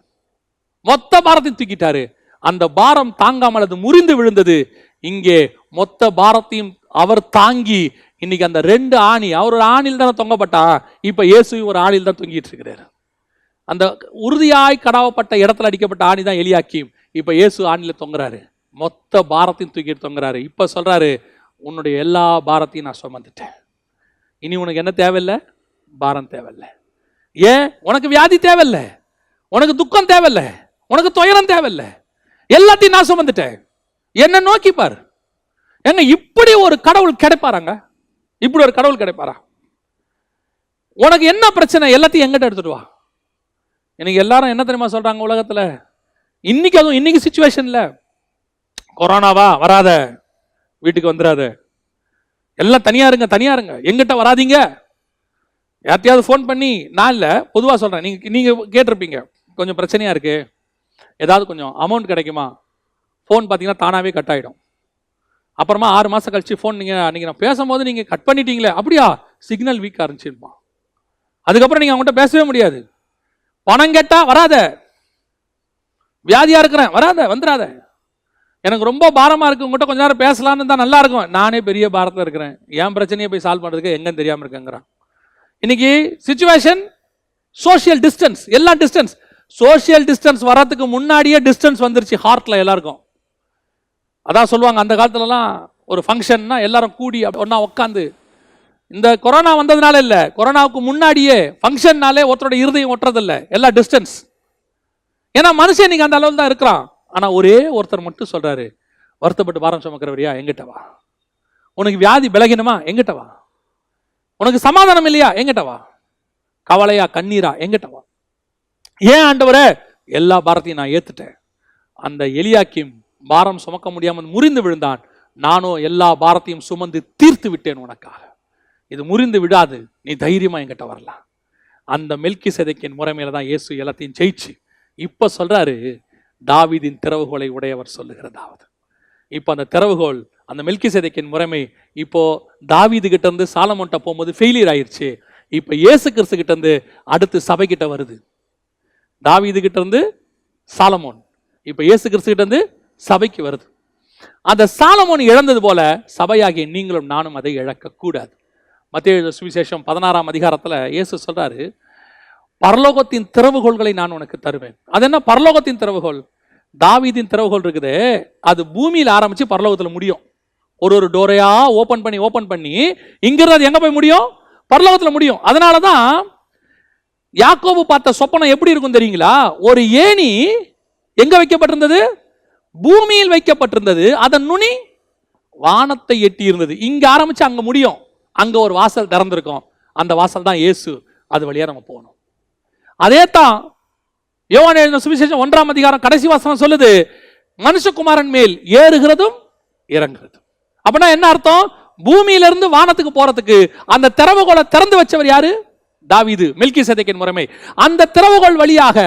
மொத்த பாரத்தையும் தூக்கிட்டாரு. அந்த பாரம் தாங்காமல் அது முறிந்து விழுந்தது. இங்கே மொத்த பாரத்தையும் அவர் தாங்கி இன்னைக்கு அந்த 2 ஆணி, அவர் ஒரு ஆணில் தானே தொங்கப்பட்டா, இப்ப இயேசு ஒரு ஆணில் தான் தொங்கிட்டு இருக்கிறார். அந்த உறுதியாய் கடாவப்பட்ட இடத்துல அடிக்கப்பட்ட ஆணி தான் எலியாக்கிம். இப்ப இயேசு ஆணில தொங்குறாரு, மொத்த பாரத்தையும் தூக்கிட்டு தொங்குறாரு. இப்ப சொல்றாரு, உன்னுடைய எல்லா பாரத்தையும் நான் சுமந்துட்டேன், இனி உனக்கு என்ன தேவையில்லை? பாரம் தேவையில்லை. ஏன்? உனக்கு வியாதி தேவையில்லை, உனக்கு துக்கம் தேவையில்லை, உனக்கு துயரம் தேவையில்லை, எல்லாத்தையும் நான் சுமந்துட்டேன். என்ன நோக்கி பார். எங்க இப்படி ஒரு கடவுள் கிடைப்பாராங்க? இப்படி ஒரு கடவுள் கிடைப்பாரா? உனக்கு என்ன பிரச்சனை? எல்லாத்தையும் எங்கிட்ட எடுத்துட்டு வா. இன்னைக்கு எல்லாரும் என்ன தெரியுமா சொல்றாங்க உலகத்துல? இன்னைக்கு அதுவும் இன்னைக்கு சிச்சுவேஷன்ல, கொரோனாவா வராத, வீட்டுக்கு வந்துடாத, எல்லாம் தனியா இருங்க, தனியா இருங்க, எங்கிட்ட வராதீங்க. யார்ட்டையாவது ஃபோன் பண்ணி, நான் இல்லை பொதுவாக சொல்றேன், நீங்க கேட்டிருப்பீங்க, கொஞ்சம் பிரச்சனையா இருக்கு, ஏதாவது கொஞ்சம் அமௌண்ட் கிடைக்குமா? ஃபோன் பார்த்தீங்கன்னா தானாகவே கட் ஆகிடும். அப்புறமா 6 மாதம் கழிச்சு ஃபோன் நீங்கள் அன்றைக்கி நான் பேசும்போது நீங்கள் கட் பண்ணிட்டீங்களே, அப்படியா? சிக்னல் வீக்காக இருந்துச்சுப்பா. அதுக்கப்புறம் நீங்கள் அவங்கள்ட்ட பேசவே முடியாது. பணம் கேட்டால் வராத, வியாதியாக இருக்கிறேன் வராத, வந்துடாத, எனக்கு ரொம்ப பாரமாக இருக்குது, உங்கள்கிட்ட கொஞ்ச நேரம் பேசலான்னு தான் நல்லா இருக்கும், நானே பெரிய பாரத்தில் இருக்கிறேன், என் பிரச்சனையை போய் சால்வ் பண்ணுறதுக்கு எங்கன்னு தெரியாமல் இருக்கேங்கிறான். இன்னைக்கு சிச்சுவேஷன் சோசியல் டிஸ்டன்ஸ், எல்லாம் டிஸ்டன்ஸ். சோசியல் டிஸ்டன்ஸ் வர்றதுக்கு முன்னாடியே டிஸ்டன்ஸ் வந்துருச்சு ஹார்ட்ல எல்லாருக்கும். அதான் சொல்லுவாங்க, அந்த காலத்துலலாம் ஒரு ஃபங்க்ஷன்னா எல்லாரும் கூடி ஒன்னா உட்காந்து, இந்த கொரோனா வந்ததுனால இல்ல, கொரோனாவுக்கு முன்னாடியே ஃபங்க்ஷன்னாலே ஒருத்தரோட இருதயம் ஒட்டுறதில்ல, எல்லாம் டிஸ்டன்ஸ். ஏன்னா மனுஷன் நீங்க அந்த அளவில் தான் இருக்கிறான். ஆனா ஒரே ஒருத்தர் மட்டும் சொல்றாரு, வருத்தப்பட்டு பாரம் சுமக்கிறவரியா எங்கிட்ட வா, உனக்கு வியாதி விலகினுமா எங்கிட்ட வா, உனக்கு சமாதானம் இல்லையா எங்கிட்ட வா, கவலையா கண்ணீரா எங்கிட்ட வா. ஏன் ஆண்டவரே, எல்லா பாரத்தையும் நான் ஏத்துட்டேன். அந்த எலியாக்கீம் பாரம் சுமக்க முடியாமல் முறிந்து விழுந்தான், நானோ எல்லா பாரத்தையும் சுமந்து தீர்த்து விட்டேன் உனக்காக, இது முறிந்து விடாது, நீ தைரியமா என்கிட்ட வரலாம். அந்த மெல்கிசேதேக்கின் முறைமையில தான் இயேசு எல்லாத்தையும் ஜெயிச்சு இப்ப சொல்றாரு, தாவீதின் திறவுகோலை உடையவர் சொல்லுகிறதாவது. இப்ப அந்த திறவுகோல், அந்த மெல்கிசேதேக்கின் முறைமை இப்போ தாவீது கிட்ட இருந்து சாலமோன்ட்ட போகும்போது ஃபெயிலியர் ஆயிடுச்சு. இப்ப இயேசு கிறிஸ்து கிட்ட இருந்து அடுத்து சபை கிட்ட வருது. தாவீது கிட்ட இருந்து சாலமோன், இப்ப இயேசு கிறிஸ்து கிட்ட இருந்து சபைக்கு வருது. அந்த சாலமோன் இழந்தது போல சபையாகிய நீங்களும் நானும் அதை இழக்க கூடாது. மத்தேயு சுவிசேஷம் 16ஆம் அதிகாரத்துல இயேசு சொல்றாரு, பரலோகத்தின் திறவுகோள்களை நான் உனக்கு தருவேன். அது என்ன பரலோகத்தின் திறவுகோள்? தாவீதின் திறவுகோள் இருக்குது, அது பூமியில் ஆரம்பிச்சு பரலோகத்துல முடியும். ஒரு டோரையா ஓபன் பண்ணி இங்கிருந்து அது எங்க போய் முடியும்? பரலோகத்துல முடியும். அதனாலதான் யாக்கோபு பார்த்த சொப்பனம் எப்படி இருக்கும் தெரியுங்களா? ஒரு ஏணி எங்க வைக்கப்பட்டிருந்தது? பூமியில் வைக்கப்பட்டிருந்தது, அதன் நுனி வானத்தை எட்டி இருந்தது. இங்க ஆரம்பிச்சு அங்க முடியும். அங்க ஒரு வாசல் திறந்திருக்கும், அந்த வாசல் தான் இயேசு, அது வழியா நம்ம போகணும். அதே தான் யோவான் எழுதின சுவிசேஷம் 1ஆம் அதிகாரம் கடைசி வசனம் சொல்லுது, மனுஷகுமாரன் மேல் ஏறுகிறதும் இறங்குறதும். அப்படின்னா என்ன அர்த்தம்? பூமியிலிருந்து வானத்துக்கு போறதுக்கு அந்த திறவுகோலை திறந்து வச்சவர் யாரு? தாவீது, மெல்கிசேதேக்கின் முறைமை. அந்த திறவுகோல் வழியாக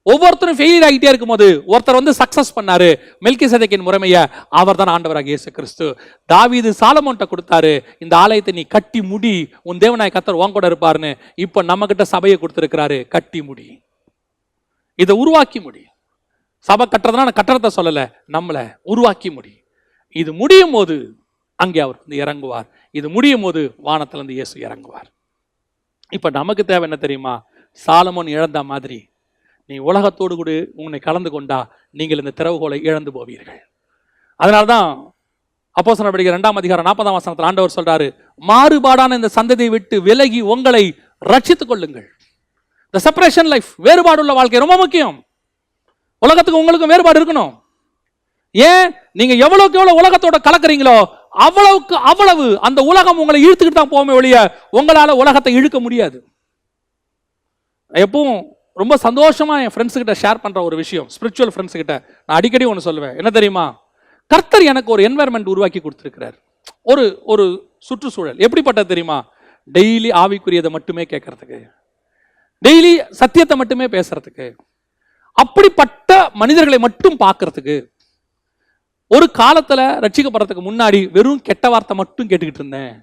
ஒவ்வொருத்தரும் ஃபெயிலியர் ஆகிட்டே இருக்கும் போது ஒருத்தர் வந்து சக்சஸ் பண்ணாரு, மெல்கிசேதேக்கின் முறைமையை. அவர் தான் ஆண்டவராகிய இயேசு கிறிஸ்து. தாவீது சாலமோன்ட்ட கொடுத்தாரு, இந்த ஆலயத்தை நீ கட்டி முடி, உன் தேவனாய் கர்த்தர் உன் கூட இருப்பாருன்னு. இப்ப நம்ம கிட்ட சபையை கொடுத்திருக்கிறாரு, கட்டி முடி, இதை உருவாக்கி முடி. சபை கட்டுறதுனா நான் கட்டறத சொல்லல, நம்மள உருவாக்கி முடி. இது முடியும் போது அங்கே அவர் வந்து இறங்குவார். இது முடியும் போது வானத்திலிருந்து இயேசு இறங்குவார். இப்ப நமக்கு தேவை என்ன தெரியுமா? சாலமோன் இழந்த மாதிரி நீ உலகத்தோடு கூட உன்னை கலந்து கொண்டா நீங்கள் இந்த திறவுகோலை இழந்து போவீர்கள். அதனால்தான் அப்போஸ்தலர் நடவடிக்கைகள் 2ஆம் அதிகாரம் 40ஆம் வசனத்தில் ஆண்டவர் சொல்றாரு, மாறுபாடான இந்த சந்ததியை விட்டு விலகி உங்களை ரட்சித்துக் கொள்ளுங்கள். இந்த செப்பரேஷன் லைஃப், வேறுபாடுள்ள வாழ்க்கை ரொம்ப முக்கியம். உலகத்துக்கு உங்களுக்கும் வேறுபாடு இருக்கணும். ஏன்? நீங்க எவ்வளவுக்கு எவ்வளவு உலகத்தோட கலக்குறீங்களோ அவ்வளவுக்கு அவ்வளவு அந்த உலகம் உங்களை இழுத்துக்கிட்டு தான் போமே ஒழிய உங்களால உலகத்தை இழுக்க முடியாது. எப்பவும் ரொம்ப சந்தோஷமா என் ஃப்ரெண்ட்ஸ் கிட்ட ஷேர் பண்ற ஒரு விஷயம், ஸ்பிரிச்சுவல் ஃப்ரெண்ட்ஸ் கிட்ட நான் அடிக்கடி ஒன்று சொல்லுவேன். என்ன தெரியுமா? கர்த்தர் எனக்கு ஒரு என்வாயர்மெண்ட் உருவாக்கி கொடுத்திருக்கிறார். ஒரு ஒரு சுற்றுச்சூழல் எப்படிப்பட்டது தெரியுமா? டெய்லி ஆவிக்குரியதை மட்டுமே கேட்கறதுக்கு, டெய்லி சத்தியத்தை மட்டுமே பேசுறதுக்கு, அப்படிப்பட்ட மனிதர்களை மட்டும் பார்க்கறதுக்கு. ஒரு காலத்துல ரட்சிக்கப்படுறதுக்கு முன்னாடி வெறும் கெட்ட வார்த்தை மட்டும் கேட்டுக்கிட்டு இருந்தேன்,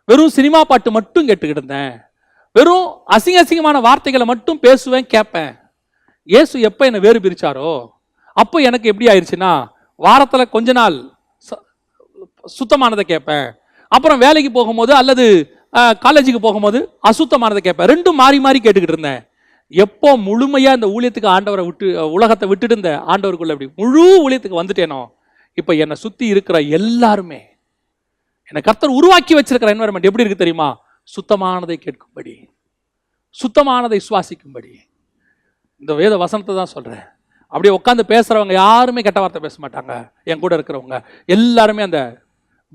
வெறும் சினிமா பாட்டு மட்டும் கேட்டுக்கிட்டு இருந்தேன், வெறும் அசிங்கமான வார்த்தைகளை மட்டும் பேசுவேன் கேட்பேன். இயேசு எப்ப என்னை வேறு பிரிச்சாரோ அப்போ எனக்கு எப்படி ஆயிடுச்சுன்னா, வாரத்துல கொஞ்ச நாள் சுத்தமானதை கேட்பேன், அப்புறம் வேலைக்கு போகும்போது அல்லது காலேஜுக்கு போகும்போது அசுத்தமானதை கேட்பேன். ரெண்டும் மாறி மாறி கேட்டுக்கிட்டு இருந்தேன். எப்போ முழுமையா இந்த ஊழியத்துக்கு ஆண்டவரை விட்டு உலகத்தை விட்டுட்டு இந்த ஆண்டவருக்குள்ள எப்படி முழு ஊழியத்துக்கு வந்துட்டேனோ, இப்ப என்னை சுத்தி இருக்கிற எல்லாருமே என்னை கர்த்தர் உருவாக்கி வச்சிருக்கிற என்வரன்மெண்ட் எப்படி இருக்கு தெரியுமா? சுத்தமானதை கேட்கும்படி, சுத்தமானதை சுவாசிக்கும்படி. இந்த வேத வசனத்தை தான் சொல்றேன். அப்படியே உட்காந்து பேசுறவங்க யாருமே கெட்ட வார்த்தை பேச மாட்டாங்க. என் கூட இருக்கிறவங்க எல்லாருமே அந்த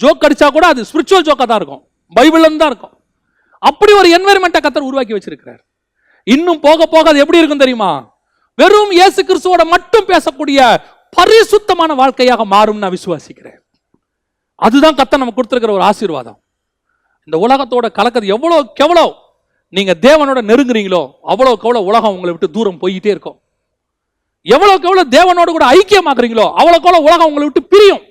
ஜோக் அடிச்சா கூட அது ஸ்பிரிச்சுவல் ஜோக்கா தான் இருக்கும், பைபிள்ல தான் இருக்கும். அப்படி ஒரு என்வரன்மெண்ட்டை கர்த்தர் உருவாக்கி வச்சிருக்கிறார். இன்னும் போக போக அது எப்படி இருக்கும் தெரியுமா? வெறும் இயேசு கிறிஸ்துவோட மட்டும் பேசக்கூடிய பரிசுத்தமான வாழ்க்கையாக மாறும் நான் விசுவாசிக்கிறேன். அதுதான் கர்த்தர் நமக்கு கொடுத்திருக்கிற ஒரு ஆசீர்வாதம். இந்த உலகத்தோட கலக்கிறது எவ்வளவுக்கு எவ்வளவு நீங்க தேவனோட நெருங்குறீங்களோ அவ்வளவுக்கு எவ்வளவு உலகம் உங்களை விட்டு தூரம் போயிட்டே இருக்கும். எவ்வளவுக்கு எவ்வளவு தேவனோடு கூட ஐக்கியமாக்குறீங்களோ அவ்வளவுக்கு எவ்வளவு உலகம் உங்களை விட்டு பிரியும்.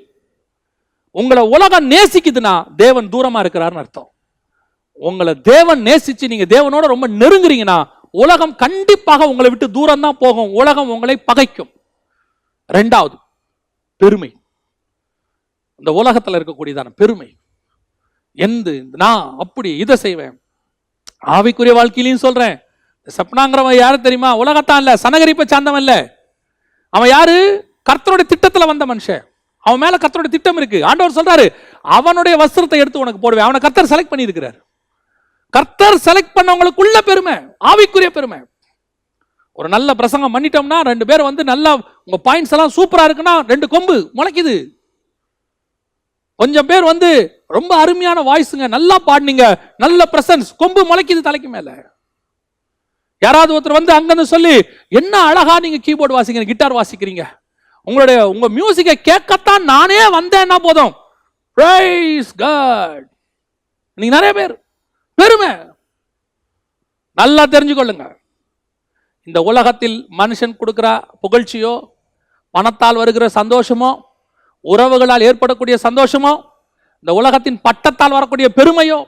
உங்களை உலகம் நேசிக்குதுன்னா தேவன் தூரமா இருக்கிறாருன்னு அர்த்தம். உங்களை தேவன் நேசிச்சு நீங்க தேவனோட ரொம்ப நெருங்குறீங்கன்னா உலகம் கண்டிப்பாக உங்களை விட்டு தூரம் தான் போகும். உலகம் உங்களை பகைக்கும். ரெண்டாவது, பெருமை. இந்த உலகத்துல இருக்கக்கூடியதான பெருமை. நான் அப்படி இதை செய்வேன், ஆவிக்குரிய வாழ்க்கையிலையும் சொல்றேன். சப்னாங்கிறவன் யாரு தெரியுமா? உலகத்தான் இல்ல, சனகரிப்பை சார்ந்தவன் இல்ல. அவன் யாரு? கர்த்தருடைய திட்டத்துல வந்த மனுஷன். அவன் மேல கர்த்தருடைய திட்டம் இருக்கு. ஆண்டவர் சொல்றாரு, அவனுடைய வஸ்திரத்தை எடுத்து உனக்கு போடுவேன். அவனை கர்த்தர் செலக்ட் பண்ணி இருக்கிறார். கர்த்தர் செலக்ட் பண்ணவங்களுக்குள்ள பெருமை, ஆவிக்குரிய பெருமை. ஒரு நல்ல பிரசங்கம் பண்ணிட்டோம்னா 2 பேர் வந்து நல்லா உங்க பாயிண்ட்ஸ் எல்லாம் சூப்பரா இருக்குன்னா 2 கொம்பு முளைக்குது. கொஞ்சம் பேர் வந்து ரொம்ப அருமையான வாய்ஸுங்க, நல்லா பாடினீங்க, நல்ல பிரசன்ஸ், கொம்பு முளைக்குது தலைக்கு மேல. யாராவது ஒருத்தர் வந்து அங்கிருந்து சொல்லி, என்ன அழகா நீங்க கீபோர்டு வாசிக்கிறீங்க, கிட்டார் வாசிக்கிறீங்க, உங்க மியூசிக்கை கேட்கத்தான் நானே வந்தேன்னா போதும். Praise God. நீங்க நிறைய பேர் பெருமை. நல்லா தெரிஞ்சுக்கொள்ளுங்க, இந்த உலகத்தில் மனுஷன் கொடுக்கிற புகழ்ச்சியோ, பணத்தால் வருகிற சந்தோஷமோ, உறவுகளால் ஏற்படக்கூடிய சந்தோஷமோ, இந்த உலகத்தின் பட்டத்தால் வரக்கூடிய பெருமையோ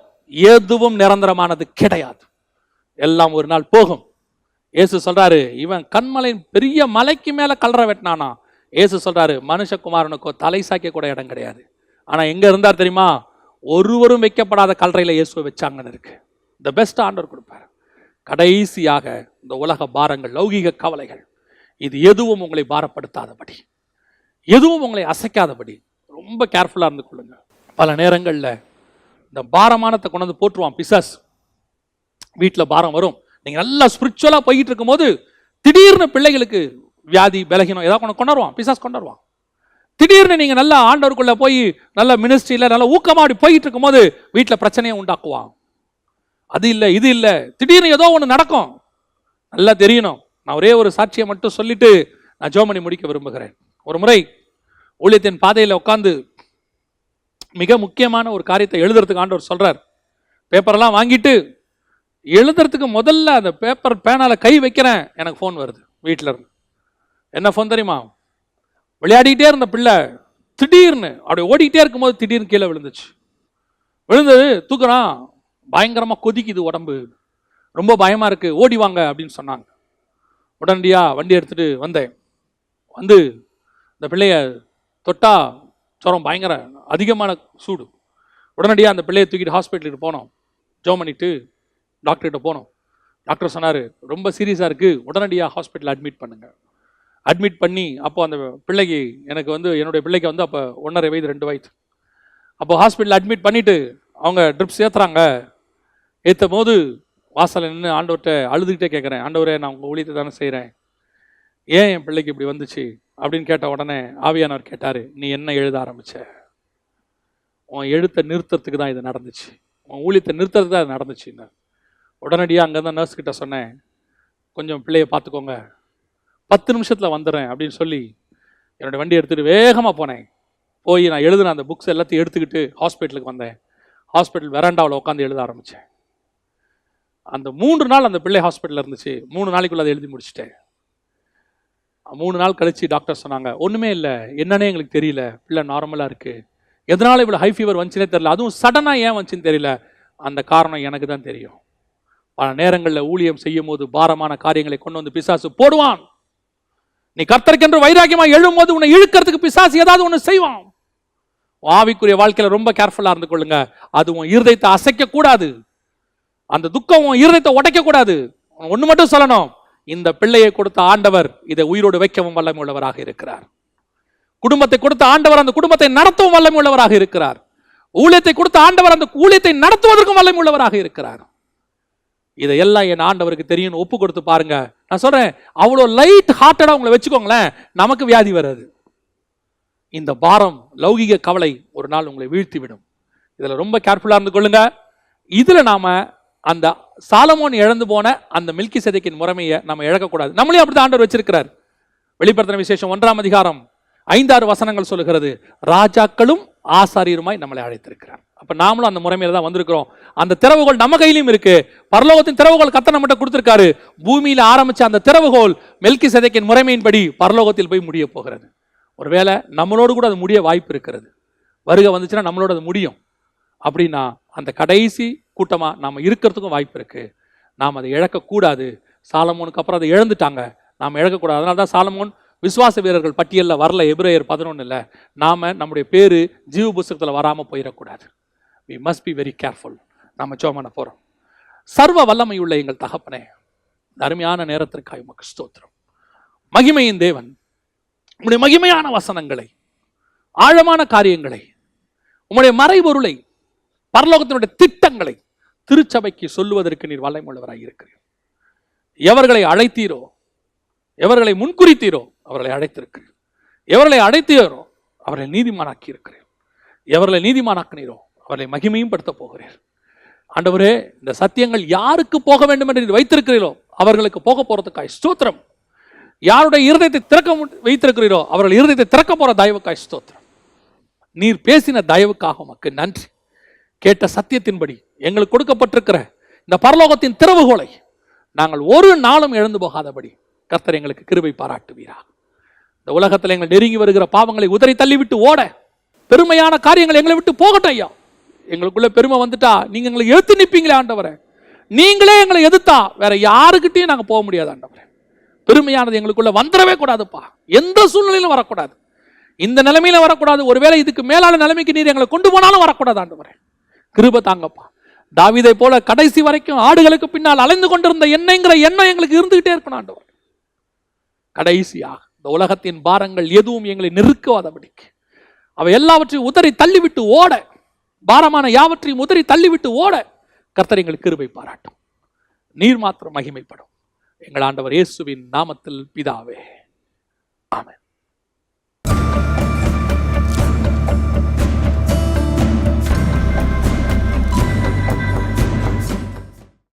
எதுவும் நிரந்தரமானது கிடையாது. எல்லாம் ஒரு நாள் போகும். இயேசு சொல்றாரு, இவன் கண்மலை பெரிய மலைக்கு மேல கல்ற வெட்டினானா. இயேசு சொல்றாரு, மனுஷகுமாரனுக்கோ தலை சாய்க்க கூட இடம் கிடையாது. ஆனா எங்க இருந்தார் தெரியுமா? ஒருவரும் வைக்கப்படாத கல்றையில இயேசுவை வச்சாங்கன்னு இருக்கு. த பெஸ்ட் ஆண்டவர் கொடுப்பார். கடைசியாக இந்த உலக பாரங்கள், லௌகீக கவலைகள், இது எதுவும் உங்களை பாரப்படுத்தாதபடி, எதுவும் உங்களை அசைக்காதபடி ரொம்ப கேர்ஃபுல்லா இருந்து கொள்ளுங்க. பல நேரங்களில் இந்த பாரமானத்தை கொண்டு வந்து போட்டுருவான் பிசாஸ். வீட்டில் பாரம் வரும். நீங்க நல்லா ஸ்பிரிச்சுவலா போயிட்டு இருக்கும் போது திடீர்னு பிள்ளைகளுக்கு வியாதி, பலகீனம் ஏதாவது கொண்டாடுவான், பிசாஸ் கொண்டாடுவான். திடீர்னு நீங்க நல்லா ஆண்டவருக்குள்ள போய் நல்ல மினிஸ்ட்ரியில நல்லா ஊக்கமா அப்படி போயிட்டு இருக்கும் போது வீட்டில் பிரச்சனையை உண்டாக்குவான். அது இல்லை இது இல்லை, திடீர்னு ஏதோ ஒன்று நடக்கும். நல்லா தெரியணும். நான் ஒரே ஒரு சாட்சியை மட்டும் சொல்லிட்டு நான் ஜெபம் பண்ணி முடிக்க விரும்புகிறேன். ஒரு முறை ஊழியத்தின் பாதையில் உட்கார்ந்து மிக முக்கியமான ஒரு காரியத்தை எழுதுறதுக்கு ஆண்டவர் சொல்றார். பேப்பரெல்லாம் வாங்கிட்டு எழுதுறதுக்கு முதல்ல அந்த பேப்பர் பேனால கை வைக்கிறேன், எனக்கு ஃபோன் வருது வீட்டில் இருந்து. என்ன ஃபோன் தெரியுமா? விளையாடிட்டே இருந்த பிள்ளை திடீர்னு அப்படி ஓடிக்கிட்டே இருக்கும்போது திடீர்னு கீழே விழுந்துச்சு. விழுந்தது தூக்குறான், பயங்கரமா கொதிக்குது உடம்பு, ரொம்ப பயமா இருக்கு, ஓடி வாங்க அப்படின்னு சொன்னாங்க. உடனடியா வண்டி எடுத்துட்டு வந்தேன். வந்து இந்த பிள்ளைய தொட்டா ஜுரம், பயங்கர அதிகமான சூடு. உடனடியாக அந்த பிள்ளையை தூக்கிட்டு ஹாஸ்பிட்டலுக்கு போனோம். ஜெபம் பண்ணிட்டு டாக்டர்கிட்ட போனோம். டாக்டர் சொன்னார், ரொம்ப சீரியஸாக இருக்குது, உடனடியாக ஹாஸ்பிட்டல் அட்மிட் பண்ணுங்க. அட்மிட் பண்ணி அப்போ அந்த பிள்ளைக்கு, எனக்கு வந்து என்னுடைய பிள்ளைக்கு வந்து அப்போ 1.5 வயது 2 வயது. அப்போ ஹாஸ்பிட்டல் அட்மிட் பண்ணிவிட்டு அவங்க ட்ரிப்ஸ் ஏற்றுறாங்க. ஏற்றும் போது வாசலில் நின்று ஆண்டவர்கிட்ட அழுதுகிட்டே கேட்குறேன், ஆண்டவரே நான் உங்கள் ஊழியத்தை தானே செய்கிறேன், ஏன் என் பிள்ளைக்கு இப்படி வந்துச்சு அப்படின்னு கேட்ட உடனே ஆவியானவர் கேட்டார், நீ என்ன எழுத ஆரம்பிச்ச? உன் எழுத்தை நிறுத்துறதுக்கு தான் இது நடந்துச்சு, உன் ஊழியத்தை நிறுத்துறதுக்கு தான் இது நடந்துச்சுன்னு. உடனடியாக அங்கே தான் நர்ஸ் கிட்ட சொன்னேன், கொஞ்சம் பிள்ளையை பார்த்துக்கோங்க, 10 நிமிஷத்தில் வந்துடுறேன் அப்படின்னு சொல்லி என்னோடய வண்டி எடுத்துகிட்டு வேகமாக போனேன். போய் நான் எழுதுன அந்த புக்ஸ் எல்லாத்தையும் எடுத்துக்கிட்டு ஹாஸ்பிட்டலுக்கு வந்தேன். ஹாஸ்பிட்டல் வெராண்டாவில் உட்காந்து எழுத ஆரம்பித்தேன். அந்த 3 நாள் அந்த பிள்ளை ஹாஸ்பிட்டலில் இருந்துச்சு. 3 நாளைக்குள்ள அதை எழுதி முடிச்சிட்டேன். 3 நாள் கழிச்சு டாக்டர் சொன்னாங்க, ஒன்றுமே இல்லை, என்னன்னே எங்களுக்கு தெரியல, பிள்ளை நார்மலாக இருக்குது, எதனால இவ்வளோ ஹை ஃபீவர் வந்துச்சுனே தெரியல, அதுவும் சடனாக ஏன் வந்துச்சுன்னு தெரியல, அந்த காரணம் எனக்கு தான் தெரியும். பல நேரங்களில் ஊழியம் செய்யும் போது பாரமான காரியங்களை கொண்டு வந்து பிசாசு போடுவான். நீ கர்த்தருக்கென்று வைராக்கியமாக எழும்போது உன்னை இழுக்கிறதுக்கு பிசாசு ஏதாவது ஒன்று செய்வான். ஆவிக்குரிய வாழ்க்கையில் ரொம்ப கேர்ஃபுல்லாக இருந்து கொள்ளுங்க. அது உன் இருதயத்தை அசைக்க கூடாது, அந்த துக்கம் உன் இருதயத்தை உடைக்க கூடாது. ஒன்று மட்டும் சொல்லணும், இந்த பிள்ளையை கொடுத்த ஆண்டவர் இதை உயிரோடு வைக்கவும் வல்லமை உள்ளவராக இருக்கிறார். குடும்பத்தை கொடுத்த ஆண்டவர் அந்த குடும்பத்தை நடத்தவும் வல்லமை உள்ளவராக இருக்கிறார். ஊழியத்தை கொடுத்த ஆண்டவர் அந்த ஊழியத்தை நடத்துவதற்கும் வல்லமை உள்ளவராக இருக்கிறார். இதையெல்லாம் என் ஆண்டவருக்கு தெரியும், ஒப்பு கொடுத்து பாருங்க. நான் சொல்றேன், அவ்வளோ லைட் ஹார்ட்டடா உங்களை வச்சுக்கோங்களேன், நமக்கு வியாதி வராது. இந்த பாரம், லௌகிக கவலை ஒரு நாள் உங்களை வீழ்த்தி விடும். இதுல ரொம்ப கேர்ஃபுல்லா இருந்து கொள்ளுங்க. இதுல நாம அந்த சாலமோன் இழந்து போன அந்த மெல்கிசேதேக்கின் முறைமையை நம்ம இழக்கக்கூடாது. நம்மளே அப்படிதான் ஆண்டவர் வச்சிருக்கிறார். வெளிப்படுத்தின விசேஷம் 1ஆம் அதிகாரம் 5-6 வசனங்கள் சொல்லுகிறது, ராஜாக்களும் ஆசாரியருமாய் நம்மளை அழைத்திருக்கிறார். அப்ப நாமளும் அந்த முறைமையில தான் வந்திருக்கிறோம். அந்த திறவுகோல் நம்ம கையிலும் இருக்கு. பரலோகத்தின் திறவுகோல் கர்த்தர் நம்மகிட்ட கொடுத்திருக்காரு. பூமியில ஆரம்பிச்ச அந்த திறவுகோல் மெல்கிசேதேக்கின் முறைமையின்படி பரலோகத்தில் போய் முடிய போகிறது. ஒருவேளை நம்மளோடு கூட அது முடிய வாய்ப்பு இருக்கிறது. வருகை வந்துச்சுன்னா நம்மளோட அது முடியும். அப்படின்னா அந்த கடைசி கூட்டமா நாம இருக்கிறதுக்கும் வாய்ப்பு இருக்கு. நாம் அதை இழக்கக்கூடாது. சாலமோனுக்கு அப்புறம் அதை இழந்துட்டாங்க, நாம் இழக்கக்கூடாது. அதனால தான் சாலமோன் விசுவாச வீரர்கள் பட்டியலில் வரல. எபிரேயர் 11 நாம நம்முடைய பேரு ஜீவ புஸ்தகத்தில் வராமல் போயிடக்கூடாது. We must be very careful. நாம ஜெபம் பண்ண போறோம். சர்வ வல்லமையுள்ள எங்கள் தகப்பனே, அருமையான நேரத்திற்காக உமக்கு ஸ்தோத்திரம். மகிமையின் தேவன், உம்முடைய மகிமையான வசனங்களை, ஆழமான காரியங்களை, உம்முடைய மறைபொருளை, பரலோகத்தினுடைய திட்டங்களை திருச்சபைக்கு சொல்லுவதற்கு நீர் வல்லமையுள்ளவராக இருக்கிறீர். எவர்களை அழைத்தீரோ, எவர்களை முன்குறித்தீரோ அவர்களை அழைத்திருக்கிறீர். எவர்களை அழைத்தீரோ அவர்களை நீதிமானாக்கி இருக்கிறீர். எவர்களை நீதிமானாக்கினீரோ அவர்களை மகிமையும் படுத்த போகிறீர். ஆண்டவரே, இந்த சத்தியங்கள் யாருக்கு போக வேண்டும் என்று வைத்திருக்கிறீரோ அவர்களுக்கு போக போறதுக்காய் ஸ்தோத்திரம். யாருடைய இருதயத்தை திறக்க வைத்திருக்கிறீரோ அவர்கள் இருதயத்தை திறக்க போற தயவுக்காய் ஸ்தோத்திரம். நீர் பேசின தயவுக்காக உமக்கு நன்றி. கேட்ட சத்தியத்தின்படி எங்களுக்கு கொடுக்கப்பட்டிருக்கிற இந்த பரலோகத்தின் திறவுகோலை நாங்கள் ஒரு நாளும் இழந்து போகாதபடி கர்த்தர் எங்களுக்கு கிருபை பாராட்டுவீரா. இந்த உலகத்தில் எங்களை நெருங்கி வருகிற பாவங்களை உதறி தள்ளிவிட்டு ஓட, பெருமையான காரியங்கள் எங்களை விட்டு போகட்டும் ஐயா. எங்களுக்குள்ள பெருமை வந்துட்டா நீங்க எங்களை எதிர்த்து நிற்பீங்களே ஆண்டவரே. நீங்களே எங்களை எதிர்த்தா வேற யாருக்கிட்டையும் நாங்கள் போக முடியாது ஆண்டவரே. பெருமையானது எங்களுக்குள்ள வந்துடவே கூடாதுப்பா. எந்த சூழ்நிலையிலும் வரக்கூடாது. இந்த நிலைமையில வரக்கூடாது. ஒருவேளை இதுக்கு மேலான நிலைமைக்கு நீர் எங்களை கொண்டு போனாலும் வரக்கூடாது ஆண்டவரே. கிருபை தாங்கப்பா. தாவீதை போல கடைசி வரைக்கும் ஆடுகளுக்கு பின்னால் அலைந்து கொண்டிருந்த எண்ணெய்ங்கிற எண்ணம் எங்களுக்கு இருந்துகிட்டே இருக்கணும் ஆண்டவர். கடைசியாக இந்த உலகத்தின் பாரங்கள் எதுவும் எங்களை நெருக்காதபடிக்கு அவை எல்லாவற்றையும் உதறி தள்ளிவிட்டு ஓட, பாரமான யாவற்றையும் உதறி தள்ளிவிட்டு ஓட கர்த்தர் எங்களுக்கு கிருபை பாராட்டும். நீர் மாத்திரம் மகிமைப்படும். எங்கள் ஆண்டவர் இயேசுவின் நாமத்தில் பிதாவே, ஆமென்.